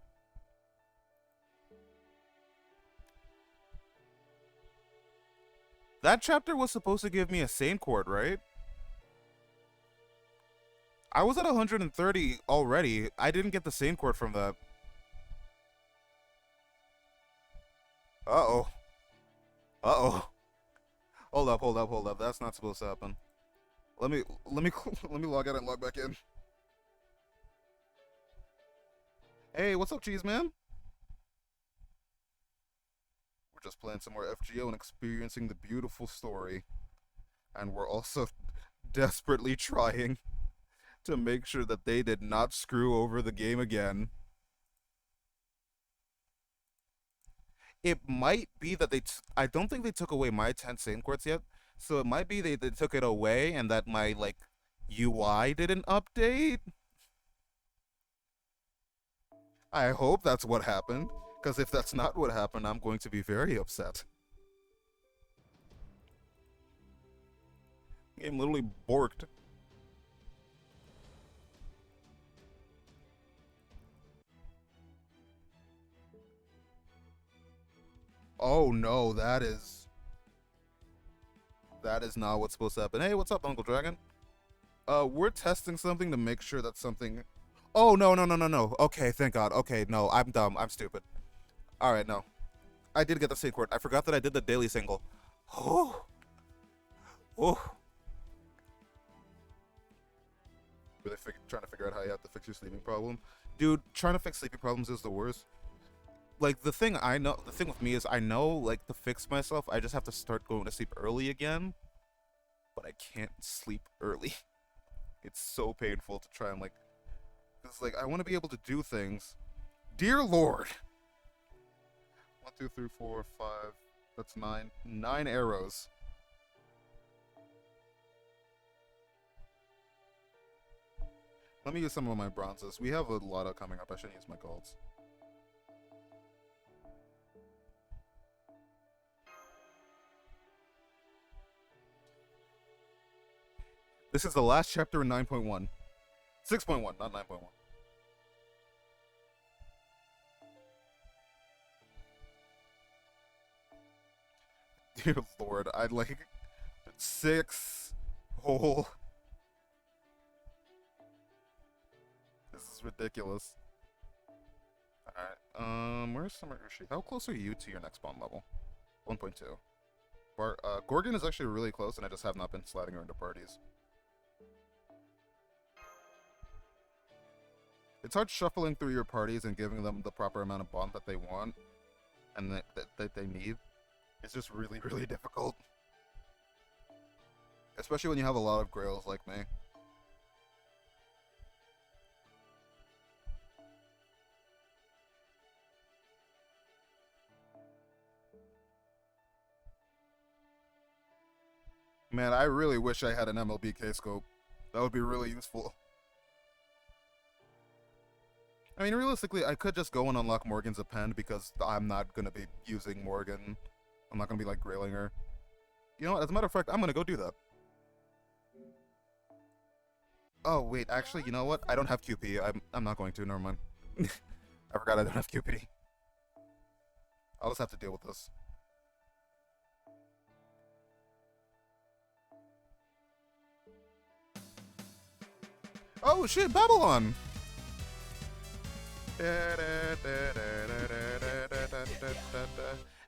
That chapter was supposed to give me a sane chord, right? I was at 130 already. I didn't get the same chord from that. Uh-oh. Uh-oh. Hold up. That's not supposed to happen. Let me let me log out and log back in. Hey, what's up, Cheese Man? We're just playing some more FGO and experiencing the beautiful story. And we're also desperately trying to make sure that they did not screw over the game again. It might be that I don't think they took away my 10 same quartz yet. So it might be they took it away and that my, like, UI didn't update. I hope that's what happened. Because if that's not what happened, I'm going to be very upset. Game literally borked. Oh no, that is not what's supposed to happen. Hey, what's up, Uncle Dragon? We're testing something to make sure that something. Oh no. Okay, thank God. Okay, no, I'm dumb. I'm stupid. All right, no, I did get the sync word. I forgot that I did the daily single. Oh, oh. Really trying to figure out how you have to fix your sleeping problem, dude. Trying to fix sleeping problems is the worst. Like, the thing with me is I know, like, to fix myself, I just have to start going to sleep early again. But I can't sleep early. It's so painful to try and, like, because, like, I want to be able to do things. Dear Lord. 1, 2, 3, 4, 5. That's 9. 9 arrows. Let me use some of my bronzes. We have a lot of coming up. I shouldn't use my golds. This is the last chapter in 9.1. 6.1, not 9.1. Dear Lord, I'd like 6 whole. This is ridiculous. Alright, where's Summer Ushi? How close are you to your next spawn level? 1.2. Gorgon is actually really close, and I just have not been sliding her into parties. It's hard shuffling through your parties and giving them the proper amount of bond that they want and that they need. It's just really, really difficult. Especially when you have a lot of grails like me. Man, I really wish I had an MLBK scope. That would be really useful. I mean, realistically, I could just go and unlock Morgan's append because I'm not going to be using Morgan. I'm not going to be, like, grailing her. You know what? As a matter of fact, I'm going to go do that. Oh, wait. Actually, you know what? I don't have QP. I'm not going to. Never mind. I forgot I don't have QP. I'll just have to deal with this. Oh, shit. Babylon!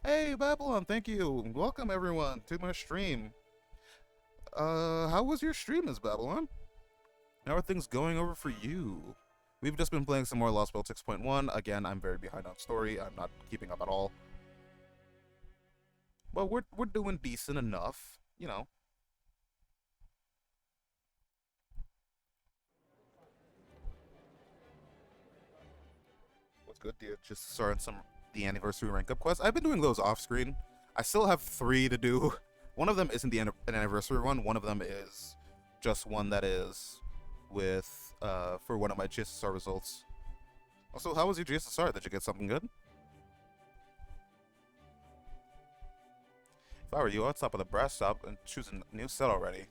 Hey, Babylon, thank you. Welcome, everyone, to my stream. How was your stream, Miss Babylon? How are things going over for you? We've just been playing some more Lost World 6.1. Again, I'm very behind on story. I'm not keeping up at all. But we're doing decent enough, you know. Good, dude. Just starting the anniversary rank up quests. I've been doing those off screen. I still have 3 to do. One of them isn't an anniversary one. One of them is just one that is with for one of my GSSR results. Also, how was your GSSR? Did you get something good? If I were you, I'd stop at the brass stop and choose a new set already.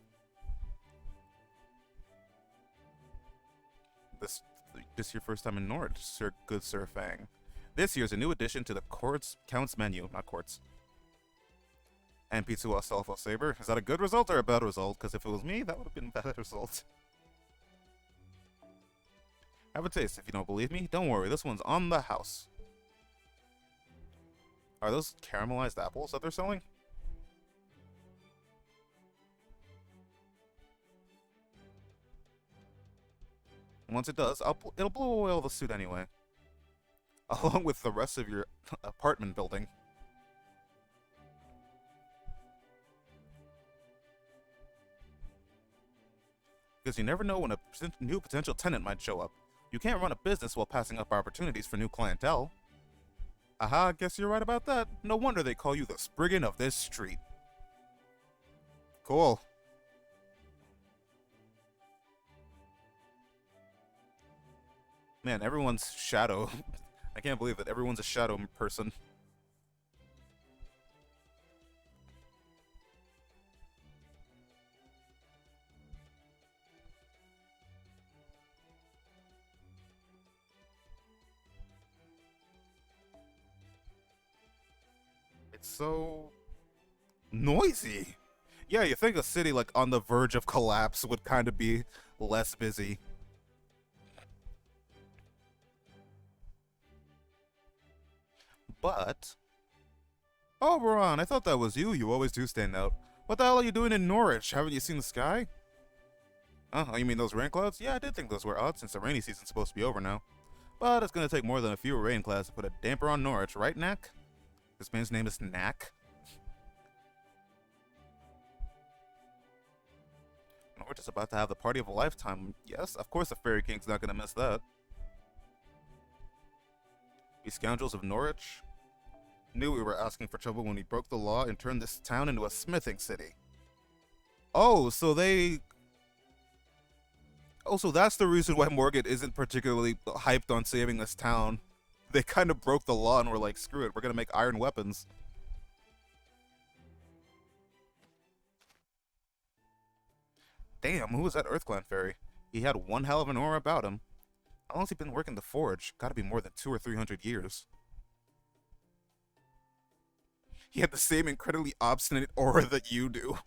This your first time in Nord, Sir Good Sir Fang. This year's a new addition to the Count's menu, not Quartz. And Pizza Alpha Saber. Is that a good result or a bad result? Because if it was me, that would have been a bad result. Have a taste if you don't believe me. Don't worry, this one's on the house. Are those caramelized apples that they're selling? Once it does, it'll blow away all the soot anyway. Along with the rest of your apartment building. Because you never know when a new potential tenant might show up. You can't run a business while passing up opportunities for new clientele. Aha, guess you're right about that. No wonder they call you the Spriggan of this street. Cool. Man, everyone's shadow. I can't believe that everyone's a shadow person. It's so noisy. Yeah, you think a city like on the verge of collapse would kind of be less busy. But Oberon, I thought that was you. You always do stand out. What the hell are you doing in Norwich? Haven't you seen the sky? Oh, you mean those rain clouds? Yeah, I did think those were odd since the rainy season's supposed to be over now. But it's gonna take more than a few rain clouds to put a damper on Norwich, right, Knack? This man's name is Knack. Norwich is about to have the party of a lifetime. Yes, of course the Fairy King's not gonna miss that. We scoundrels of Norwich knew we were asking for trouble when we broke the law and turned this town into a smithing city. Oh, so that's the reason why Morgan isn't particularly hyped on saving this town. They kind of broke the law and were like, screw it, we're gonna make iron weapons. Damn, who was that EarthClan fairy? He had one hell of an aura about him. How long's he been working the forge? Gotta be more than 200 or 300 years. He had the same incredibly obstinate aura that you do.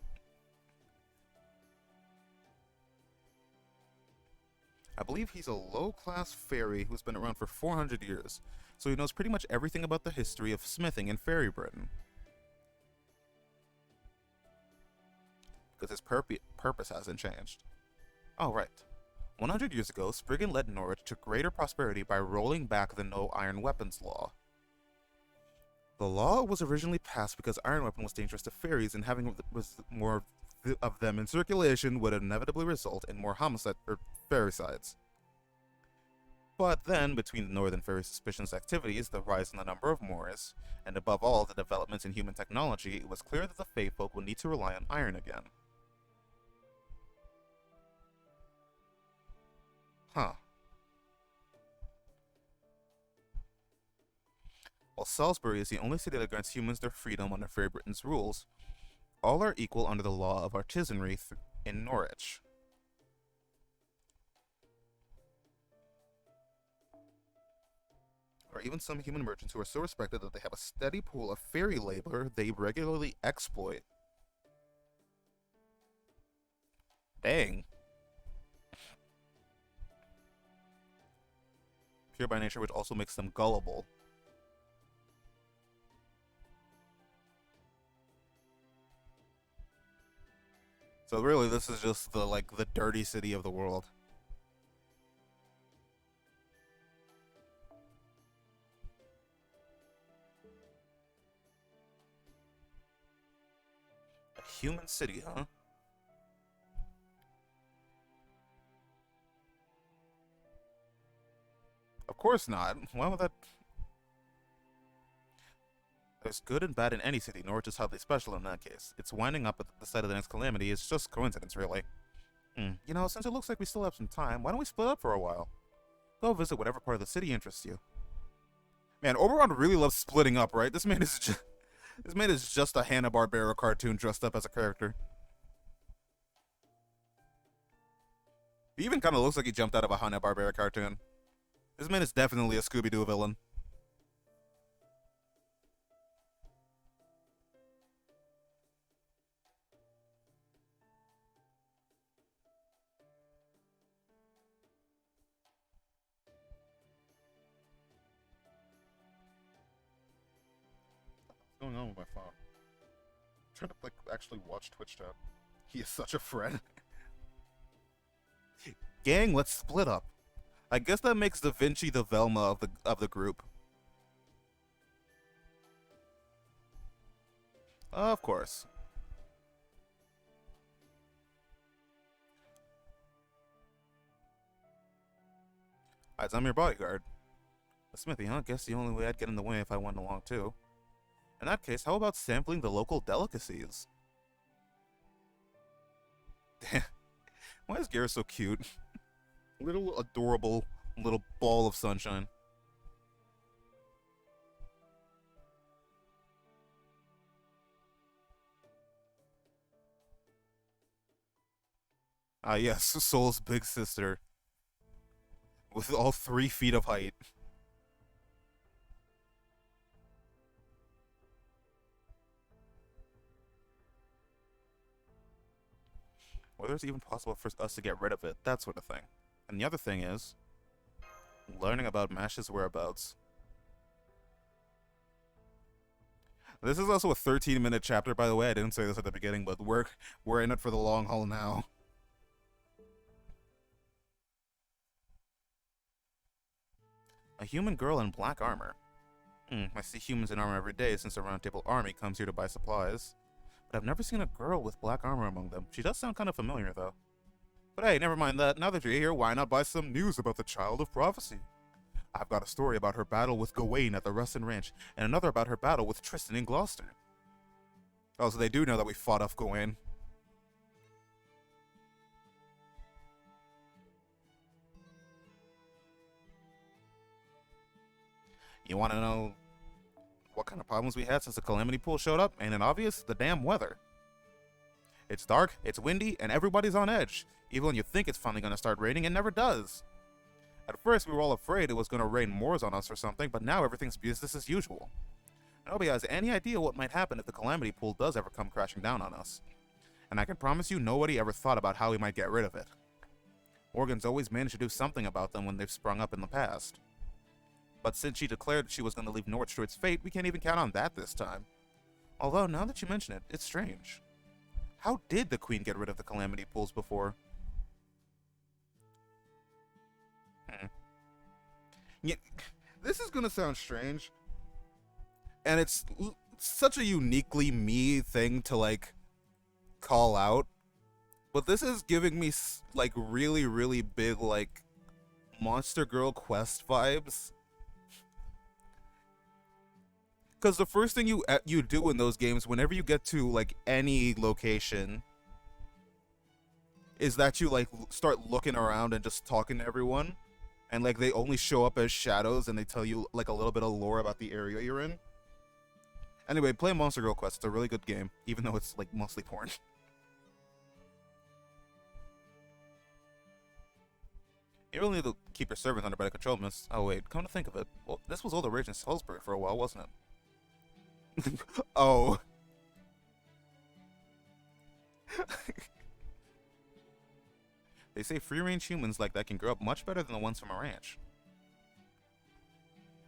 I believe he's a low-class fairy who's been around for 400 years, so he knows pretty much everything about the history of smithing in Fairy Britain. Because his purpose hasn't changed. Oh, right. 100 years ago, Spriggan led Norwich to greater prosperity by rolling back the no iron weapons law. The law was originally passed because iron weapon was dangerous to fairies, and having more of them in circulation would inevitably result in more homicide or fairicides. But then, between the Northern Fairy suspicious activities, the rise in the number of Moors, and above all, the developments in human technology, it was clear that the Fae folk would need to rely on iron again. Huh. While Salisbury is the only city that grants humans their freedom under Fairy Britain's rules, all are equal under the law of artisanry in Norwich. Or even some human merchants who are so respected that they have a steady pool of fairy labor they regularly exploit. Dang. Pure by nature, which also makes them gullible. So really, this is just the dirty city of the world. A human city, huh? Of course not. Why would that... There's good and bad in any city, Norwich is hardly special in that case. It's winding up at the site of the next calamity is just coincidence, really. You know, since it looks like we still have some time, why don't we split up for a while? Go visit whatever part of the city interests you. Man, Oberon really loves splitting up, right? This man is just a Hanna-Barbera cartoon dressed up as a character. He even kind of looks like he jumped out of a Hanna-Barbera cartoon. This man is definitely a Scooby-Doo villain. going on with my phone? I'm trying to like actually watch Twitch chat. He is such a friend. Gang, let's split up. I guess that makes Da Vinci the Velma of the group. Of course. Alright, I'm your bodyguard. Smithy, huh? Guess the only way I'd get in the way if I went along too. In that case, how about sampling the local delicacies? Damn. Why is Garrett so cute? Little adorable little ball of sunshine. Ah yes, Soul's big sister. With all 3 feet of height. Whether it's even possible for us to get rid of it, that sort of thing. And the other thing is, learning about Mash's whereabouts. This is also a 13-minute chapter, by the way. I didn't say this at the beginning, but we're in it for the long haul now. A human girl in black armor. I see humans in armor every day since the Round Table Army comes here to buy supplies. But I've never seen a girl with black armor among them. She does sound kind of familiar, though. But hey, never mind that. Now that you're here, why not buy some news about the Child of Prophecy? I've got a story about her battle with Gawain at the Rustin Ranch, and another about her battle with Tristan in Gloucester. Oh, so they do know that we fought off Gawain. You want to know what kind of problems we had since the Calamity Pool showed up? Ain't it obvious? The damn weather. It's dark, it's windy, and everybody's on edge. Even when you think it's finally going to start raining, it never does. At first, we were all afraid it was going to rain Moors on us or something, but now everything's business as usual. Nobody has any idea what might happen if the Calamity Pool does ever come crashing down on us. And I can promise you nobody ever thought about how we might get rid of it. Morgan's always managed to do something about them when they've sprung up in the past. But since she declared she was going to leave Norwich to its fate, we can't even count on that this time. Although, now that you mention it, it's strange. How did the Queen get rid of the Calamity Pools before? Yeah, this is going to sound strange. And it's such a uniquely me thing to, like, call out. But this is giving me, like, really, really big, like, Monster Girl Quest vibes. Because the first thing you do in those games, whenever you get to, like, any location, is that you, like, start looking around and just talking to everyone. And, like, they only show up as shadows, and they tell you, like, a little bit of lore about the area you're in. Anyway, play Monster Girl Quest. It's a really good game, even though it's, like, mostly porn. You really need to keep your servants under better control, miss. Oh, wait, come to think of it. Well, this was all the rage in Salisbury for a while, wasn't it? Oh. They say free-range humans like that can grow up much better than the ones from a ranch.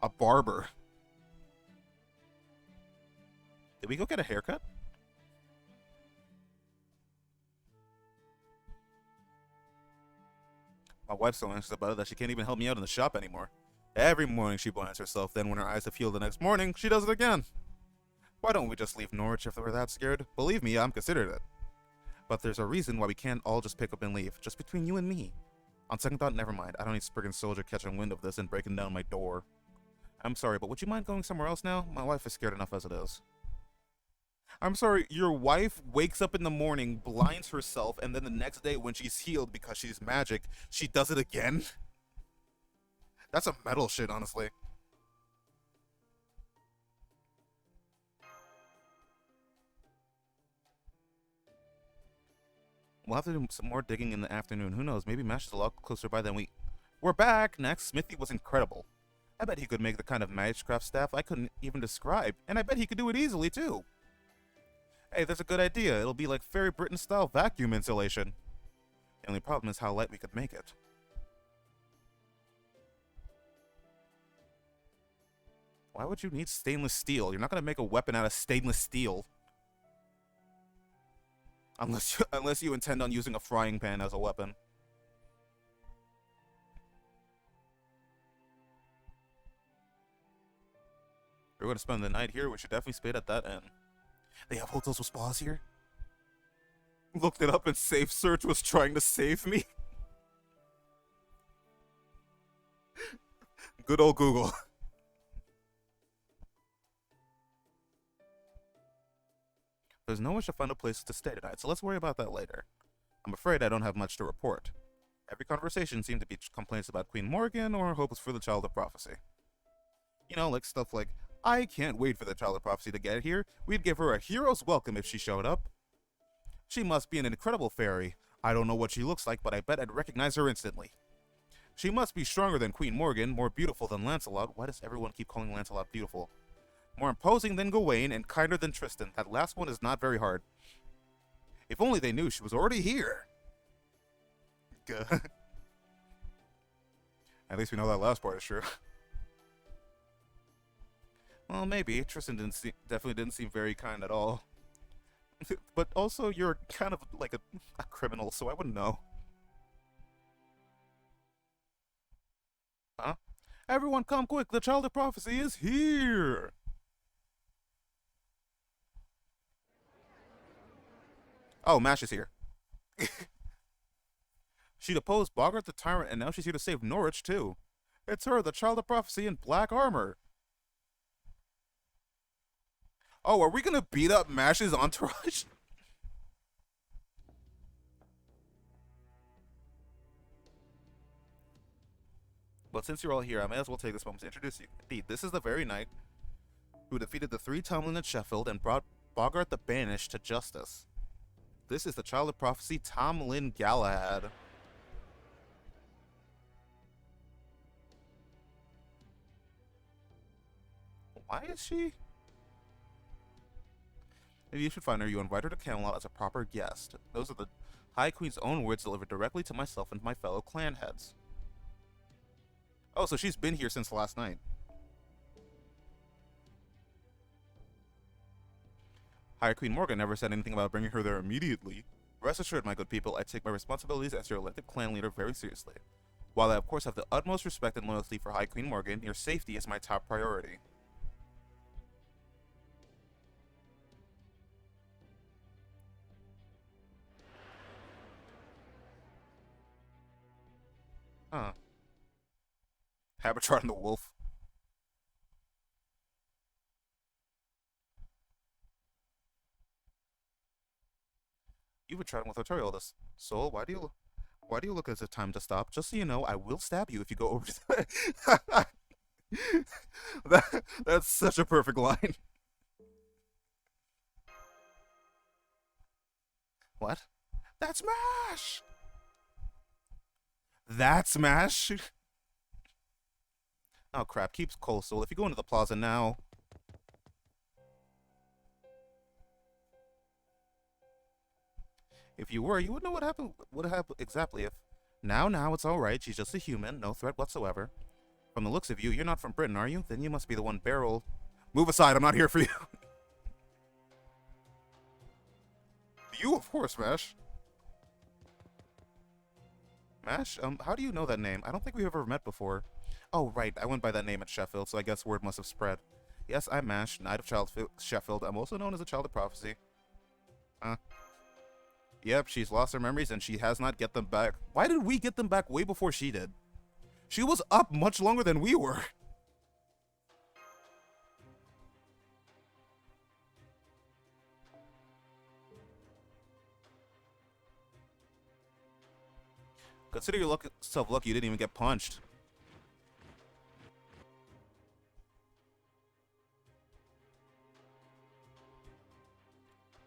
A barber. Did we go get a haircut? My wife's so anxious about it that she can't even help me out in the shop anymore. Every morning she blinds herself, then when her eyes have healed the next morning, she does it again. Why don't we just leave Norwich if we're that scared? Believe me, I'm considered it. But there's a reason why we can't all just pick up and leave, just between you and me. On second thought, never mind. I don't need Spriggan Soldier catching wind of this and breaking down my door. I'm sorry, but would you mind going somewhere else now? My wife is scared enough as it is. I'm sorry, your wife wakes up in the morning, blinds herself, and then the next day when she's healed because she's magic, she does it again? That's a metal shit, honestly. We'll have to do some more digging in the afternoon. Who knows, maybe Mash is a lot closer by than we... We're back! Next, Smithy was incredible. I bet he could make the kind of magicraft staff I couldn't even describe, and I bet he could do it easily, too. Hey, that's a good idea. It'll be like Fairy Britain-style vacuum insulation. The only problem is how light we could make it. Why would you need stainless steel? You're not gonna make a weapon out of stainless steel. Unless you intend on using a frying pan as a weapon. If we're gonna spend the night here, we should definitely stay at that inn. They have hotels with spas here? Looked it up and Safe Search was trying to save me. Good old Google. There's no way to find a place to stay tonight, so let's worry about that later. I'm afraid I don't have much to report. Every conversation seemed to be complaints about Queen Morgan or hopes for the Child of Prophecy. You know, like stuff like, I can't wait for the Child of Prophecy to get here. We'd give her a hero's welcome if she showed up. She must be an incredible fairy. I don't know what she looks like, but I bet I'd recognize her instantly. She must be stronger than Queen Morgan, more beautiful than Lancelot. Why does everyone keep calling Lancelot beautiful? More imposing than Gawain, and kinder than Tristan. That last one is not very hard. If only they knew she was already here. At least we know that last part is true. Well, maybe. Tristan definitely didn't seem very kind at all. But also, you're kind of like a criminal, so I wouldn't know. Huh? Everyone come quick, the Child of Prophecy is here! Oh, Mash is here. She deposed Boggart the Tyrant, and now she's here to save Norwich, too. It's her, the Child of Prophecy in black armor. Oh, are we gonna beat up Mash's entourage? But since you're all here, I may as well take this moment to introduce you. Indeed, this is the very knight who defeated the three Tomlin at Sheffield and brought Boggart the Banished to justice. This is the Child of Prophecy, Tomlin Galahad. Why is she? If you should find her, you invite her to Camelot as a proper guest. Those are the High Queen's own words delivered directly to myself and my fellow clan heads. Oh, so she's been here since last night. High Queen Morgan never said anything about bringing her there immediately. Rest assured, my good people, I take my responsibilities as your elected clan leader very seriously. While I of course have the utmost respect and loyalty for High Queen Morgan, your safety is my top priority. Huh. Habitat and the wolf. You've been chatting with Arturiel this soul. Why do you look as if time to stop? Just so you know, I will stab you if you go over to the that's such a perfect line. What? That's MASH! That's MASH? Oh crap, keeps Coastal. If you go into the plaza now. If you were, you would know would happen exactly if. Now, it's alright. She's just a human, no threat whatsoever. From the looks of you, you're not from Britain, are you? Then you must be the one Beryl. Move aside, I'm not here for you. You, of course, Mash. Mash? How do you know that name? I don't think we've ever met before. Oh, right, I went by that name at Sheffield, so I guess word must have spread. Yes, I'm Mash, Knight of Sheffield. I'm also known as a Child of Prophecy. Huh? Yep, she's lost her memories and she has not get them back. Why did we get them back way before she did? She was up much longer than we were. Consider yourself lucky you didn't even get punched.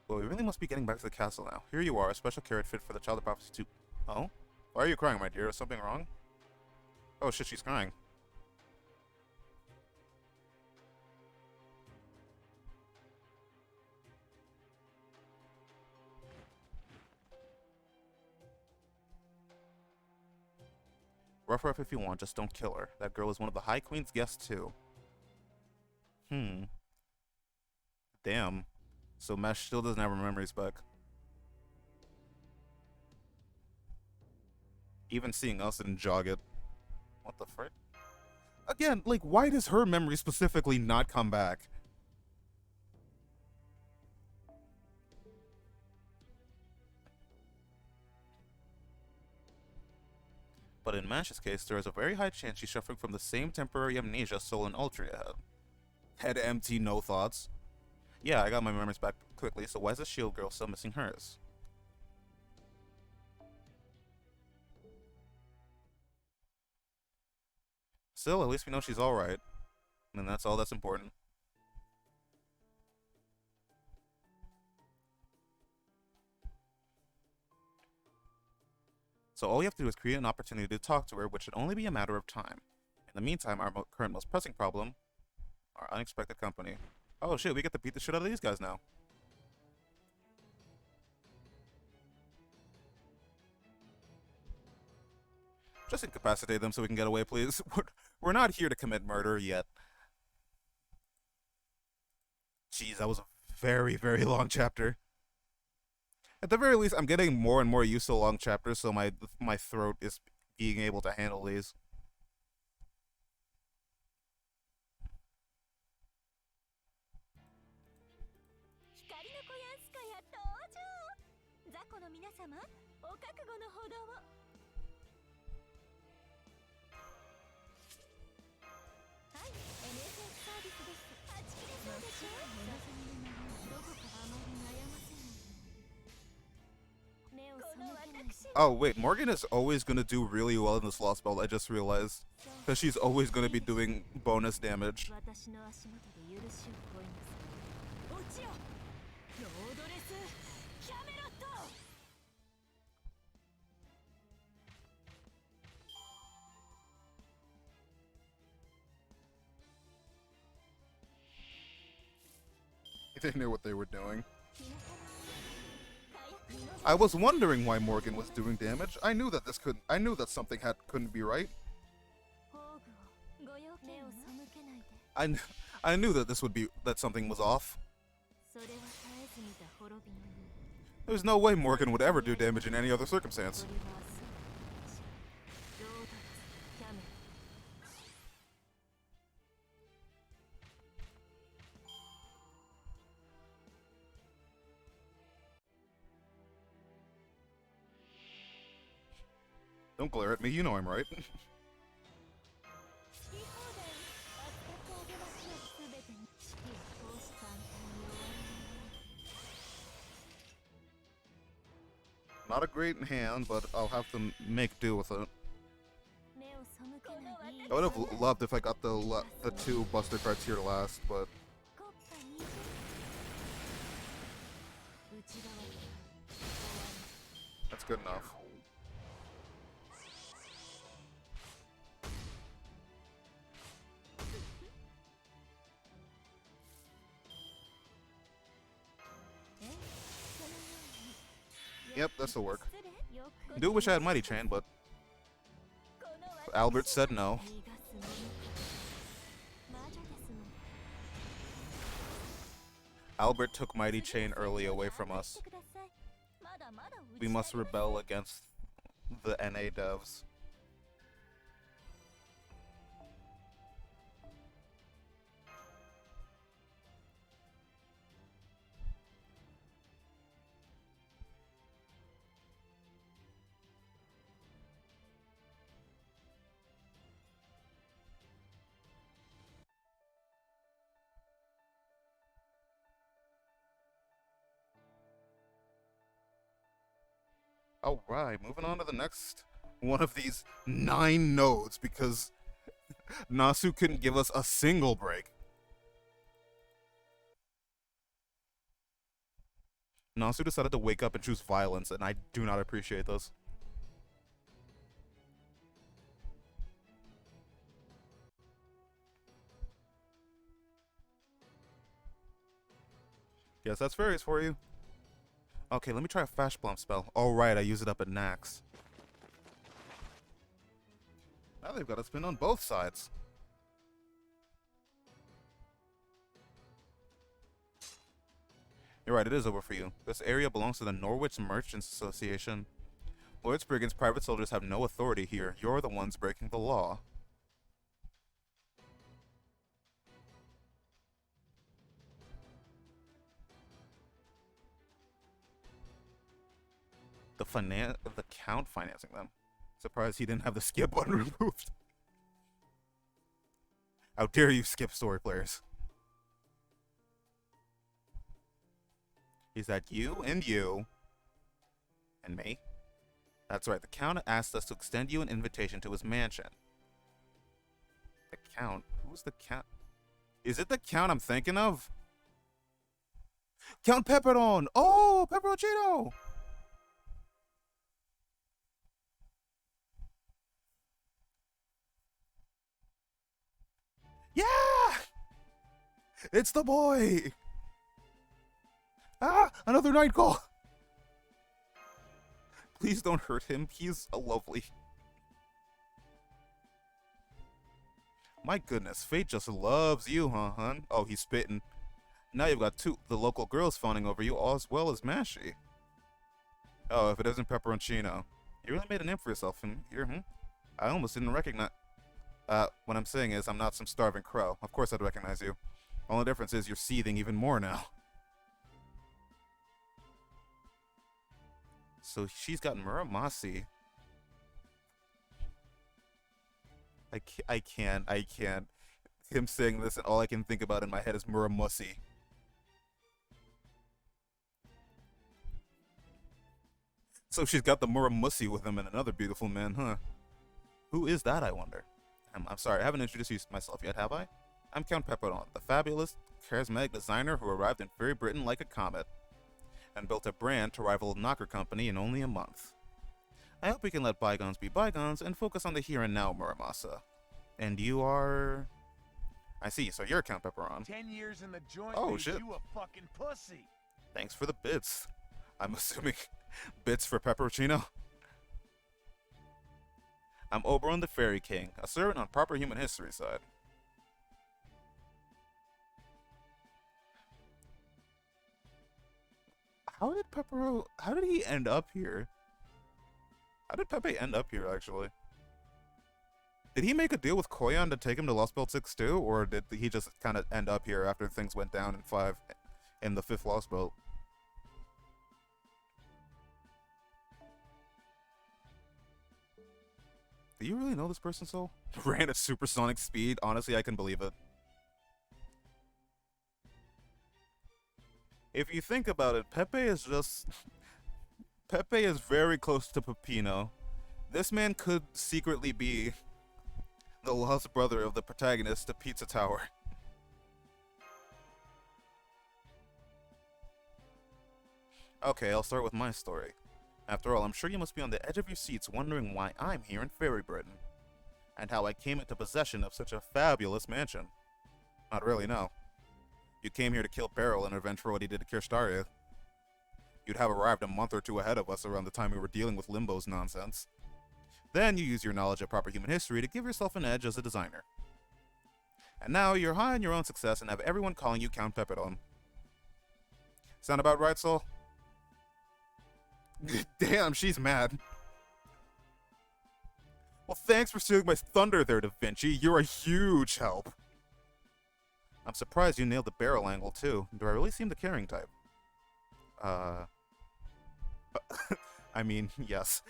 Well, we really must be getting back to the castle now. Here you are, a special carrot fit for the Child of Prophecy too. Oh? Why are you crying, my dear? Is something wrong? Oh shit, she's crying. Rough her up if you want, just don't kill her. That girl is one of the High Queen's guests too. Hmm. Damn. So Mesh still doesn't have her memories back. Even seeing us and jog it. What the frick? Again, like, why does her memory specifically not come back? But in Mash's case, there is a very high chance she's suffering from the same temporary amnesia Soul and Ultria had. Head empty, no thoughts. Yeah, I got my memories back quickly, so why is the shield girl still missing hers? Still, at least we know she's alright. And that's all that's important. So all you have to do is create an opportunity to talk to her, which should only be a matter of time. In the meantime, our current most pressing problem, our unexpected company. Oh shit, we get to beat the shit out of these guys now. Just incapacitate them so we can get away, please. We're not here to commit murder yet. Jeez, that was a very, very long chapter. At the very least, I'm getting more and more used to long chapters, so my throat is being able to handle these. Oh, wait, Morgan is always gonna do really well in this Lost Belt, I just realized. Because she's always gonna be doing bonus damage. They knew what they were doing. I was wondering why Morgan was doing damage. I knew that something couldn't be right. I knew that that something was off. There's no way Morgan would ever do damage in any other circumstance. Don't glare at me, you know I'm right. Not a great hand, but I'll have to make do with it. I would have loved if I got the two Buster cards here last, but that's good enough. Yep, this'll work. I do wish I had Mighty Chain, but Albert said no. Albert took Mighty Chain early away from us. We must rebel against the NA devs. Alright, moving on to the next one of these 9 nodes because Nasu couldn't give us a single break. Nasu decided to wake up and choose violence, and I do not appreciate this. Yes, that's fairies for you. Okay, let me try a Flash Bomb spell. Alright, I use it up at Nax. Now they've got a spin on both sides. right, it is over for you. This area belongs to the Norwich Merchants Association. Lloyd's Brigands' private soldiers have no authority here. You're the ones breaking the law. The Count financing them. Surprised he didn't have the skip button removed. How dare you skip story players? Is that you and you and me? That's right, the Count asked us to extend you an invitation to his mansion. The Count? Who's the Count? Is it the Count I'm thinking of? Count Pepperon! Oh, Pepperoncino! Yeah! It's the boy! Ah! Another night call! Please don't hurt him. He's a lovely. My goodness, fate just loves you, huh, hun? Oh, he's spitting. Now you've got the local girls fawning over you as well as Mashy. Oh, if it isn't Pepperoncino. You really made a name for yourself in here, hmm? I almost didn't recognize... what I'm saying is I'm not some starving crow. Of course I'd recognize you. Only difference is you're seething even more now. So she's got Muramasi. I can't. Him saying this and all I can think about in my head is Muramasi. So she's got the Muramasi with him and another beautiful man, huh? Who is that, I wonder? I'm sorry, I haven't introduced myself yet, have I? I'm Count Pepperon, the fabulous, charismatic designer who arrived in Fairy Britain like a comet and built a brand to rival Knocker Company in only a month. I hope we can let bygones be bygones and focus on the here and now, Muramasa. And you are... I see, so you're Count Pepperon. 10 years in the joint, oh, made shit. You a fucking pussy. Thanks for the bits. I'm assuming bits for Pepperoncino. I'm Oberon the Fairy King, a servant on proper human history side. How did he end up here? How did Pepe end up here, actually? Did he make a deal with Koyan to take him to Lost Belt 6 too, or did he just kind of end up here after things went down in 5 in the 5th Lost Belt? Do you really know this person, Soul? Ran at supersonic speed? Honestly, I can believe it. If you think about it, Pepe is just... Pepe is very close to Peppino. This man could secretly be the lost brother of the protagonist of Pizza Tower. Okay, I'll start with my story. After all, I'm sure you must be on the edge of your seats wondering why I'm here in Fairy Britain, and how I came into possession of such a fabulous mansion. Not really, no. You came here to kill Beryl in revenge for what he did to Kirstaria. You'd have arrived a month or two ahead of us around the time we were dealing with Limbo's nonsense. Then you use your knowledge of proper human history to give yourself an edge as a designer. And now you're high on your own success and have everyone calling you Count Pepperon. Sound about right, Soul? Damn, she's mad. Well, thanks for stealing my thunder there, Da Vinci. You're a huge help. I'm surprised you nailed the barrel angle, too. Do I really seem the caring type? I mean, yes.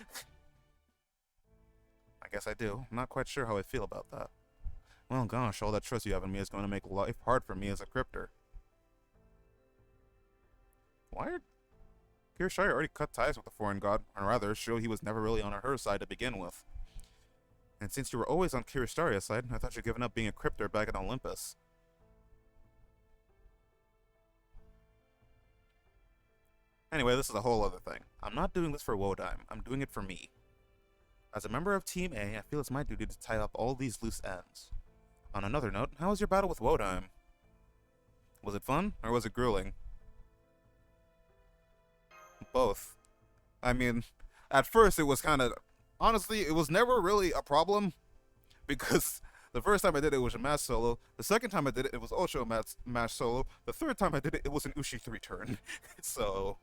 I guess I do. I'm not quite sure how I feel about that. Well, gosh, all that trust you have in me is going to make life hard for me as a crypter. Why are... Kirshire already cut ties with the foreign god, or rather, show he was never really on her side to begin with. And since you were always on Kiristaria's side, I thought you'd given up being a crypter back at Olympus. Anyway, this is a whole other thing. I'm not doing this for Wodime, I'm doing it for me. As a member of Team A, I feel it's my duty to tie up all these loose ends. On another note, how was your battle with Wodime? Was it fun, or was it grueling? Both. I mean, at first it was kind of... Honestly, it was never really a problem, because The first time I did it was a mass solo. The second time I did it, it was also a mass solo. The third time I did it, it was an Ushi 3 turn. So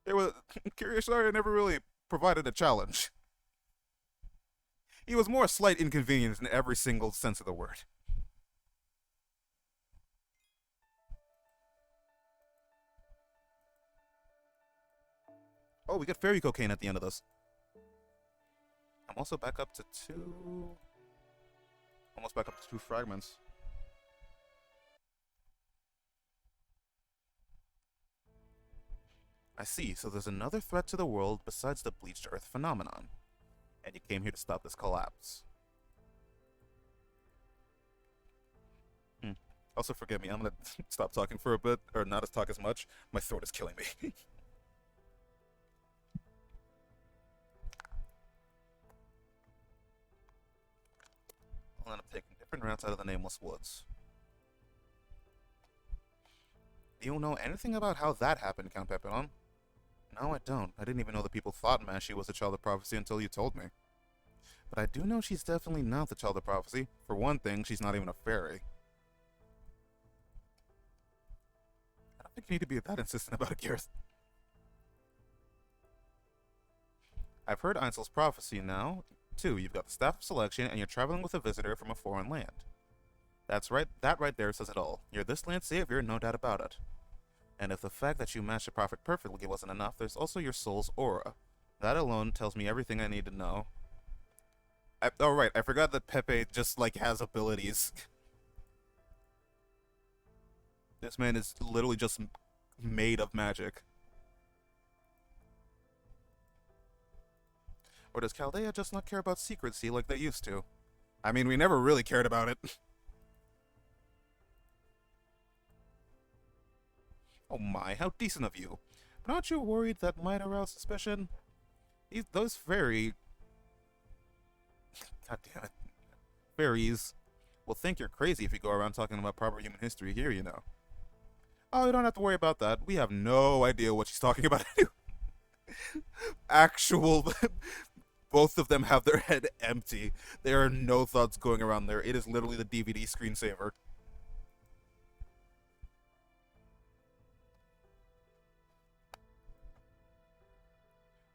there was Kiryosari never really provided a challenge. He was more a slight inconvenience in every single sense of the word. Oh, we got fairy cocaine at the end of this. I'm also back up to two. Almost back up to 2 fragments. I see, so there's another threat to the world besides the bleached earth phenomenon. And you came here to stop this collapse. Also, forgive me, I'm gonna stop talking for a bit, or not to talk as much. My throat is killing me. I'll end up taking different routes out of the Nameless Woods. Do you know anything about how that happened, Count Pepenon? No, I don't. I didn't even know that people thought Mashi was the Child of Prophecy until you told me. But I do know she's definitely not the Child of Prophecy. For one thing, she's not even a fairy. I don't think you need to be that insistent about it, Gareth. I've heard Einzel's prophecy now. Too, you've got the Staff of Selection, and you're traveling with a visitor from a foreign land. That's right, that right there says it all. You're this land's savior, no doubt about it. And if the fact that you matched the prophet perfectly wasn't enough, there's also your soul's aura. That alone tells me everything I need to know. Oh right, I forgot that Pepe just, like, has abilities. This man is literally just made of magic. Or does Chaldea just not care about secrecy like they used to? I mean, we never really cared about it. Oh my, how decent of you. But aren't you worried that might arouse suspicion? Those fairy... God damn it. Fairies will think you're crazy if you go around talking about proper human history here, you know. Oh, you don't have to worry about that. We have no idea what she's talking about. Actual... Both of them have their head empty. There are no thoughts going around there. It is literally the DVD screensaver.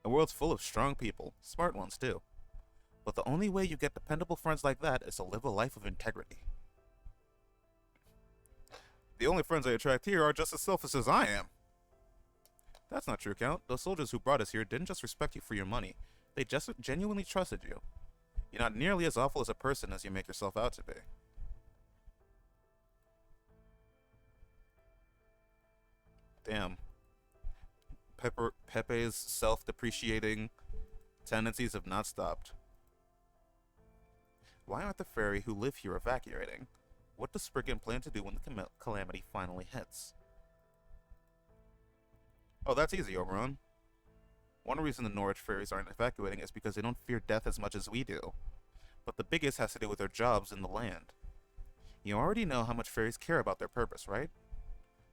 The world's full of strong people. Smart ones, too. But the only way you get dependable friends like that is to live a life of integrity. The only friends I attract here are just as selfish as I am. That's not true, Count. Those soldiers who brought us here didn't just respect you for your money. They just genuinely trusted you. You're not nearly as awful as a person as you make yourself out to be. Damn. Pepe's self-depreciating tendencies have not stopped. Why aren't the fairy who live here evacuating? What does Spriggan plan to do when the calamity finally hits? Oh, that's easy, Oberon. One reason the Norwich fairies aren't evacuating is because they don't fear death as much as we do. But the biggest has to do with their jobs in the land. You already know how much fairies care about their purpose, right?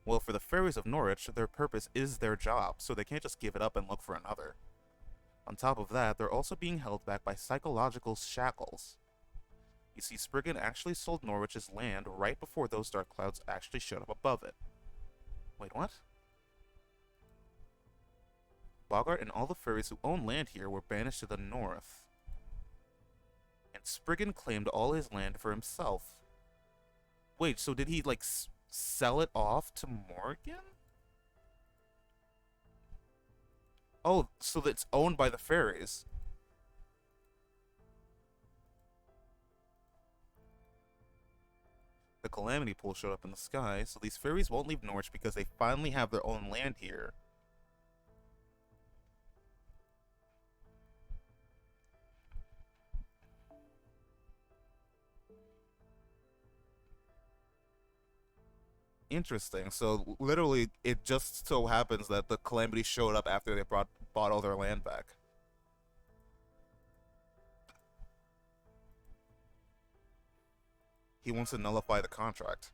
Well, for the fairies of Norwich, their purpose is their job, so they can't just give it up and look for another. On top of that, they're also being held back by psychological shackles. You see, Spriggan actually sold Norwich's land right before those dark clouds actually showed up above it. Wait, what? Bogart and all the fairies who own land here were banished to the north. And Spriggan claimed all his land for himself. Wait, so did he, like, sell it off to Morgan? Oh, so it's owned by the fairies. The Calamity Pool showed up in the sky, so these fairies won't leave Norwich because they finally have their own land here. Interesting. So literally, it just so happens that the Calamity showed up after they bought all their land back. He wants to nullify the contract.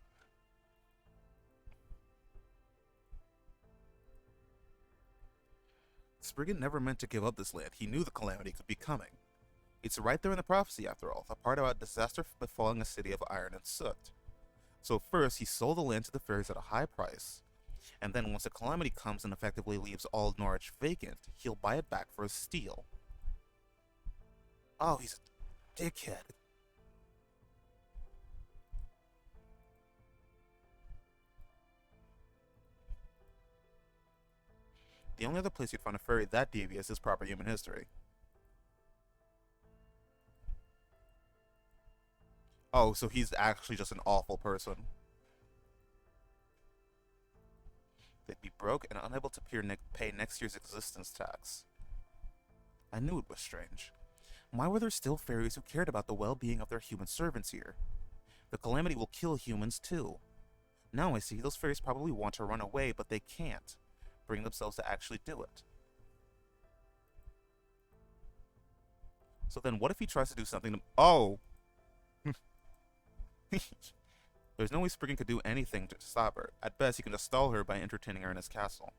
Spriggan never meant to give up this land. He knew the Calamity could be coming. It's right there in the prophecy, after all, the part about disaster befalling a city of iron and soot. So first, he sold the land to the fairies at a high price, and then once a calamity comes and effectively leaves all Norwich vacant, he'll buy it back for a steal. Oh, he's a dickhead. The only other place you'd find a fairy that devious is proper human history. Oh, so he's actually just an awful person. They'd be broke and unable to pay next year's existence tax. I knew it was strange. Why were there still fairies who cared about the well-being of their human servants here? The calamity will kill humans too. Now I see those fairies probably want to run away, but they can't bring themselves to actually do it. So then what if he tries to do something to... Oh! There's no way Spriggan could do anything to stop her. At best, he can just stall her by entertaining her in his castle.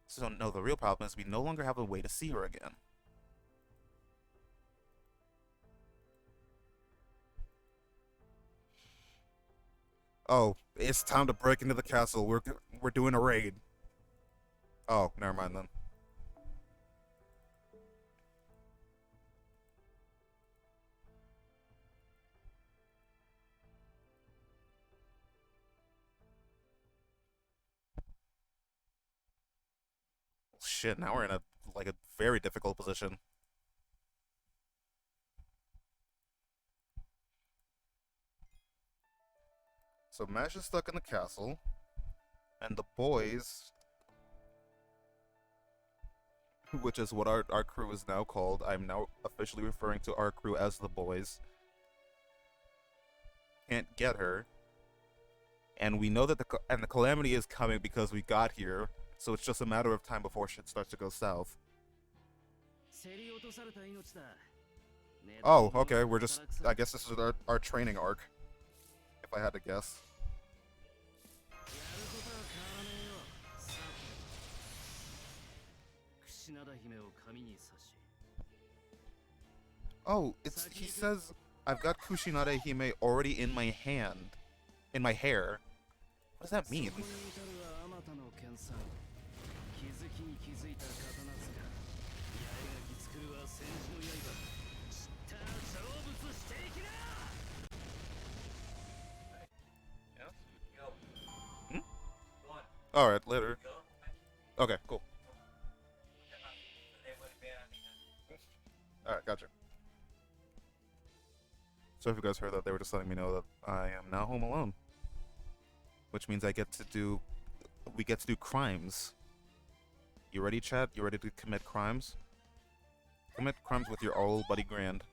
So no, the real problem is we no longer have a way to see her again. Oh, it's time to break into the castle. We're doing a raid. Oh, never mind then. Shit, now we're in a very difficult position. So Mash is stuck in the castle, and the boys, which is what our crew is now called. I'm now officially referring to our crew as the boys. Can't get her, and we know that the calamity is coming because we got here. So it's just a matter of time before shit starts to go south. Oh, okay. We're just... I guess this is our training arc. If I had to guess. Oh, he says, I've got Kushinade Hime already in my hand. In my hair. What does that mean? Hmm? Alright, later. Okay, cool. Alright, gotcha. So if you guys heard that, they were just letting me know that I am now home alone. Which means we get to do crimes. You ready, chat? You ready to commit crimes? Commit crimes with your old buddy Grand.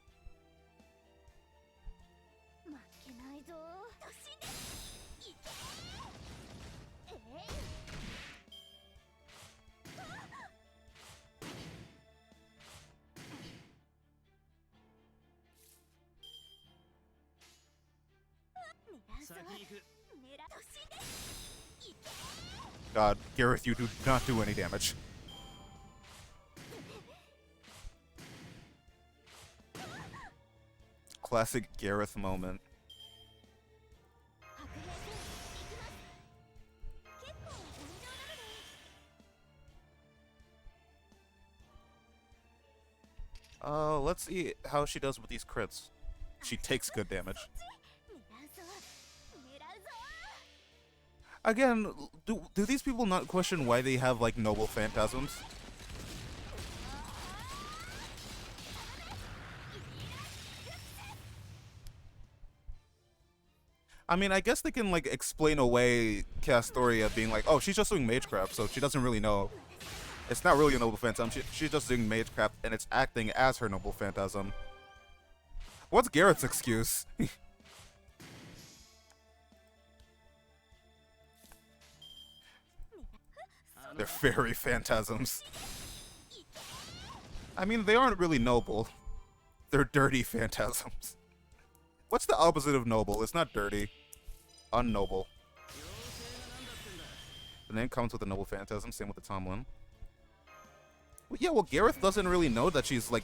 God, Gareth, you do not do any damage. Classic Gareth moment. Let's see how she does with these crits. She takes good damage. Again, do these people not question why they have, like, noble phantasms? I mean, I guess they can, like, explain away Castoria being like, oh, she's just doing magecraft, so she doesn't really know. It's not really a noble phantasm, she's just doing magecraft, and it's acting as her noble phantasm. What's Garrett's excuse? They're fairy phantasms. I mean, they aren't really noble. They're dirty phantasms. What's the opposite of noble? It's not dirty. Unnoble. The name comes with a noble phantasm, same with the Tomlin. Well, yeah, well, Gareth doesn't really know that she's, like,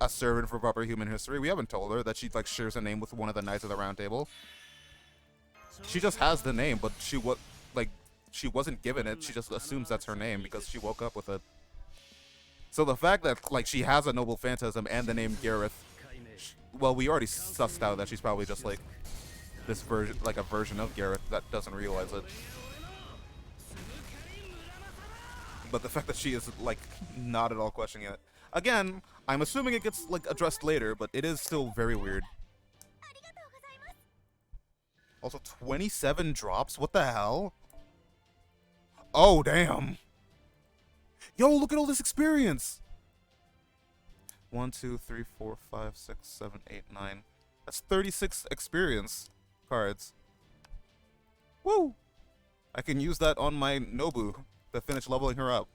a servant for proper human history. We haven't told her that she like shares a name with one of the Knights of the Round Table. She just has the name, but she wasn't given it. She just assumes that's her name because she woke up with it. So the fact that like she has a noble phantasm and the name Gareth, well, we already sussed out that she's probably just like this version, like a version of Gareth that doesn't realize it. But the fact that she is like not at all questioning it. Again, I'm assuming it gets like addressed later, but it is still very weird. Also, 27 drops? What the hell? Oh, damn. Yo, look at all this experience. 1, 2, 3, 4, 5, 6, 7, 8, 9. That's 36 experience cards. Woo! I can use that on my Nobu to finish leveling her up.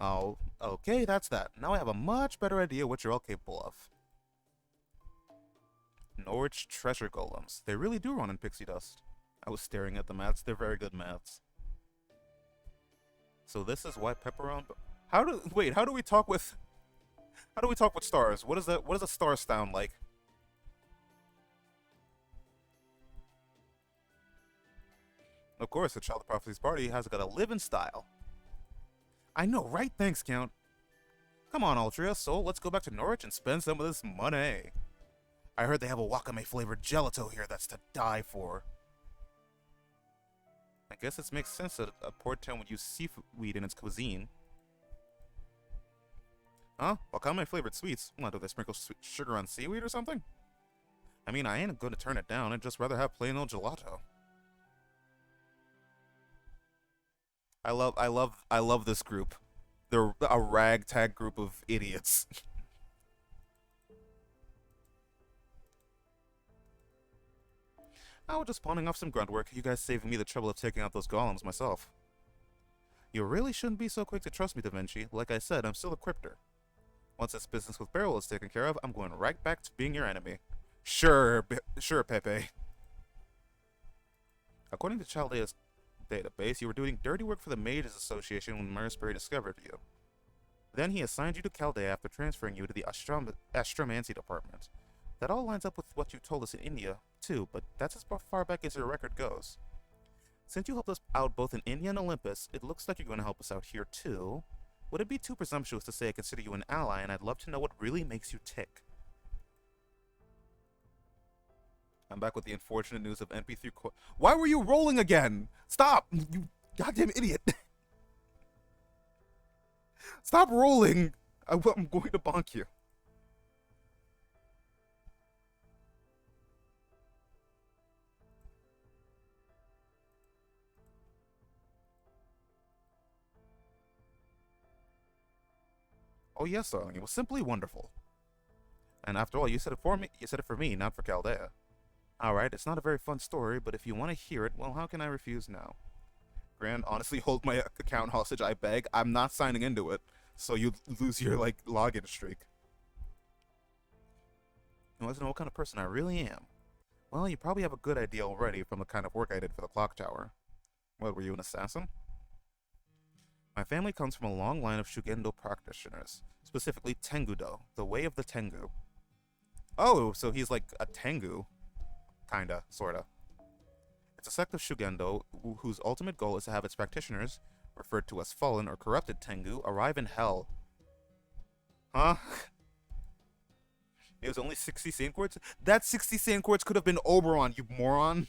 Oh, okay, that's that. Now I have a much better idea what you're all capable of. Norwich treasure golems. They really do run in pixie dust. I was staring at the mats. They're very good mats. So this is why Pepperon... How do we talk with stars? What does a star sound like? Of course, the Child of Prophecy's party has got to live in style. I know, right? Thanks, Count. Come on, Altria, so let's go back to Norwich and spend some of this money. I heard they have a wakame-flavored gelato here that's to die for. I guess it makes sense that a port town would use seaweed in its cuisine. Huh? Wakame-flavored sweets? What, do they sprinkle sugar on seaweed or something? I mean, I ain't going to turn it down. I'd just rather have plain old gelato. I love this group. They're a ragtag group of idiots. I was just pawning off some grunt work. You guys saving me the trouble of taking out those golems myself. You really shouldn't be so quick to trust me, Da Vinci. Like I said, I'm still a crypter. Once this business with Beryl is taken care of, I'm going right back to being your enemy. Sure, Pepe. According to Chaldea's database, you were doing dirty work for the Mages Association when Marisbury discovered you. Then he assigned you to Chaldea after transferring you to the Astromancy department. That all lines up with what you told us in India, too, but that's as far back as your record goes. Since you helped us out both in India and Olympus, it looks like you're going to help us out here, too. Would it be too presumptuous to say I consider you an ally, and I'd love to know what really makes you tick? I'm back with the unfortunate news of NP3 Why were you rolling again? Stop! You goddamn idiot! Stop rolling! I'm going to bonk you. Oh yes, darling, it was simply wonderful. And after all, you said it for me. You said it for me, not for Chaldea. Alright, it's not a very fun story, but if you want to hear it, well, how can I refuse now? Grand, honestly, hold my account hostage, I beg. I'm not signing into it, so you lose your, like, login streak. You want to know what kind of person I really am? Well, you probably have a good idea already from the kind of work I did for the clock tower. What, were you an assassin? My family comes from a long line of Shugendo practitioners, specifically Tengu-do, the way of the Tengu. Oh, so he's like a Tengu. Kinda, sorta. It's a sect of Shugendo whose ultimate goal is to have its practitioners, referred to as fallen or corrupted Tengu, arrive in hell. Huh? It was only 60 sand quartz? That 60 sand quartz could have been Oberon, you moron!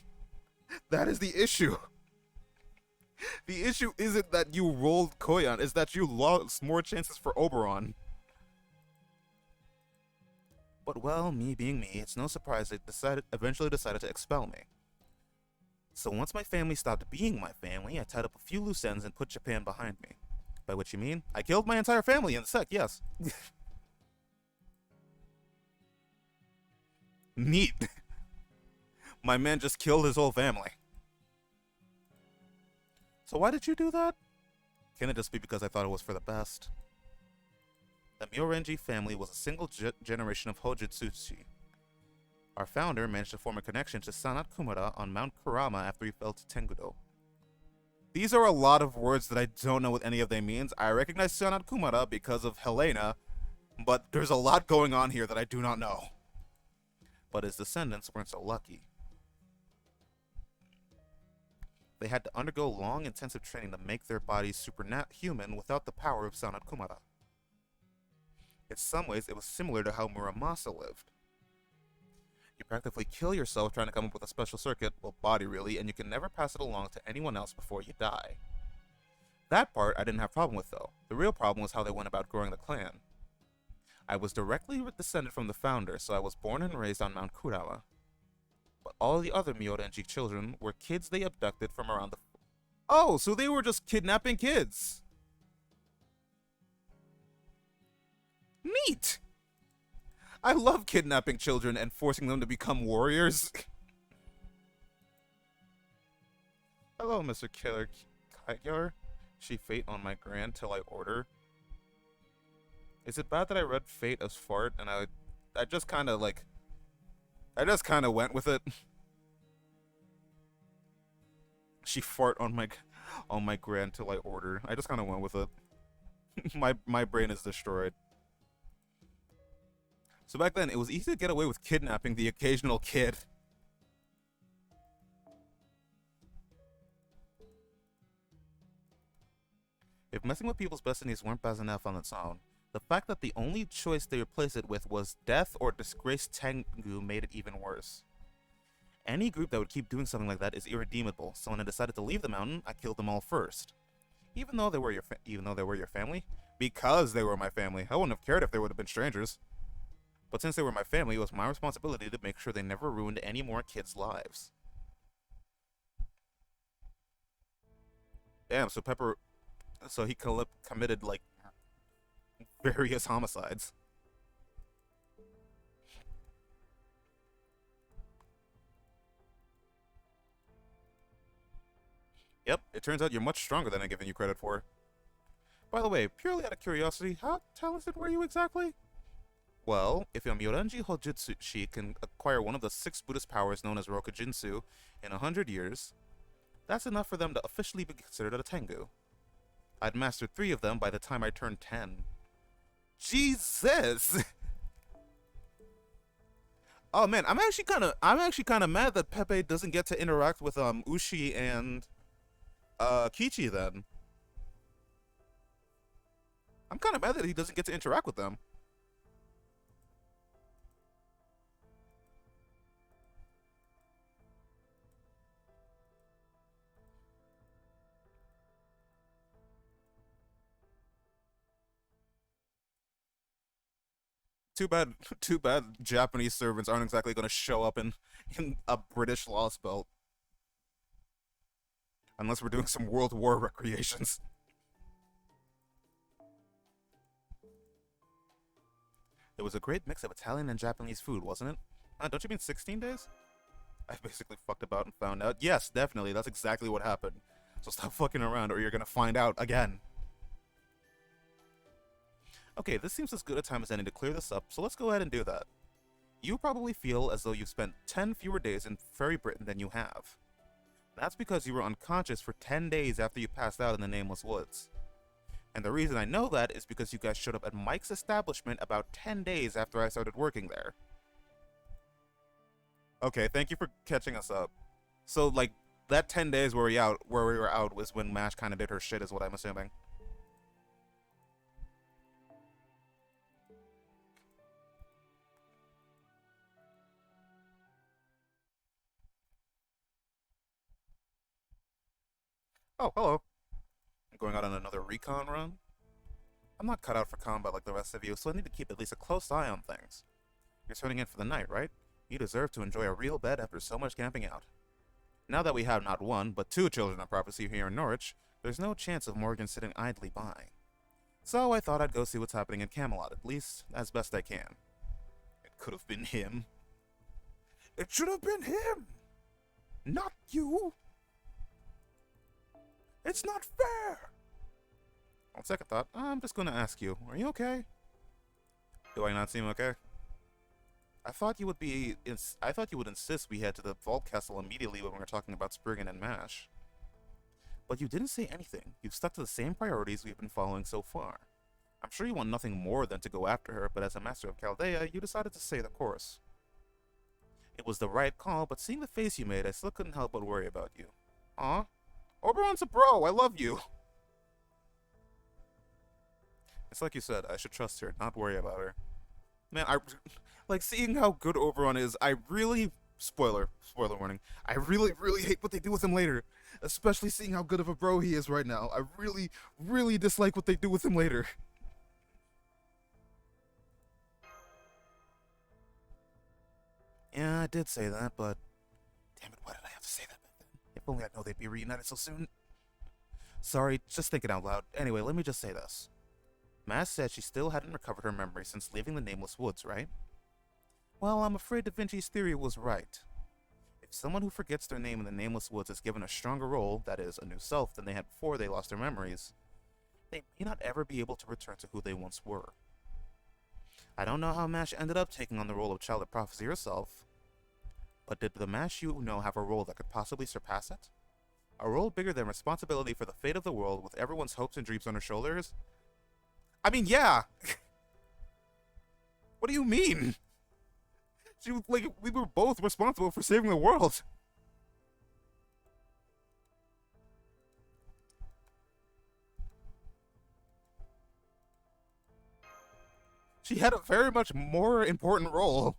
That is the issue! The issue isn't that you rolled Koyan, it's that you lost more chances for Oberon. But well, me being me, it's no surprise they eventually decided to expel me. So once my family stopped being my family, I tied up a few loose ends and put Japan behind me. By which you mean, I killed my entire family in the sec, yes. Neat. My man just killed his whole family. So why did you do that? Can it just be because I thought it was for the best? The Myorenji family was a single generation of Hojutsuchi. Our founder managed to form a connection to Sanat Kumara on Mount Kurama after he fell to Tengudo. These are a lot of words that I don't know what any of them means. I recognize Sanat Kumara because of Helena, but there's a lot going on here that I do not know. But his descendants weren't so lucky. They had to undergo long, intensive training to make their bodies superhuman without the power of Sanat Kumara. In some ways, it was similar to how Muramasa lived. You practically kill yourself trying to come up with a special circuit, well, body really, and you can never pass it along to anyone else before you die. That part I didn't have a problem with, though. The real problem was how they went about growing the clan. I was directly descended from the founder, so I was born and raised on Mount Kurama. But all the other Myorenji children were kids they abducted from around the... Oh, so they were just kidnapping kids! Neat! I love kidnapping children and forcing them to become warriors. Hello, Mr. Killer Kyar. She fate on my grand till I order. Is it bad that I read fate as fart and I just kind of like... I just kind of went with it. She fart on my grand till I order. I just kind of went with it. my brain is destroyed. So back then, it was easy to get away with kidnapping the occasional kid. If messing with people's destinies weren't bad enough on its own, the fact that the only choice they replaced it with was death or disgraced Tengu made it even worse. Any group that would keep doing something like that is irredeemable, so when I decided to leave the mountain, I killed them all first. Even though they were your family? Because they were my family. I wouldn't have cared if they would have been strangers. But since they were my family, it was my responsibility to make sure they never ruined any more kids' lives. Damn, so he committed, like, various homicides. Yep, it turns out you're much stronger than I've given you credit for. By the way, purely out of curiosity, how talented were you exactly? Well, if a Myorenji Hojutsushi can acquire one of the 6 Buddhist powers known as Rokujinsu in 100 years, that's enough for them to officially be considered a Tengu. I'd mastered 3 of them by the time I turned 10. Jesus! Oh man, I'm actually kind of mad that Pepe doesn't get to interact with Ushi and Kichi then. I'm kind of mad that he doesn't get to interact with them. Too bad Japanese servants aren't exactly going to show up in a British Lost Belt. Unless we're doing some World War recreations. It was a great mix of Italian and Japanese food, wasn't it? Don't you mean 16 days? I basically fucked about and found out. Yes, definitely, that's exactly what happened. So stop fucking around or you're gonna find out again. Okay, this seems as good a time as any to clear this up, so let's go ahead and do that. You probably feel as though you've spent 10 fewer days in Fairy Britain than you have. That's because you were unconscious for 10 days after you passed out in the Nameless Woods. And the reason I know that is because you guys showed up at Mike's establishment about 10 days after I started working there. Okay, thank you for catching us up. So, like, that 10 days where we were out was when Mash kind of did her shit, is what I'm assuming. Oh, hello. I'm going out on another recon run. I'm not cut out for combat like the rest of you, so I need to keep at least a close eye on things. You're turning in for the night, right? You deserve to enjoy a real bed after so much camping out. Now that we have not 1, but 2 children of prophecy here in Norwich, there's no chance of Morgan sitting idly by. So I thought I'd go see what's happening in Camelot, at least as best I can. It could have been him. It should have been him! Not you! It's not fair! On second thought, I'm just gonna ask you, are you okay? Do I not seem okay? I thought you would I thought you would insist we head to the Vault Castle immediately when we were talking about Spriggan and Mash. But you didn't say anything. You've stuck to the same priorities we've been following so far. I'm sure you want nothing more than to go after her, but as a master of Chaldea, you decided to stay the course. It was the right call, but seeing the face you made, I still couldn't help but worry about you. Aw? Oberon's a bro, I love you! It's like you said, I should trust her, not worry about her. Man, like, seeing how good Oberon is, I really... Spoiler warning. I really hate what they do with him later. Especially seeing how good of a bro he is right now. I really dislike what they do with him later. Yeah, I did say that, but... Damn it, why did I have to say that back then? If only I'd know they'd be reunited so soon. Sorry, just thinking out loud. Anyway, let me just say this. Mass said she still hadn't recovered her memory since leaving the Nameless Woods, right? Well, I'm afraid Da Vinci's theory was right. If someone who forgets their name in the Nameless Woods is given a stronger role, that is, a new self, than they had before they lost their memories, they may not ever be able to return to who they once were. I don't know how Mash ended up taking on the role of Child of Prophecy herself, but did the Mash you know have a role that could possibly surpass it? A role bigger than responsibility for the fate of the world with everyone's hopes and dreams on her shoulders? I mean, yeah! What do you mean? We were both responsible for saving the world. She had a very much more important role.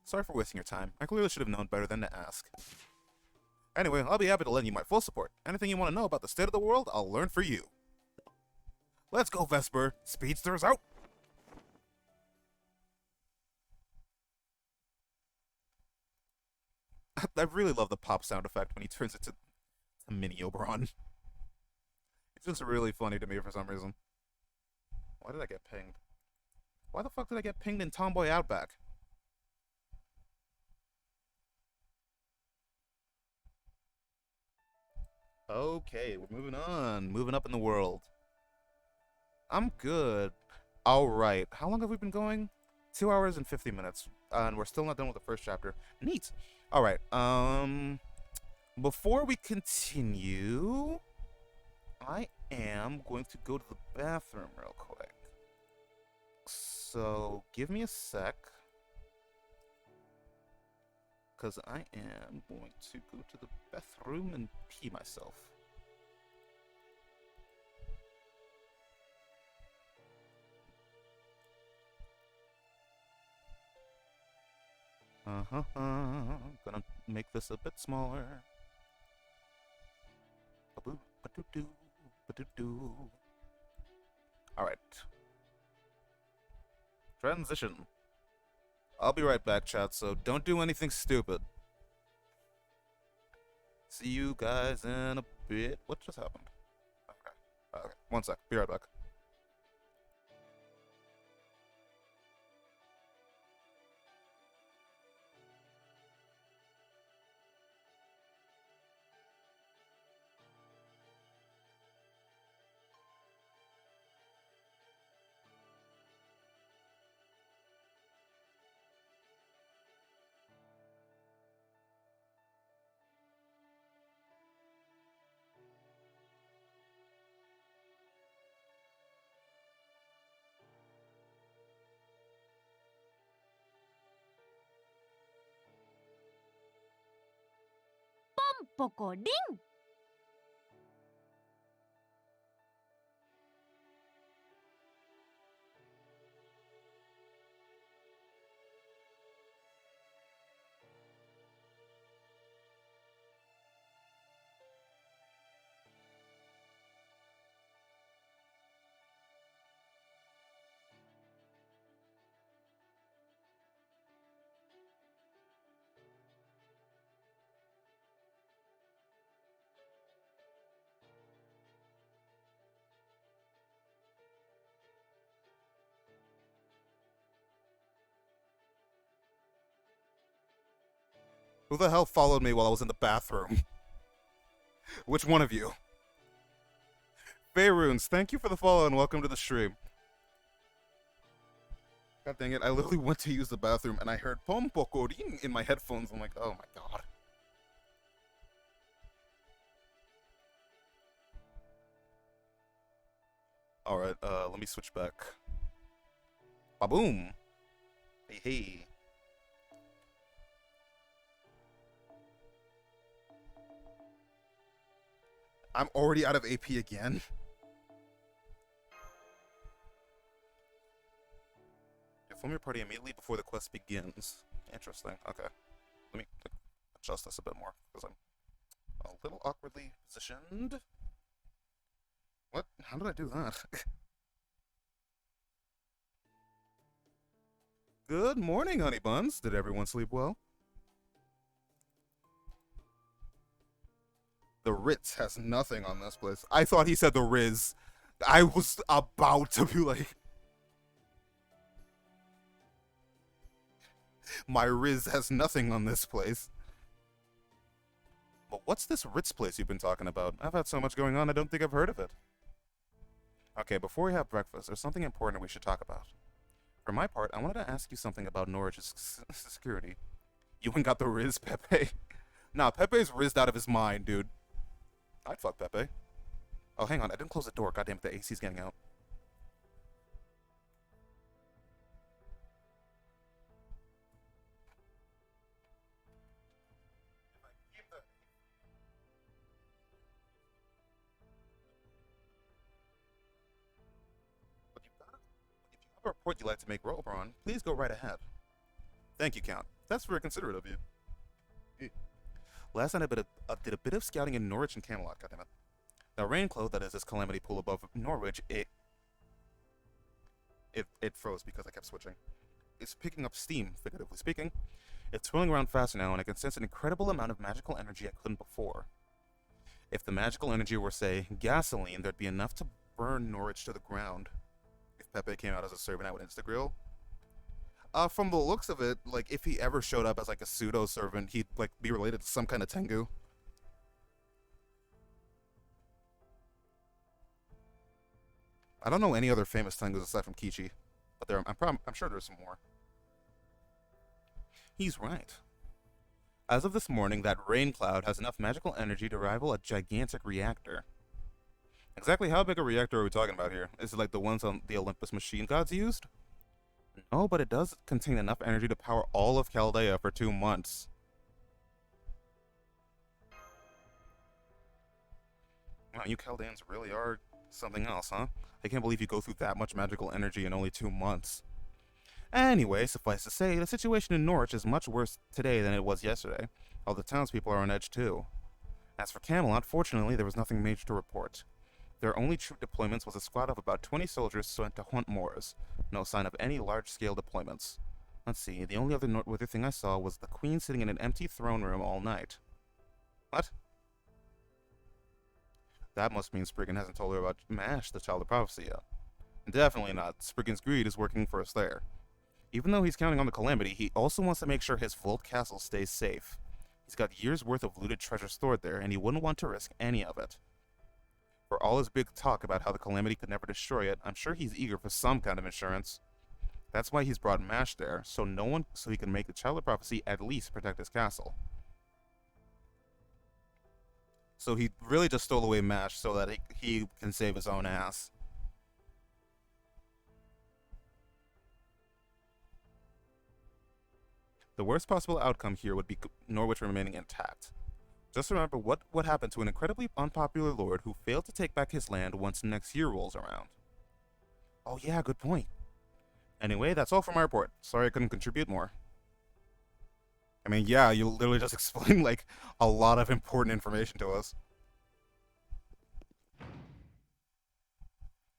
Sorry for wasting your time. I clearly should have known better than to ask. Anyway, I'll be happy to lend you my full support. Anything you want to know about the state of the world, I'll learn for you. Let's go, Vesper. Speedsters out! I really love the pop sound effect when he turns it to Mini Oberon. It's just really funny to me for some reason. Why did I get pinged? Why the fuck did I get pinged in Tomboy Outback? Okay, we're moving on. Moving up in the world. I'm good. Alright, how long have we been going? 2 hours and 50 minutes. And we're still not done with the first chapter. Neat. Alright, before we continue, I am going to go to the bathroom real quick. So, give me a sec. Because I am going to go to the bathroom and pee myself. Gonna make this a bit smaller. Alright. Transition. I'll be right back, chat, so don't do anything stupid. See you guys in a bit. What just happened? Okay. Okay, 1 sec. Be right back. Poco ding! Who the hell followed me while I was in the bathroom? Which one of you? Feyrunes, thank you for the follow and welcome to the stream. God dang it, I literally went to use the bathroom and I heard Pom Pocorin in my headphones. I'm like, oh my god. Alright, let me switch back. Ba-boom! Hey, hey. I'm already out of AP again. Inform your party immediately before the quest begins. Interesting. Okay. Let me adjust this a bit more, because I'm a little awkwardly positioned. What? How did I do that? Good morning, honey buns. Did everyone sleep well? The Ritz has nothing on this place. I thought he said the Riz. I was about to be like, my Riz has nothing on this place. But what's this Ritz place you've been talking about? I've had so much going on, I don't think I've heard of it. Okay, before we have breakfast, there's something important we should talk about. For my part, I wanted to ask you something about Norwich's security. You ain't got the Riz, Pepe. Nah, Pepe's rizzed out of his mind, dude. I'd fuck Pepe. Oh, hang on, I didn't close the door. Goddamn it, the AC's getting out. But if you have a report you'd like to make, Robron, please go right ahead. Thank you, Count. That's very considerate of you. Last night I did a bit of scouting in Norwich and Camelot, goddammit. Now, Raincloud, that is this calamity pool above Norwich, it froze because I kept switching. It's picking up steam, figuratively speaking. It's swirling around faster now, and I can sense an incredible amount of magical energy I couldn't before. If the magical energy were, say, gasoline, there'd be enough to burn Norwich to the ground. If Pepe came out as a servant, I would insta-grill. From the looks of it, like, if he ever showed up as, like, a pseudo-servant, he'd, like, be related to some kind of Tengu. I don't know any other famous Tengus aside from Kichi, but I'm sure there's some more. He's right. As of this morning, that Raincloud has enough magical energy to rival a gigantic reactor. Exactly how big a reactor are we talking about here? Is it like the ones on the Olympus machine gods used? No, but it does contain enough energy to power all of Chaldea for 2 months. Wow, you Chaldeans really are something else, huh? I can't believe you go through that much magical energy in only 2 months. Anyway, suffice to say, the situation in Norwich is much worse today than it was yesterday. All the townspeople are on edge too. As for Camelot, fortunately there was nothing major to report. Their only troop deployments was a squad of about 20 soldiers sent to hunt Moors. No sign of any large-scale deployments. Let's see, the only other noteworthy thing I saw was the Queen sitting in an empty throne room all night. What? That must mean Spriggan hasn't told her about Mash, the Child of Prophecy yet. Definitely not. Spriggan's greed is working for us there. Even though he's counting on the Calamity, he also wants to make sure his Volt Castle stays safe. He's got years' worth of looted treasure stored there, and he wouldn't want to risk any of it. For all his big talk about how the Calamity could never destroy it, I'm sure he's eager for some kind of insurance. That's why he's brought Mash there, so he can make the Child of Prophecy at least protect his castle. So he really just stole away Mash so that he can save his own ass. The worst possible outcome here would be Norwich remaining intact. Just remember what happened to an incredibly unpopular lord who failed to take back his land once next year rolls around. Oh yeah, good point. Anyway, that's all for my report. Sorry I couldn't contribute more. I mean, yeah, you literally just explained, like, a lot of important information to us.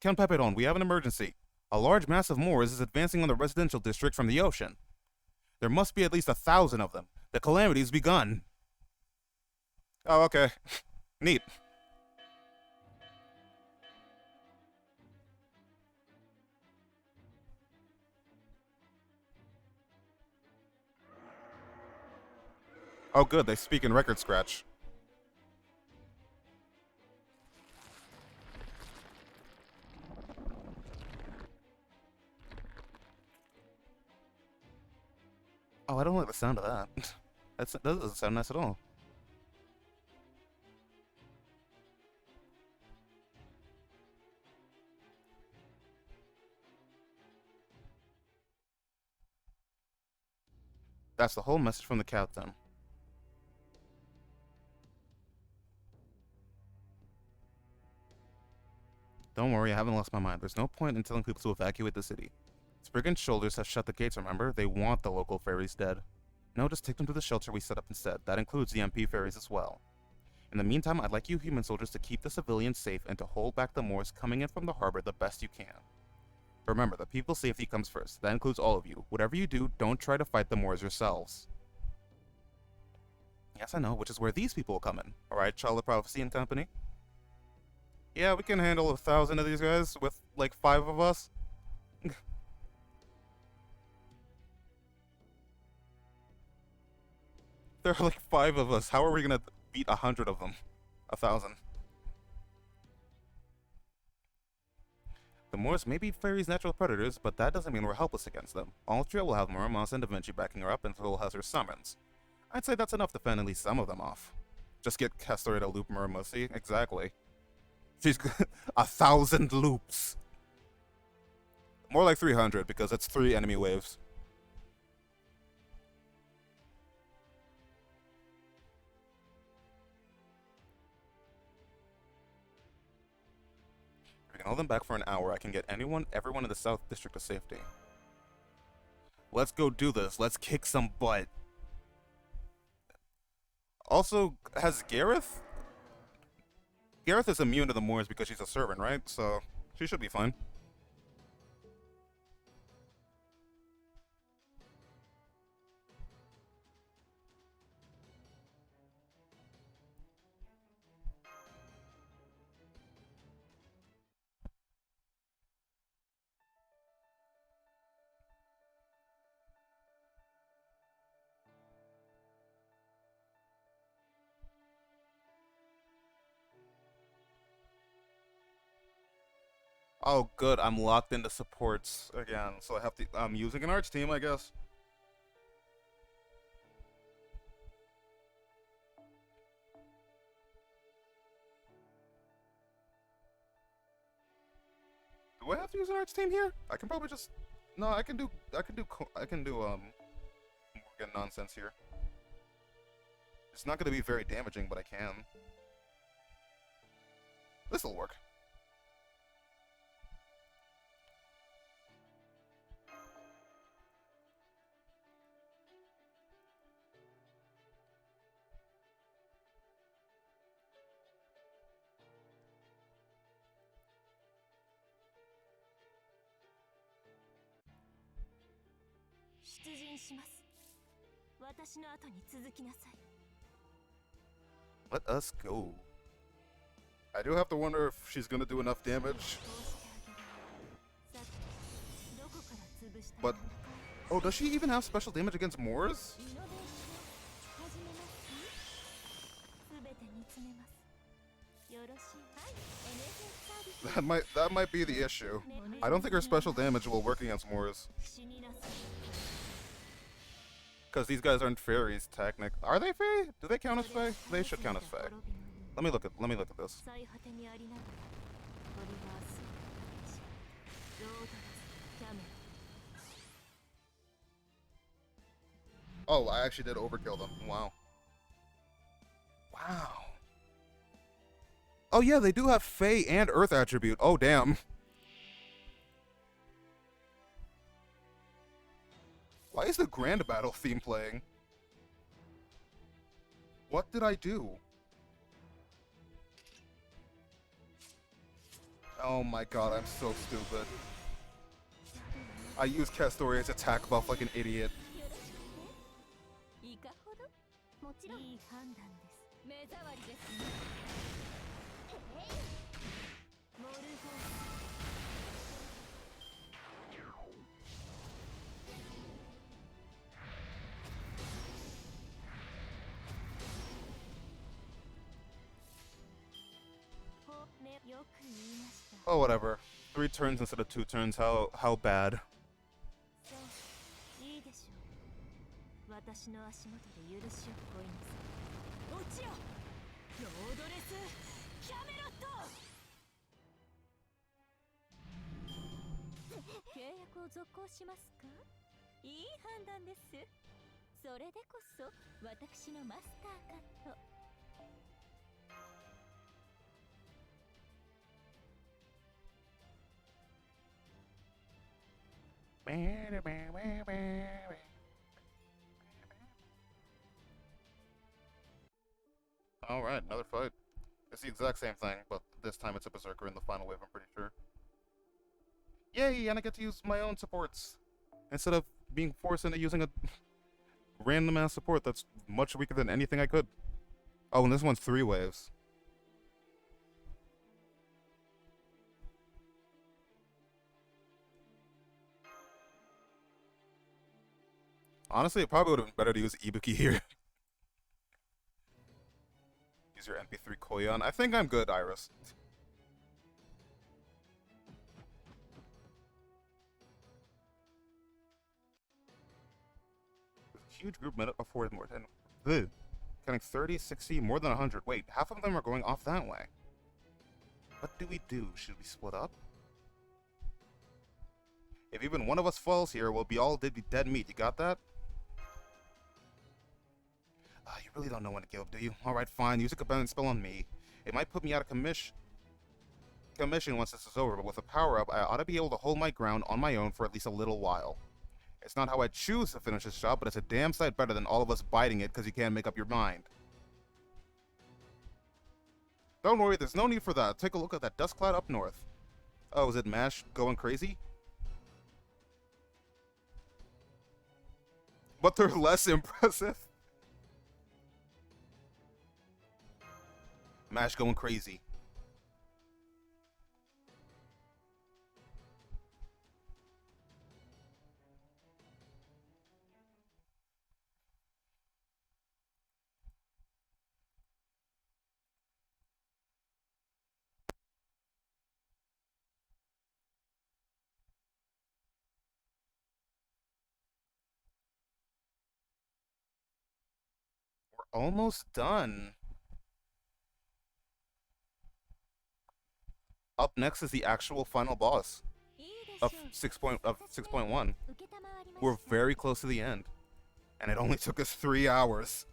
Count Pepedon, we have an emergency. A large mass of Moors is advancing on the residential district from the ocean. There must be at least 1,000 of them. The calamity's begun. Oh, okay. Neat. Oh, good. They speak in record scratch. Oh, I don't like the sound of that. That doesn't sound nice at all. That's the whole message from the countdown. Don't worry, I haven't lost my mind. There's no point in telling people to evacuate the city. Spriggan's shoulders have shut the gates, remember? They want the local fairies dead. No, just take them to the shelter we set up instead. That includes the MP fairies as well. In the meantime, I'd like you human soldiers to keep the civilians safe and to hold back the Moors coming in from the harbor the best you can. Remember, the people's safety comes first. That includes all of you. Whatever you do, don't try to fight the Moors yourselves. Yes, I know, which is where these people will come in. Alright, Child of Prophecy and company? Yeah, we can handle 1,000 of these guys with, like, 5 of us. There are, like, 5 of us. How are we gonna beat 100 of them? 1,000. The Moors may be fairies' natural predators, but that doesn't mean we're helpless against them. Altria will have Muramasa and Da Vinci backing her up until has her summons. I'd say that's enough to fend at least some of them off. Just get Castor to loop Muramasa. Exactly. She's 1,000 loops. More like 300 because it's 3 enemy waves. If we can hold them back for an hour, I can get everyone in the South District to safety. Let's go do this. Let's kick some butt. Also, has Gareth? Gareth is immune to the Moors because she's a servant, right? So, she should be fine. Oh, good. I'm locked into supports again, so I have to. I'm using an arch team, I guess. Do I have to use an arch team here? I can probably just. No, I can do Morgan nonsense here. It's not going to be very damaging, but I can. This'll work. Let us go. I do have to wonder if she's gonna do enough damage. But, oh, does she even have special damage against Moors? That might be the issue. I don't think her special damage will work against Moors. Because these guys aren't fairies, technic. Are they fae? Do they count as fae? They should count as fae. Let me look at this. Oh, I actually did overkill them. Wow. Wow. Oh yeah, they do have fae and earth attribute. Oh damn. Why is the Grand Battle theme playing? What did I do? Oh my god, I'm so stupid. I used Castoria's attack buff like an idiot. Oh, whatever. 3 turns instead of 2 turns. How bad? 私の足元で許しを乞いなさい。落ちよ、ロードレスキャメロット。契約を続行しますか？いい判断です。それでこそ私のマスターかと。Alright, another fight. It's the exact same thing, but this time it's a Berserker in the final wave, I'm pretty sure. Yay, and I get to use my own supports! Instead of being forced into using a random ass support that's much weaker than anything I could. Oh, and this one's 3 waves. Honestly, it probably would have been better to use Ibuki here. Use your MP3 Koyan. I think I'm good, Iris. Huge group meta afforded more than. Ugh. Counting 30, 60, more than 100. Wait, half of them are going off that way. What do we do? Should we split up? If even one of us falls here, we'll be all dead meat. You got that? You really don't know when to give up, do you? Alright, fine. Use a combined spell on me. It might put me out of commission once this is over, but with a power-up, I ought to be able to hold my ground on my own for at least a little while. It's not how I choose to finish this job, but it's a damn sight better than all of us biting it because you can't make up your mind. Don't worry, there's no need for that. Take a look at that dust cloud up north. Oh, is it MASH going crazy? But they're less impressive. MASH going crazy. We're almost done. Up next is the actual final boss of 6.1. We're very close to the end, and it only took us 3 hours.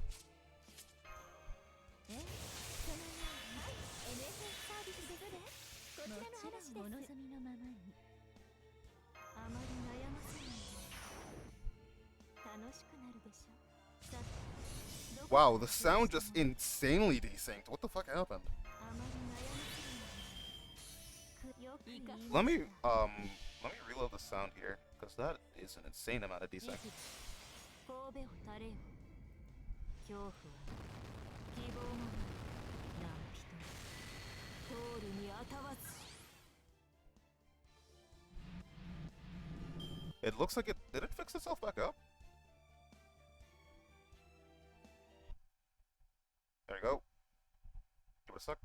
Wow, the sound just insanely desynced. What the fuck happened? Let me reload the sound here, because that is an insane amount of desync. It looks like did it fix itself back up? There we go. Give it a sec.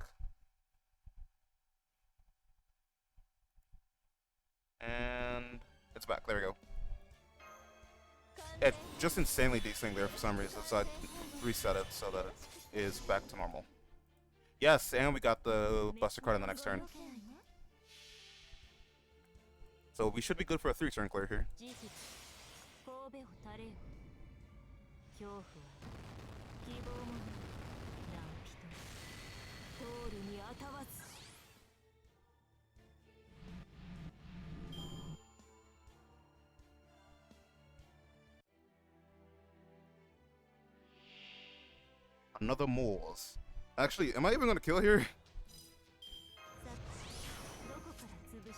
And it's back. There we go. It just insanely desynced there for some reason, so I reset it so that it is back to normal. Yes, and we got the Buster card in the next turn. So we should be good for a 3-turn clear here. Another Moors. Actually, am I even gonna kill here?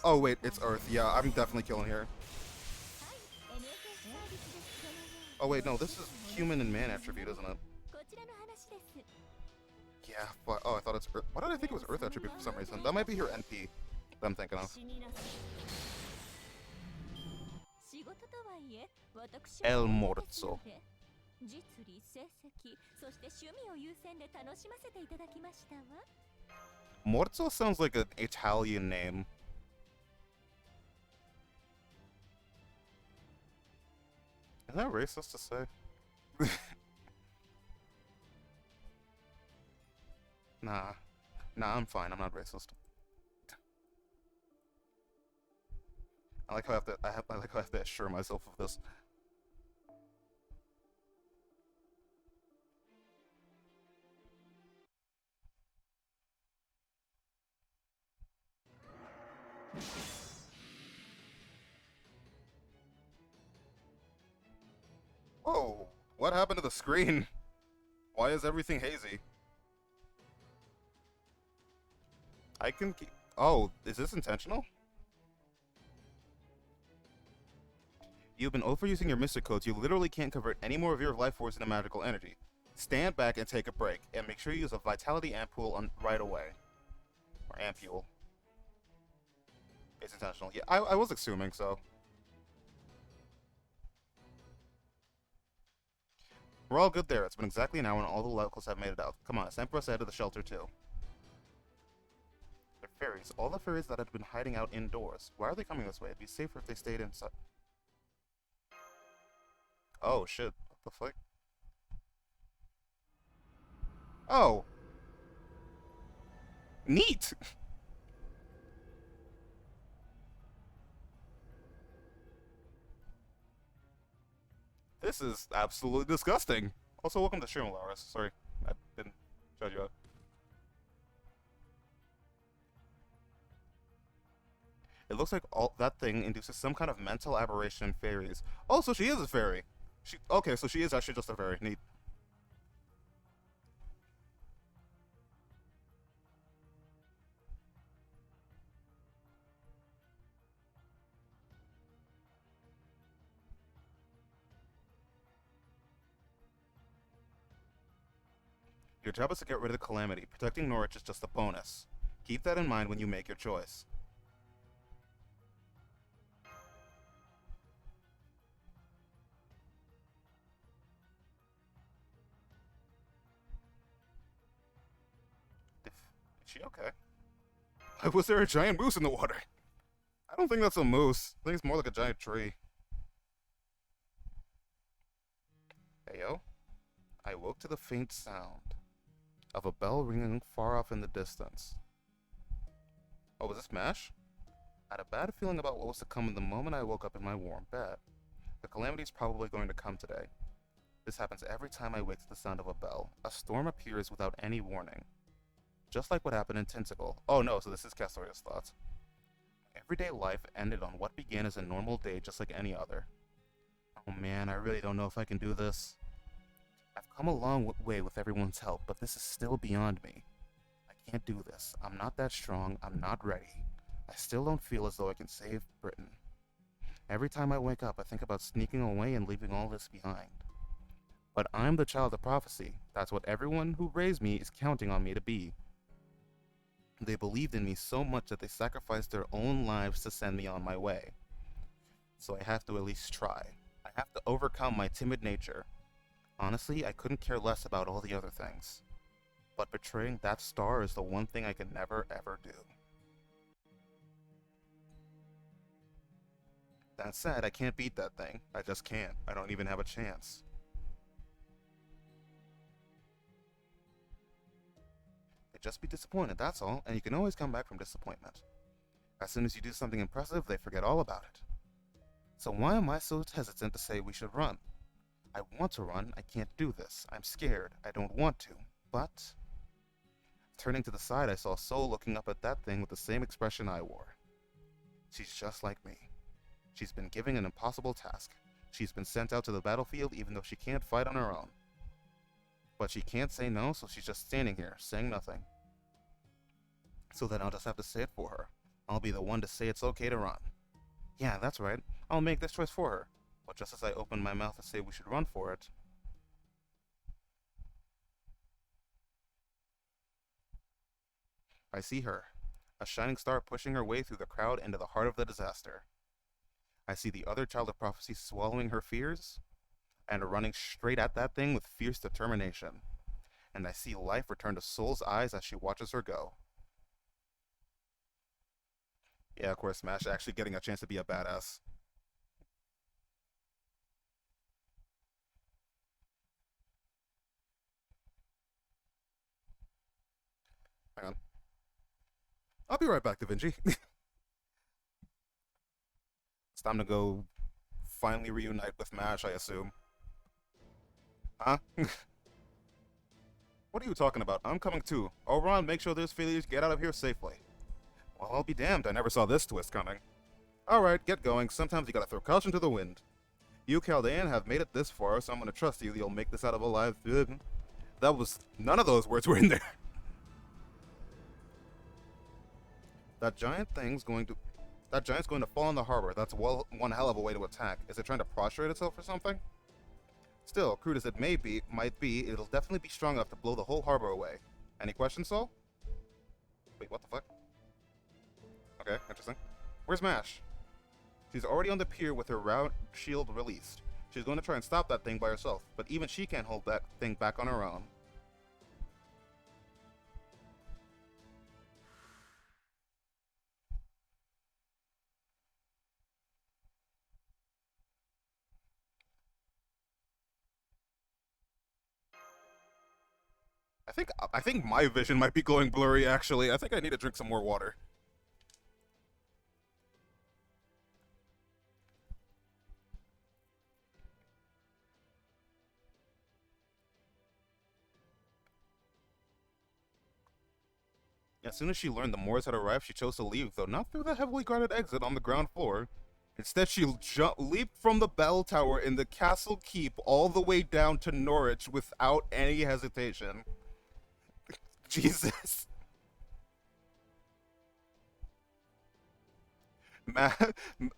Oh wait, it's Earth. Yeah, I'm definitely killing here. Oh wait, no, this is human and man attribute, isn't it? Yeah, but oh, I thought it's Earth. Why did I think it was Earth attribute for some reason? That might be her NP that I'm thinking of. El Morzo. Morzo sounds like an Italian name. Is that racist to say? Nah. Nah, I'm fine. I'm not racist. I like how I like how I have to assure myself of this. Whoa! What happened to the screen? Why is everything hazy? I can keep. Oh, is this intentional? You've been overusing your Mystic Codes. You literally can't convert any more of your life force into magical energy. Stand back and take a break, and make sure you use a Vitality Ampule right away. Or Ampule. It's intentional. Yeah, I was assuming so. We're all good there. It's been exactly an hour and all the locals have made it out. Come on, send for us ahead to the shelter too. They're fairies. All the fairies that had been hiding out indoors. Why are they coming this way? It'd be safer if they stayed inside. Oh, shit. What the fuck? Oh. Neat! This is absolutely disgusting. Also, welcome to stream, Laris. Sorry, I didn't judge you out. It looks like all that thing induces some kind of mental aberration in fairies. Oh, so she is a fairy. Okay, so she is actually just a fairy. Neat. Your job is to get rid of the calamity. Protecting Norwich is just a bonus. Keep that in mind when you make your choice. Is she okay? Why was there a giant moose in the water? I don't think that's a moose. I think it's more like a giant tree. Heyo. I woke to the faint sound of a bell ringing far off in the distance. Oh, was this MASH? I had a bad feeling about what was to come the moment I woke up in my warm bed. The calamity's probably going to come today. This happens every time I wake to the sound of a bell. A storm appears without any warning. Just like what happened in Tentacle. Oh no, so this is Castoria's thoughts. Everyday life ended on what began as a normal day just like any other. Oh man, I really don't know if I can do this. I've come a long way with everyone's help, but this is still beyond me. I can't do this. I'm not that strong. I'm not ready. I still don't feel as though I can save Britain. Every time I wake up, I think about sneaking away and leaving all this behind. But I'm the child of prophecy. That's what everyone who raised me is counting on me to be. They believed in me so much that they sacrificed their own lives to send me on my way. So I have to at least try. I have to overcome my timid nature. Honestly, I couldn't care less about all the other things. But betraying that star is the one thing I can never ever do. That said, I can't beat that thing. I just can't. I don't even have a chance. They'd just be disappointed, that's all, and you can always come back from disappointment. As soon as you do something impressive, they forget all about it. So why am I so hesitant to say we should run? I want to run, I can't do this. I'm scared, I don't want to. But... Turning to the side, I saw Soul looking up at that thing with the same expression I wore. She's just like me. She's been given an impossible task. She's been sent out to the battlefield even though she can't fight on her own. But she can't say no, so she's just standing here, saying nothing. So then I'll just have to say it for her. I'll be the one to say it's okay to run. Yeah, that's right. I'll make this choice for her. But just as I open my mouth to say we should run for it... I see her. A shining star pushing her way through the crowd into the heart of the disaster. I see the other child of prophecy swallowing her fears and running straight at that thing with fierce determination. And I see life return to Soul's eyes as she watches her go. Yeah, of course, Smash actually getting a chance to be a badass. I'll be right back, Da Vinci. It's time to go finally reunite with MASH, I assume. Huh? What are you talking about? I'm coming too. Oberon, make sure those failures get out of here safely. Well, I'll be damned. I never saw this twist coming. Alright, get going. Sometimes you gotta throw caution to the wind. You, Chaldean, have made it this far, so I'm gonna trust you. You'll make this out of alive. That was... None of those words were in there. That giant's going to fall in the harbor. That's one hell of a way to attack. Is it trying to prostrate itself or something? Still, crude as it might be, it'll definitely be strong enough to blow the whole harbor away. Any questions, Saul? Wait, what the fuck? Okay, interesting. Where's MASH? She's already on the pier with her round shield released. She's going to try and stop that thing by herself, but even she can't hold that thing back on her own. I think my vision might be going blurry, actually. I think I need to drink some more water. As soon as she learned the Moors had arrived, she chose to leave, though not through the heavily guarded exit on the ground floor. Instead, she leaped from the bell tower in the castle keep all the way down to Norwich without any hesitation. Jesus.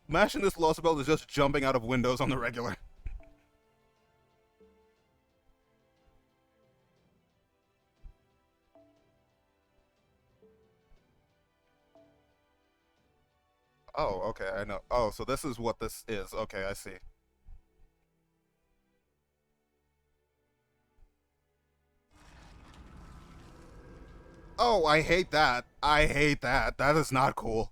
MASH in this Lost Belt is just jumping out of windows on the regular. Oh, okay, I know. Oh, so this is what this is. Okay, I see. Oh, I hate that. I hate that. That is not cool.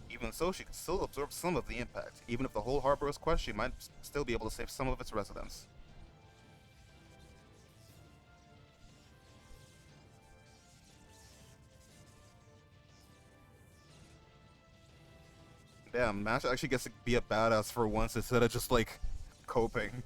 Even so, she can still absorb some of the impact. Even if the whole harbor is crushed, she might still be able to save some of its residents. Damn, MASH actually gets to be a badass for once instead of just, like, coping.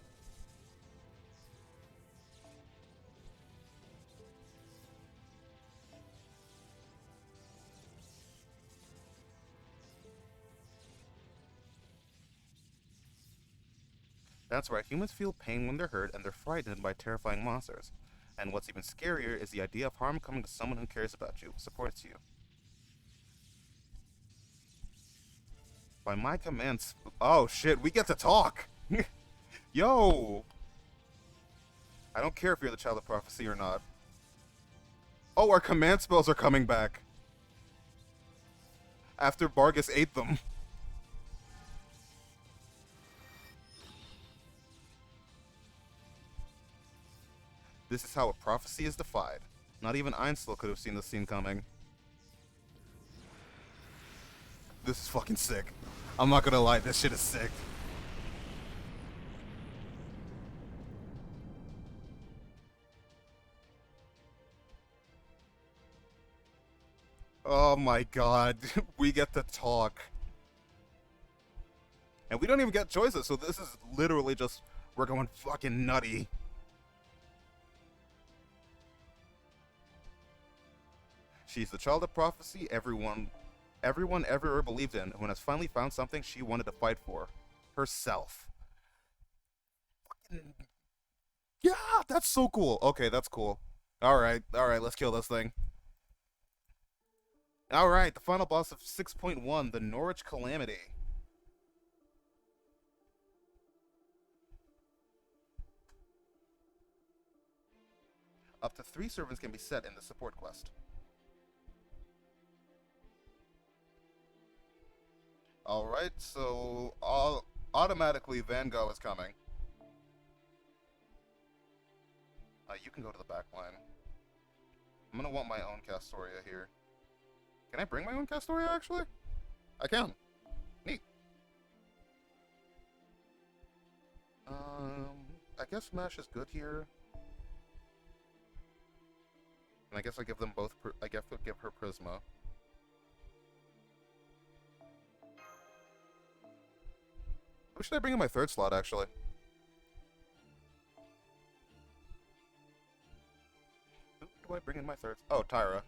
That's right, humans feel pain when they're hurt, and they're frightened by terrifying monsters. And what's even scarier is the idea of harm coming to someone who cares about you, supports you. By my commands... Oh shit, we get to talk! Yo! I don't care if you're the child of prophecy or not. Oh, our command spells are coming back! After Bargus ate them. This is how a prophecy is defied. Not even Einstein could have seen this scene coming. This is fucking sick. I'm not gonna lie, this shit is sick. Oh my god, we get to talk. And we don't even get choices, so this is literally just, we're going fucking nutty. She's the child of prophecy everyone everywhere believed in, who has finally found something she wanted to fight for. Herself. Fucking... Yeah, that's so cool. Okay, that's cool. Alright, let's kill this thing. Alright, the final boss of 6.1, the Norwich Calamity. Up to 3 servants can be set in the support quest. Alright, so automatically Van Gogh is coming. You can go to the back line. I'm gonna want my own Castoria here. Can I bring my own Castoria, actually? I can. Neat. I guess Mash is good here. And I guess I give them both, I guess I'll give her Prisma. Who should I bring in my third slot, actually? Who do I bring in my third? Oh, Tyra.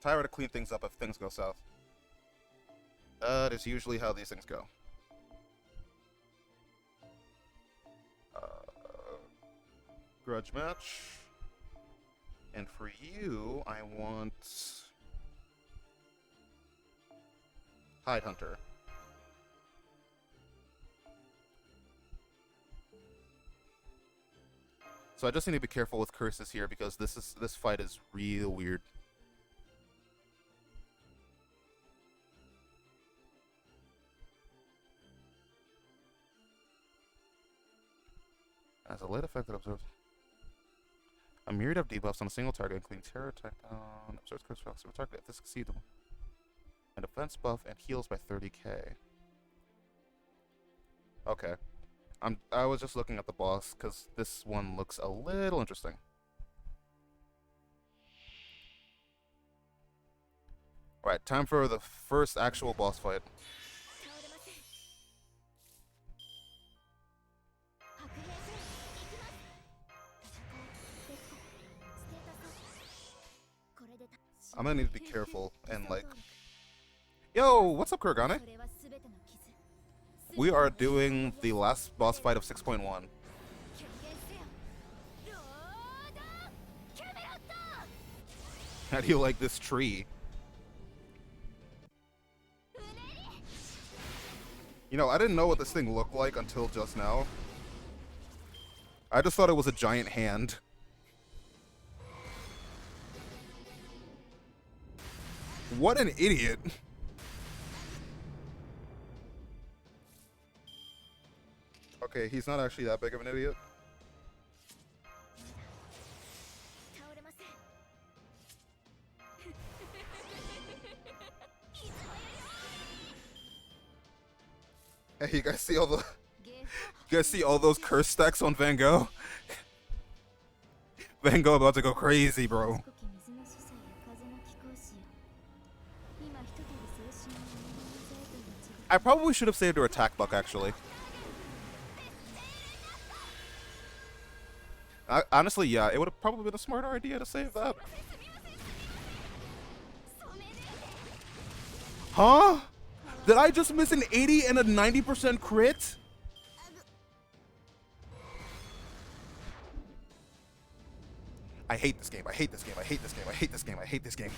Tyra to clean things up if things go south. That is usually how these things go. Grudge match. And for you, I want... Hide Hunter. So I just need to be careful with curses here because this fight is real weird. As a late effect that observes a myriad of debuffs on a single target, including terror, attack down, absorbs curse effects of a target if this succeeds. A defense buff and heals by 30k. Okay. I was just looking at the boss because this one looks a little interesting. Alright, time for the first actual boss fight. I'm gonna need to be careful and like... Yo, what's up, Kuragane? We are doing the last boss fight of 6.1. How do you like this tree? You know, I didn't know what this thing looked like until just now. I just thought it was a giant hand. What an idiot. Okay, he's not actually that big of an idiot. Hey, you guys see all the... You guys see all those curse stacks on Van Gogh? Van Gogh about to go crazy, bro. I probably should have saved her attack buck, actually. Honestly, yeah, it would have probably been a smarter idea to save that. Huh? Did I just miss an 80 and a 90% crit? I hate this game. I hate this game. I hate this game. I hate this game. I hate this game.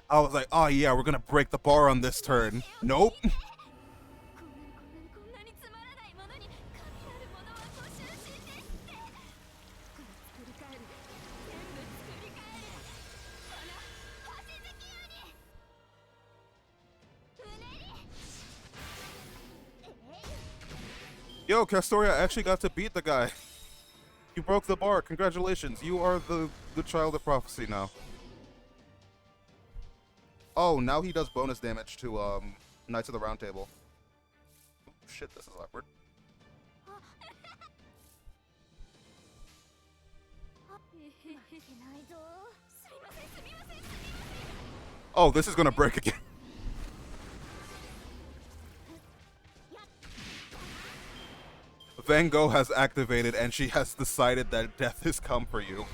I was like, oh yeah, we're gonna break the bar on this turn. Nope. Yo, Castoria actually got to beat the guy. You broke the bar. Congratulations. You are the child of prophecy now. Oh, now he does bonus damage to Knights of the Round Table. Oh, shit, this is awkward. Oh, this is gonna break again. Van Gogh has activated and she has decided that death has come for you.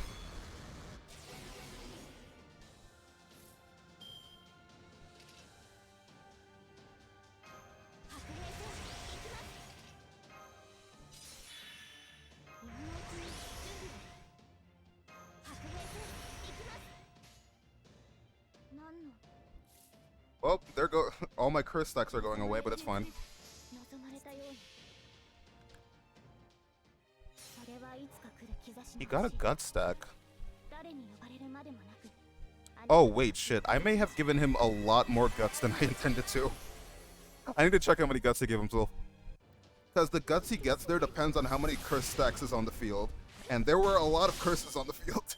Well, there go. All my curse stacks are going away, but it's fine. He got a gut stack. Oh, wait, shit. I may have given him a lot more guts than I intended to. I need to check how many guts he gave himself. Because the guts he gets there depends on how many curse stacks is on the field. And there were a lot of curses on the field.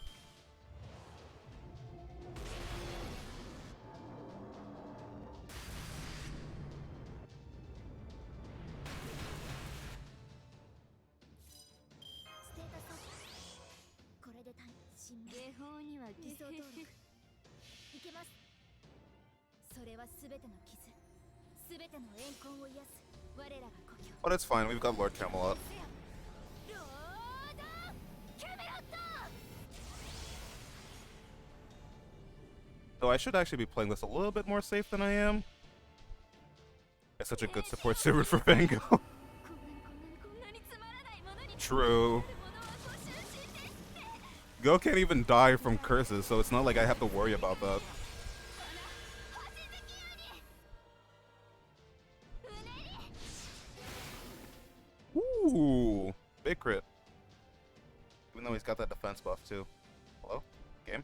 But it's fine, we've got Lord Camelot. So I should actually be playing this a little bit more safe than I am. It's such a good support servant for Van Gogh. True. Go can't even die from curses, so it's not like I have to worry about that. Ooh, big crit. Even though he's got that defense buff too. Hello? Game?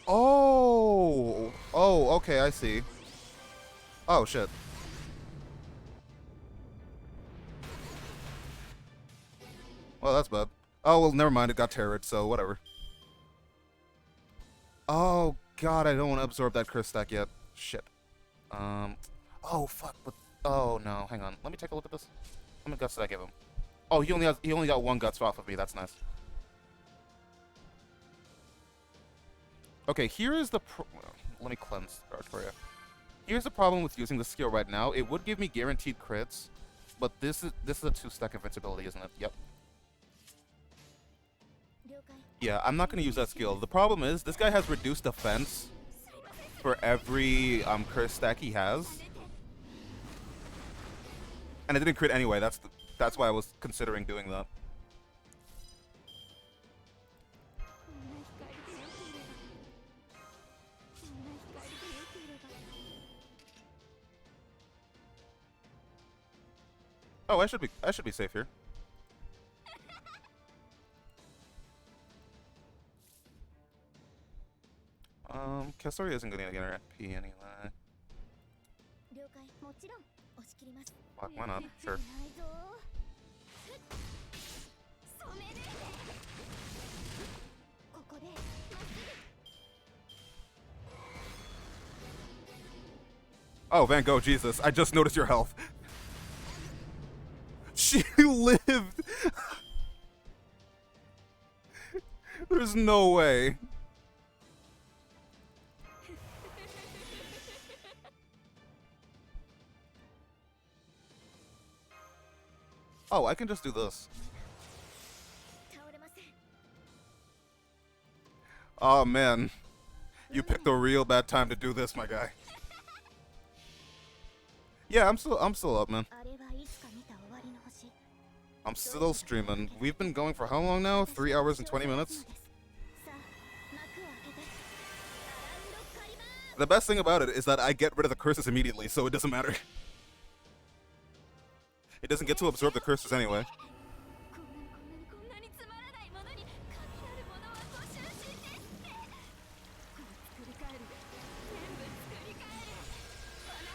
Oh! Oh, okay, I see. Oh, shit. Well, that's bad. Oh, well, never mind. It got terrored, so whatever. Oh, God, I don't want to absorb that curse stack yet. Shit. Oh, fuck. But, oh, no. Hang on. Let me take a look at this. How many guts did I give him? Oh, he only got 1 guts off of me. That's nice. Okay, here is the let me cleanse Artoria. Here's the problem with using the skill right now. It would give me guaranteed crits, but this is a 2-stack invincibility, isn't it? Yep. Yeah, I'm not going to use that skill. The problem is, this guy has reduced defense for every curse stack he has. And it didn't crit anyway, that's why I was considering doing that. Oh, I should be safe here. Kestori isn't gonna get her FP anyway. Fuck, why not? Sure. Oh, Van Gogh, Jesus. I just noticed your health. She lived! There's no way. Oh, I can just do this. Oh, man. You picked a real bad time to do this, my guy. Yeah, I'm still up, man. I'm still streaming. We've been going for how long now? 3 hours and 20 minutes? The best thing about it is that I get rid of the curses immediately, so it doesn't matter. It doesn't get to absorb the curses anyway.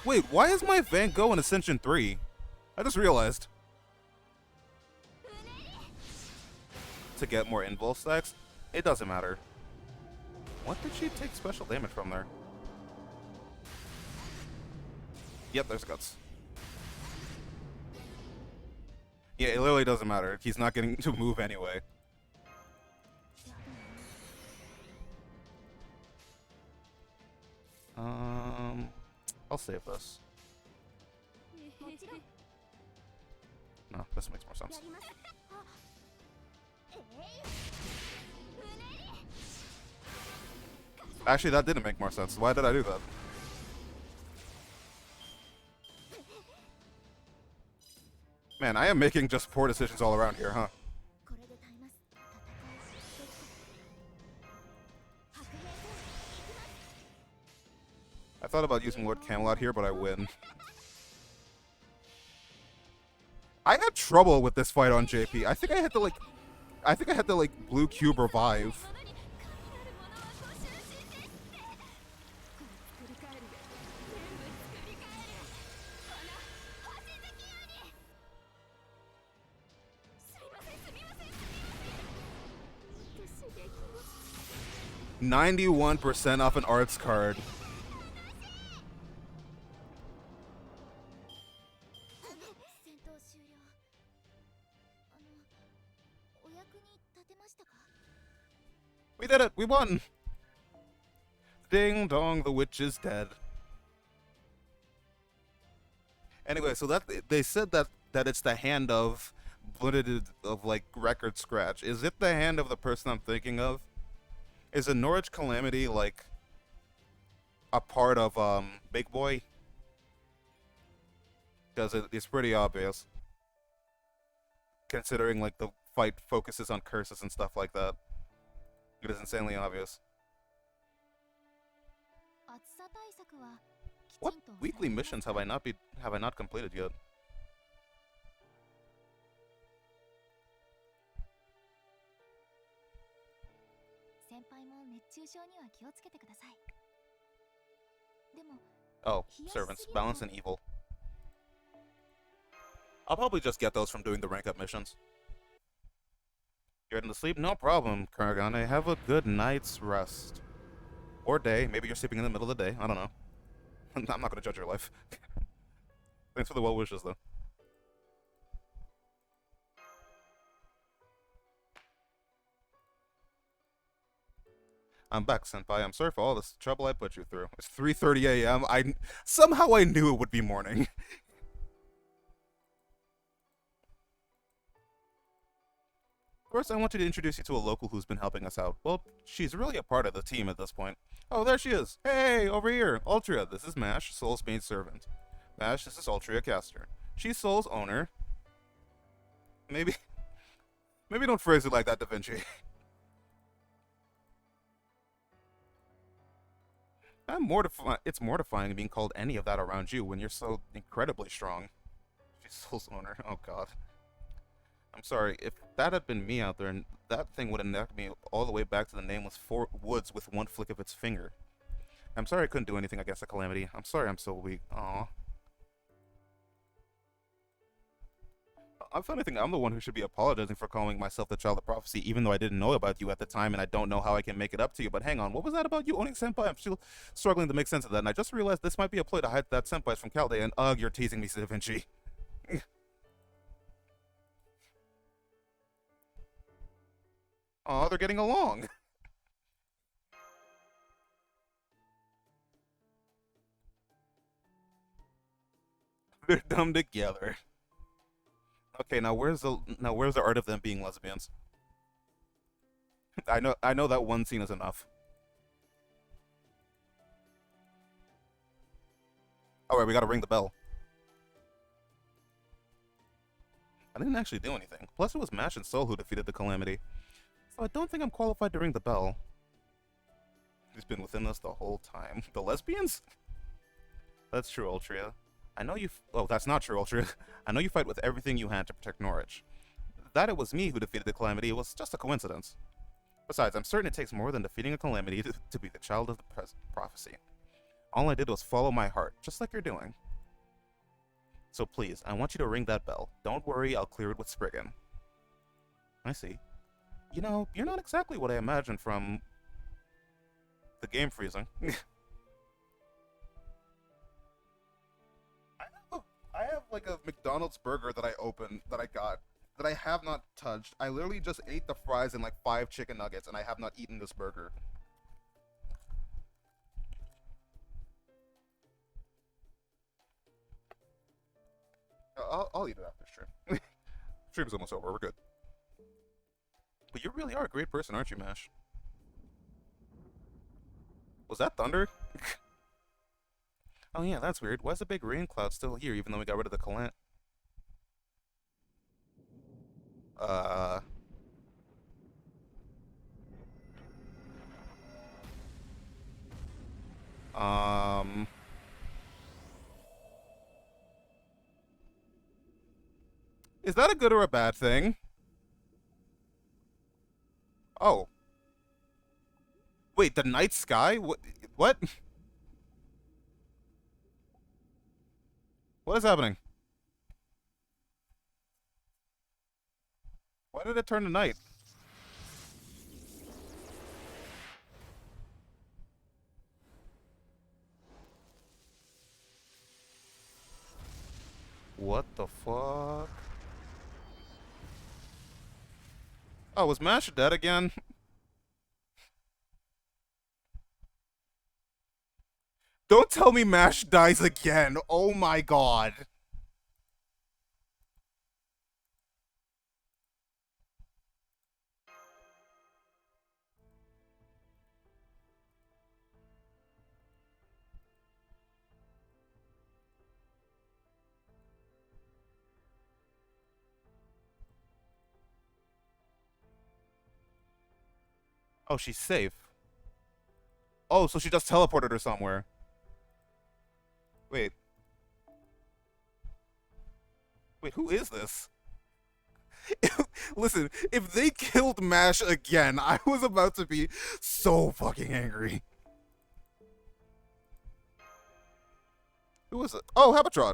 Wait, why is my Van Gogh in Ascension 3? I just realized. To get more invul stacks? It doesn't matter. What did she take special damage from there? Yep, there's guts. Yeah, it literally doesn't matter. He's not getting to move anyway. I'll save this. No, this makes more sense. Actually, that didn't make more sense. Why did I do that? Man, I am making just poor decisions all around here, huh? I thought about using Lord Camelot here, but I win. I had trouble with this fight on JP. I think I had to, like, I think I had the like blue cube revive. 91% off an arts card. 戦闘終了。お役に立てましたか？ We did it! We won! Ding dong, the witch is dead. Anyway, so that they said that it's the hand of like Record Scratch. Is it the hand of the person I'm thinking of? Is a Norwich Calamity like a part of Big Boy? Because it's pretty obvious, considering like the fight focuses on curses and stuff like that. It is insanely obvious. 暑さ対策はきちん What と weekly missions have I not completed yet? 先輩も熱中症には気をつけてください。でも Oh, servants, balance and evil. I'll probably just get those from doing the rank up missions. You're heading to sleep? No problem, Karagane. Have a good night's rest. Or day. Maybe you're sleeping in the middle of the day. I don't know. I'm not gonna judge your life. Thanks for the well wishes, though. I'm back, senpai. I'm sorry for all this trouble I put you through. It's 3:30 a.m. Somehow I knew it would be morning. First, I want you to introduce you to a local who's been helping us out. Well, she's really a part of the team at this point. Oh, there she is. Hey, over here. Ultria, this is Mash, Soul's maid servant. Mash, this is Ultria Caster. She's Soul's owner. Maybe don't phrase it like that, Da Vinci. It's mortifying being called any of that around you when you're so incredibly strong. She's Soul's owner. Oh, God. I'm sorry, if that had been me out there, and that thing would have knocked me all the way back to the nameless woods with one flick of its finger. I'm sorry I couldn't do anything against the Calamity. I'm sorry I'm so weak. Aww. If anything, I'm the one who should be apologizing for calling myself the Child of Prophecy, even though I didn't know about you at the time, and I don't know how I can make it up to you. But hang on, what was that about you owning Senpai? I'm still struggling to make sense of that, and I just realized this might be a ploy to hide that Senpai's from Calde, and ugh, you're teasing me, Da Vinci. Aw, they're getting along. They're dumb together. Okay, now where's the art of them being lesbians? I know that one scene is enough. Alright, we gotta ring the bell. I didn't actually do anything. Plus it was Mash and Soul who defeated the Calamity. So I don't think I'm qualified to ring the bell. He's been within us the whole time. The lesbians? That's true, Ultria. I know you... Oh, that's not true, Ultria. I know you fight with everything you had to protect Norwich. That it was me who defeated the Calamity was just a coincidence. Besides, I'm certain it takes more than defeating a Calamity to be the Child of the Prophecy. All I did was follow my heart, just like you're doing. So please, I want you to ring that bell. Don't worry, I'll clear it with Spriggan. I see. You know, you're not exactly what I imagined from... the game freezing. I have like a McDonald's burger that I got, that I have not touched. I literally just ate the fries and like 5 chicken nuggets, and I have not eaten this burger. I'll eat it after stream. Stream's almost over, we're good. But you really are a great person, aren't you, Mash? Was that thunder? Oh yeah, that's weird. Why's the big rain cloud still here even though we got rid of the Calamity? Is that a good or a bad thing? Oh. Wait, the night sky? What? What? What is happening? Why did it turn to night? What the fuck? Oh, was Mash dead again? Don't tell me Mash dies again. Oh my god. Oh, she's safe. Oh, so she just teleported her somewhere. Wait. Wait, who is this? Listen, if they killed Mash again, I was about to be so fucking angry. Who was it? Oh, Habitrot.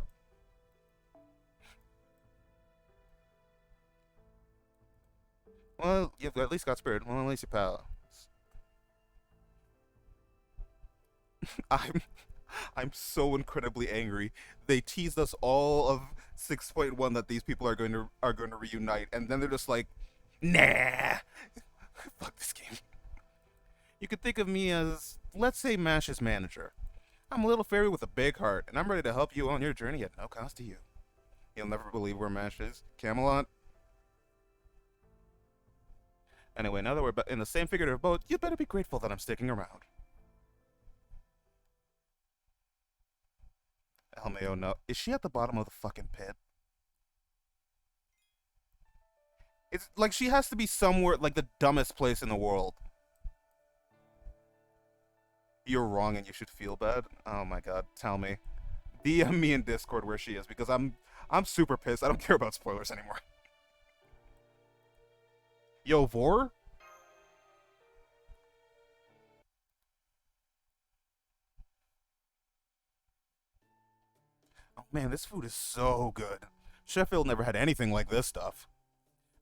Well, you've at least got spirit. Well, at least you power. I'm I'm so incredibly angry. They teased us all of 6.1 that these people are going to reunite, and then they're just like, nah. Fuck this game. You could think of me as, let's say, Mash's manager. I'm a little fairy with a big heart, and I'm ready to help you on your journey at no cost to you. You'll never believe where Mash is. Camelot. Anyway, now that we're in the same figurative boat, you'd better be grateful that I'm sticking around. LMAO, no. Is she at the bottom of the fucking pit? It's like she has to be somewhere, like the dumbest place in the world. You're wrong and you should feel bad. Oh my god, tell me. DM me in Discord where she is, because I'm super pissed. I don't care about spoilers anymore. Yo, Vor? Oh man, this food is so good. Sheffield never had anything like this stuff.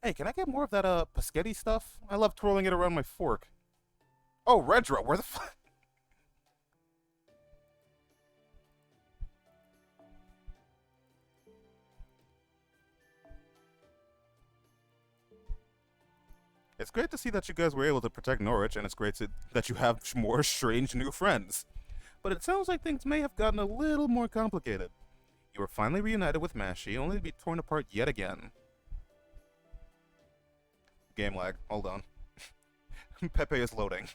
Hey, can I get more of that Paschetti stuff? I love twirling it around my fork. Oh, Redra, where the fuck? It's great to see that you guys were able to protect Norwich, and it's great that you have more strange new friends. But it sounds like things may have gotten a little more complicated. You were finally reunited with Mashy, only to be torn apart yet again. Game lag. Hold on. Pepe is loading.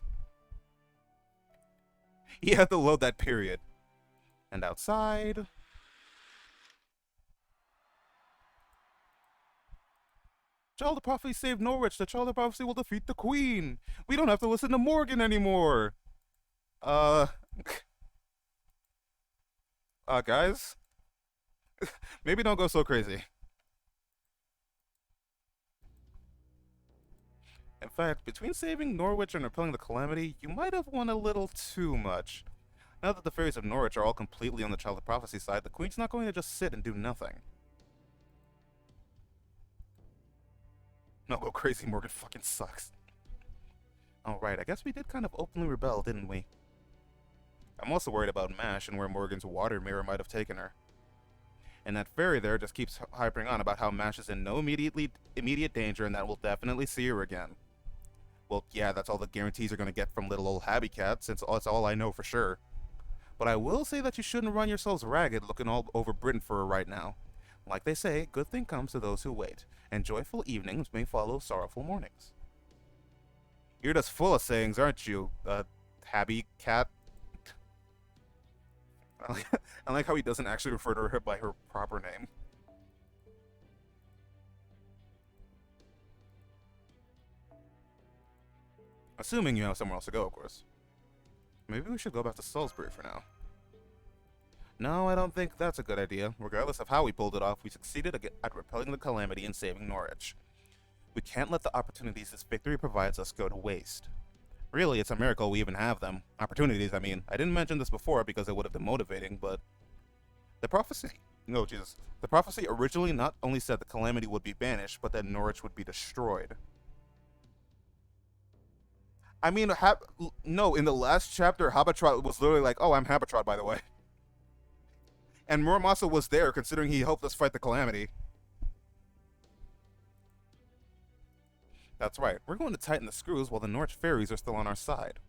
He had to load that period. And outside... Child of Prophecy saved Norwich. The Child of Prophecy will defeat the Queen. We don't have to listen to Morgan anymore. Guys? Maybe don't go so crazy. In fact, between saving Norwich and repelling the Calamity, you might have won a little too much. Now that the fairies of Norwich are all completely on the Child of Prophecy side, the Queen's not going to just sit and do nothing. No, go crazy, Morgan fucking sucks. Alright, I guess we did kind of openly rebel, didn't we? I'm also worried about Mash and where Morgan's water mirror might have taken her. And that fairy there just keeps hyping on about how Mash is in no immediate danger and that we'll definitely see her again. Well, yeah, that's all the guarantees are going to get from little old Habby Cat, since that's all I know for sure. But I will say that you shouldn't run yourselves ragged looking all over Britain for her right now. Like they say, good thing comes to those who wait, and joyful evenings may follow sorrowful mornings. You're just full of sayings, aren't you, Habby Cat? I like how he doesn't actually refer to her by her proper name. Assuming you have somewhere else to go, of course. Maybe we should go back to Salisbury for now. No, I don't think that's a good idea. Regardless of how we pulled it off, we succeeded at repelling the Calamity and saving Norwich. We can't let the opportunities this victory provides us go to waste. Really, it's a miracle we even have them. Opportunities, I mean. I didn't mention this before because it would have been motivating, but the prophecy. No, Jesus. The prophecy originally not only said the calamity would be banished, but that Norwich would be destroyed. I mean, no, in the last chapter, Habatrot was literally like, oh, I'm Habatrot, by the way. And Muramasa was there, considering he helped us fight the calamity. That's right. We're going to tighten the screws while the Norwich fairies are still on our side.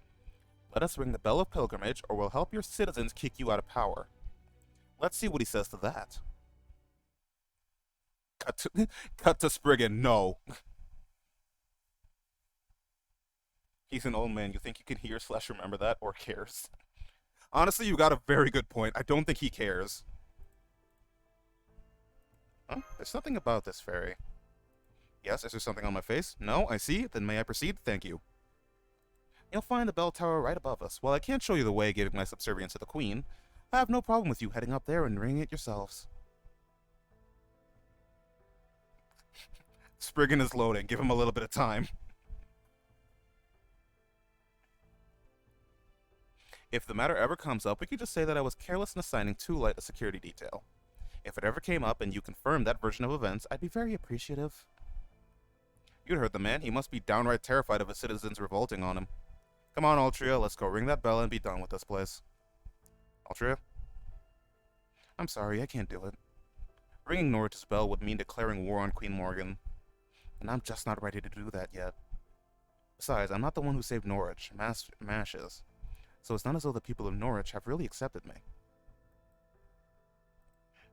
Let us ring the bell of pilgrimage, or we'll help your citizens kick you out of power. Let's see what he says to that. Cut to Spriggan, no. He's an old man. You think you can hear / remember that, or cares? Honestly, you got a very good point. I don't think he cares. Huh? There's something about this fairy. Yes, is there something on my face? No, I see. Then may I proceed? Thank you. You'll find the bell tower right above us. While I can't show you the way giving my subservience to the queen, I have no problem with you heading up there and ringing it yourselves. Spriggan is loading. Give him a little bit of time. If the matter ever comes up, we could just say that I was careless in assigning too light a security detail. If it ever came up and you confirmed that version of events, I'd be very appreciative. You'd heard the man. He must be downright terrified of his citizens revolting on him. Come on, Altria, let's go ring that bell and be done with this place. Altria? I'm sorry, I can't do it. Ringing Norwich's bell would mean declaring war on Queen Morgan, and I'm just not ready to do that yet. Besides, I'm not the one who saved Norwich. Mash is. So it's not as though the people of Norwich have really accepted me.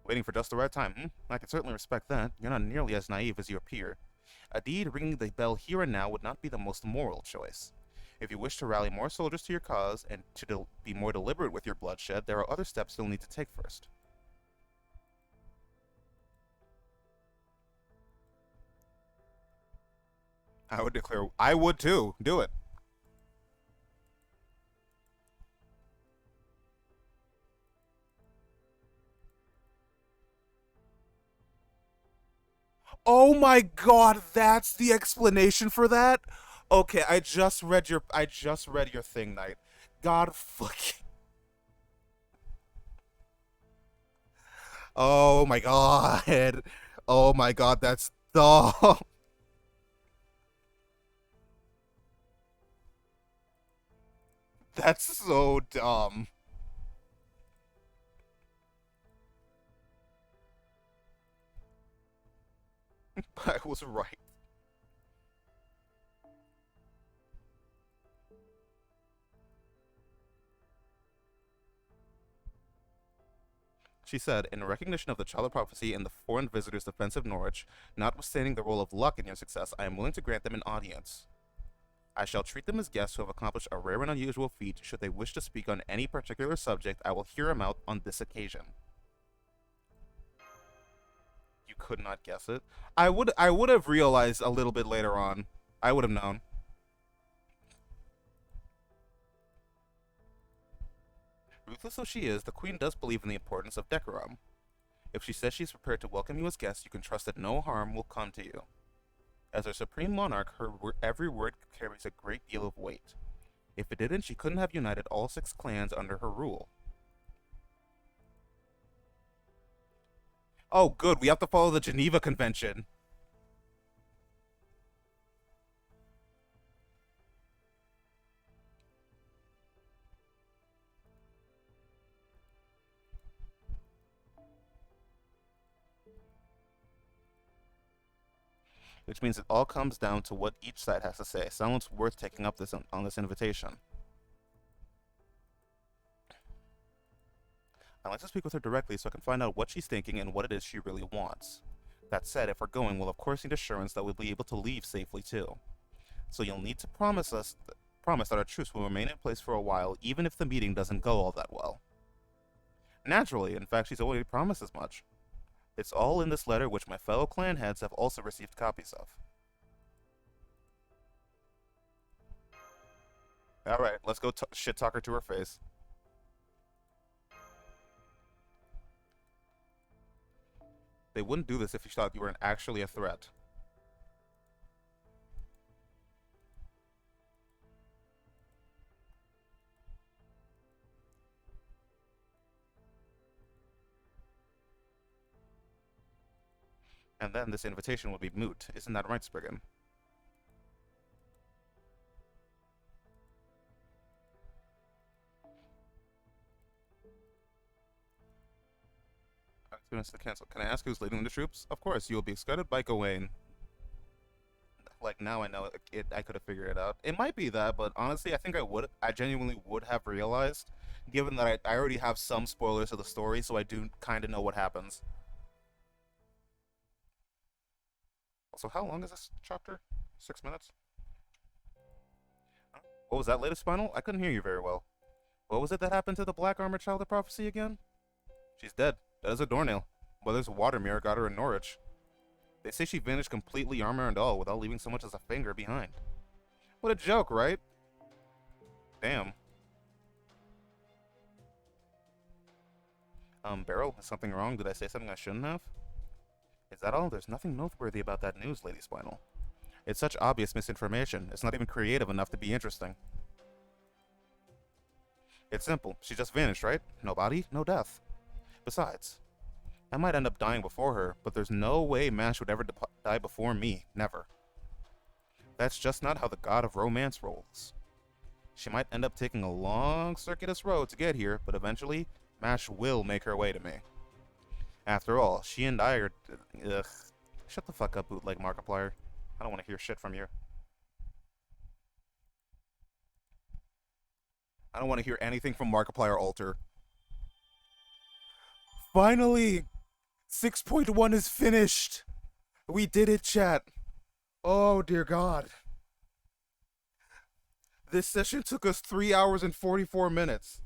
Waiting for just the right time, I can certainly respect that. You're not nearly as naive as you appear. A deed ringing the bell here and now would not be the most moral choice. If you wish to rally more soldiers to your cause, and to be more deliberate with your bloodshed, there are other steps you'll need to take first. I would too. Do it. Oh my god, that's the explanation for that? Okay, I just read your thing, Knight. God fucking. Oh my god. Oh my god, that's dumb. That's so dumb. I was right. She said, in recognition of the child of prophecy and the foreign visitor's defense of Norwich, notwithstanding the role of luck in your success, I am willing to grant them an audience. I shall treat them as guests who have accomplished a rare and unusual feat. Should they wish to speak on any particular subject, I will hear them out on this occasion. You could not guess it. I would have realized a little bit later on. I would have known. Ruthless though she is, the queen does believe in the importance of decorum. If she says she's prepared to welcome you as guests, you can trust that no harm will come to you. As our supreme monarch, every word carries a great deal of weight. If it didn't, she couldn't have united all 6 clans under her rule. Oh, good, we have to follow the Geneva Convention. Which means it all comes down to what each side has to say. Someone's worth taking up on this invitation. I'd like to speak with her directly so I can find out what she's thinking and what it is she really wants. That said, if we're going, we'll of course need assurance that we'll be able to leave safely too. So you'll need to promise that our truce will remain in place for a while, even if the meeting doesn't go all that well. Naturally, in fact, she's already promised as much. It's all in this letter, which my fellow clan heads have also received copies of. Alright, let's go shit-talk her to her face. They wouldn't do this if you thought you were actually a threat. And then this invitation will be moot. Isn't that right, Spriggan? Students to cancel. Can I ask who's leading the troops? Of course, you will be escorted by Gawain. Like, now I know it. I could have figured it out. It might be that, but honestly, I think I genuinely would have realized, given that I already have some spoilers of the story, so I do kind of know what happens. Also, how long is this chapter? 6 minutes? What was that latest final? I couldn't hear you very well. What was it that happened to the Black Armored Child of Prophecy again? She's dead. That is a doornail. Well, there's a water mirror got her in Norwich. They say she vanished completely, armor and all, without leaving so much as a finger behind. What a joke, right? Damn. Beryl, is something wrong? Did I say something I shouldn't have? Is that all? There's nothing noteworthy about that news, Lady Spinal. It's such obvious misinformation. It's not even creative enough to be interesting. It's simple. She just vanished, right? No body, no death. Besides, I might end up dying before her, but there's no way Mash would ever die before me. Never. That's just not how the god of romance rolls. She might end up taking a long, circuitous road to get here, but eventually, Mash will make her way to me. After all, she and I are... Ugh. Shut the fuck up, bootleg Markiplier. I don't want to hear shit from you. I don't want to hear anything from Markiplier Alter. Finally! 6.1 is finished! We did it, chat! Oh, dear God. This session took us 3 hours and 44 minutes.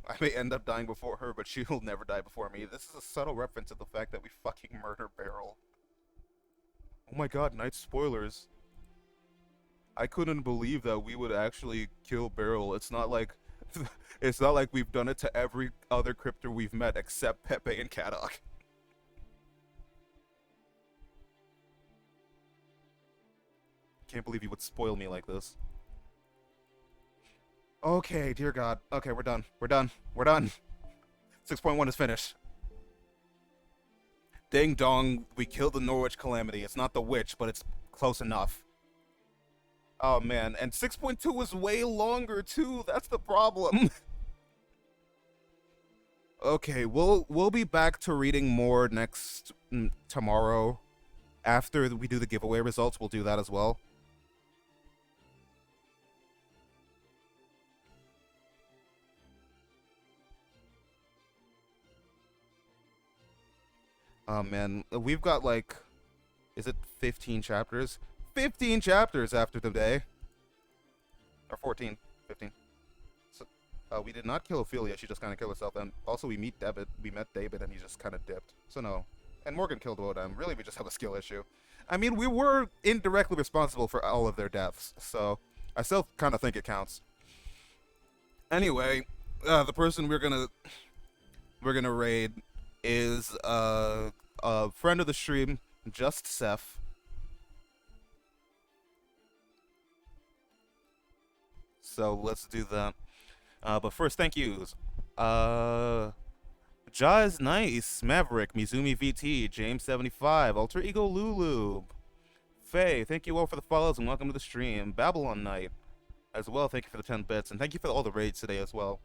I may end up dying before her, but she will never die before me. This is a subtle reference to the fact that we fucking murder Beryl. Oh my god, night spoilers. I couldn't believe that we would actually kill Beryl. It's not like we've done it to every other crypter we've met except Pepe and Kadok. Can't believe you would spoil me like this. Okay, dear God. Okay, we're done. We're done. We're done. 6.1 is finished. Ding dong, we killed the Norwich Calamity. It's not the witch, but it's close enough. Oh man, and 6.2 was way longer too. That's the problem. Okay, we'll be back to reading more tomorrow. After we do the giveaway results, we'll do that as well. Oh man, we've got like, is it 15 chapters? 15 chapters after today. Or 14, 15. So, we did not kill Ophelia, she just kind of killed herself. And also we met David and he just kind of dipped. So no. And Morgan killed Wodan. Really, we just have a skill issue. I mean, we were indirectly responsible for all of their deaths. So I still kind of think it counts. Anyway, the person we're gonna raid is a friend of the stream, Just Seth. So let's do that. But first, thank yous. Ja is nice. Maverick, Mizumi VT, James75, Alter Ego Lulu, Faye. Thank you all for the follows and welcome to the stream. Babylon Knight, as well. Thank you for the 10 bits and thank you for all the raids today as well.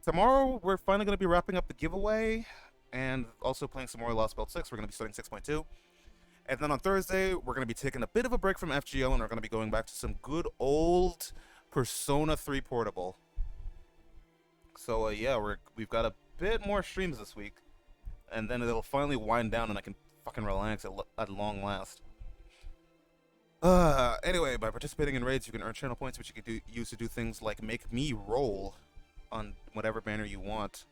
Tomorrow we're finally going to be wrapping up the giveaway and also playing some more Lost Belt 6. We're going to be starting 6.2. And then on Thursday, we're going to be taking a bit of a break from FGO and we're going to be going back to some good old Persona 3 Portable. So yeah, we've got a bit more streams this week. And then it'll finally wind down and I can fucking relax at long last. Anyway, by participating in raids, you can earn channel points, which you can use to do things like make me roll on whatever banner you want.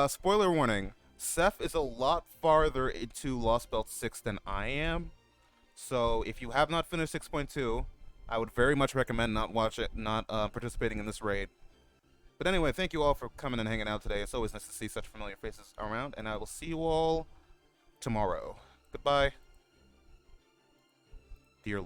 Spoiler warning, Seth is a lot farther into Lost Belt 6 than I am. So if you have not finished 6.2, I would very much recommend not participating in this raid. But anyway, thank you all for coming and hanging out today. It's always nice to see such familiar faces around, and I will see you all tomorrow. Goodbye. Dear Lord.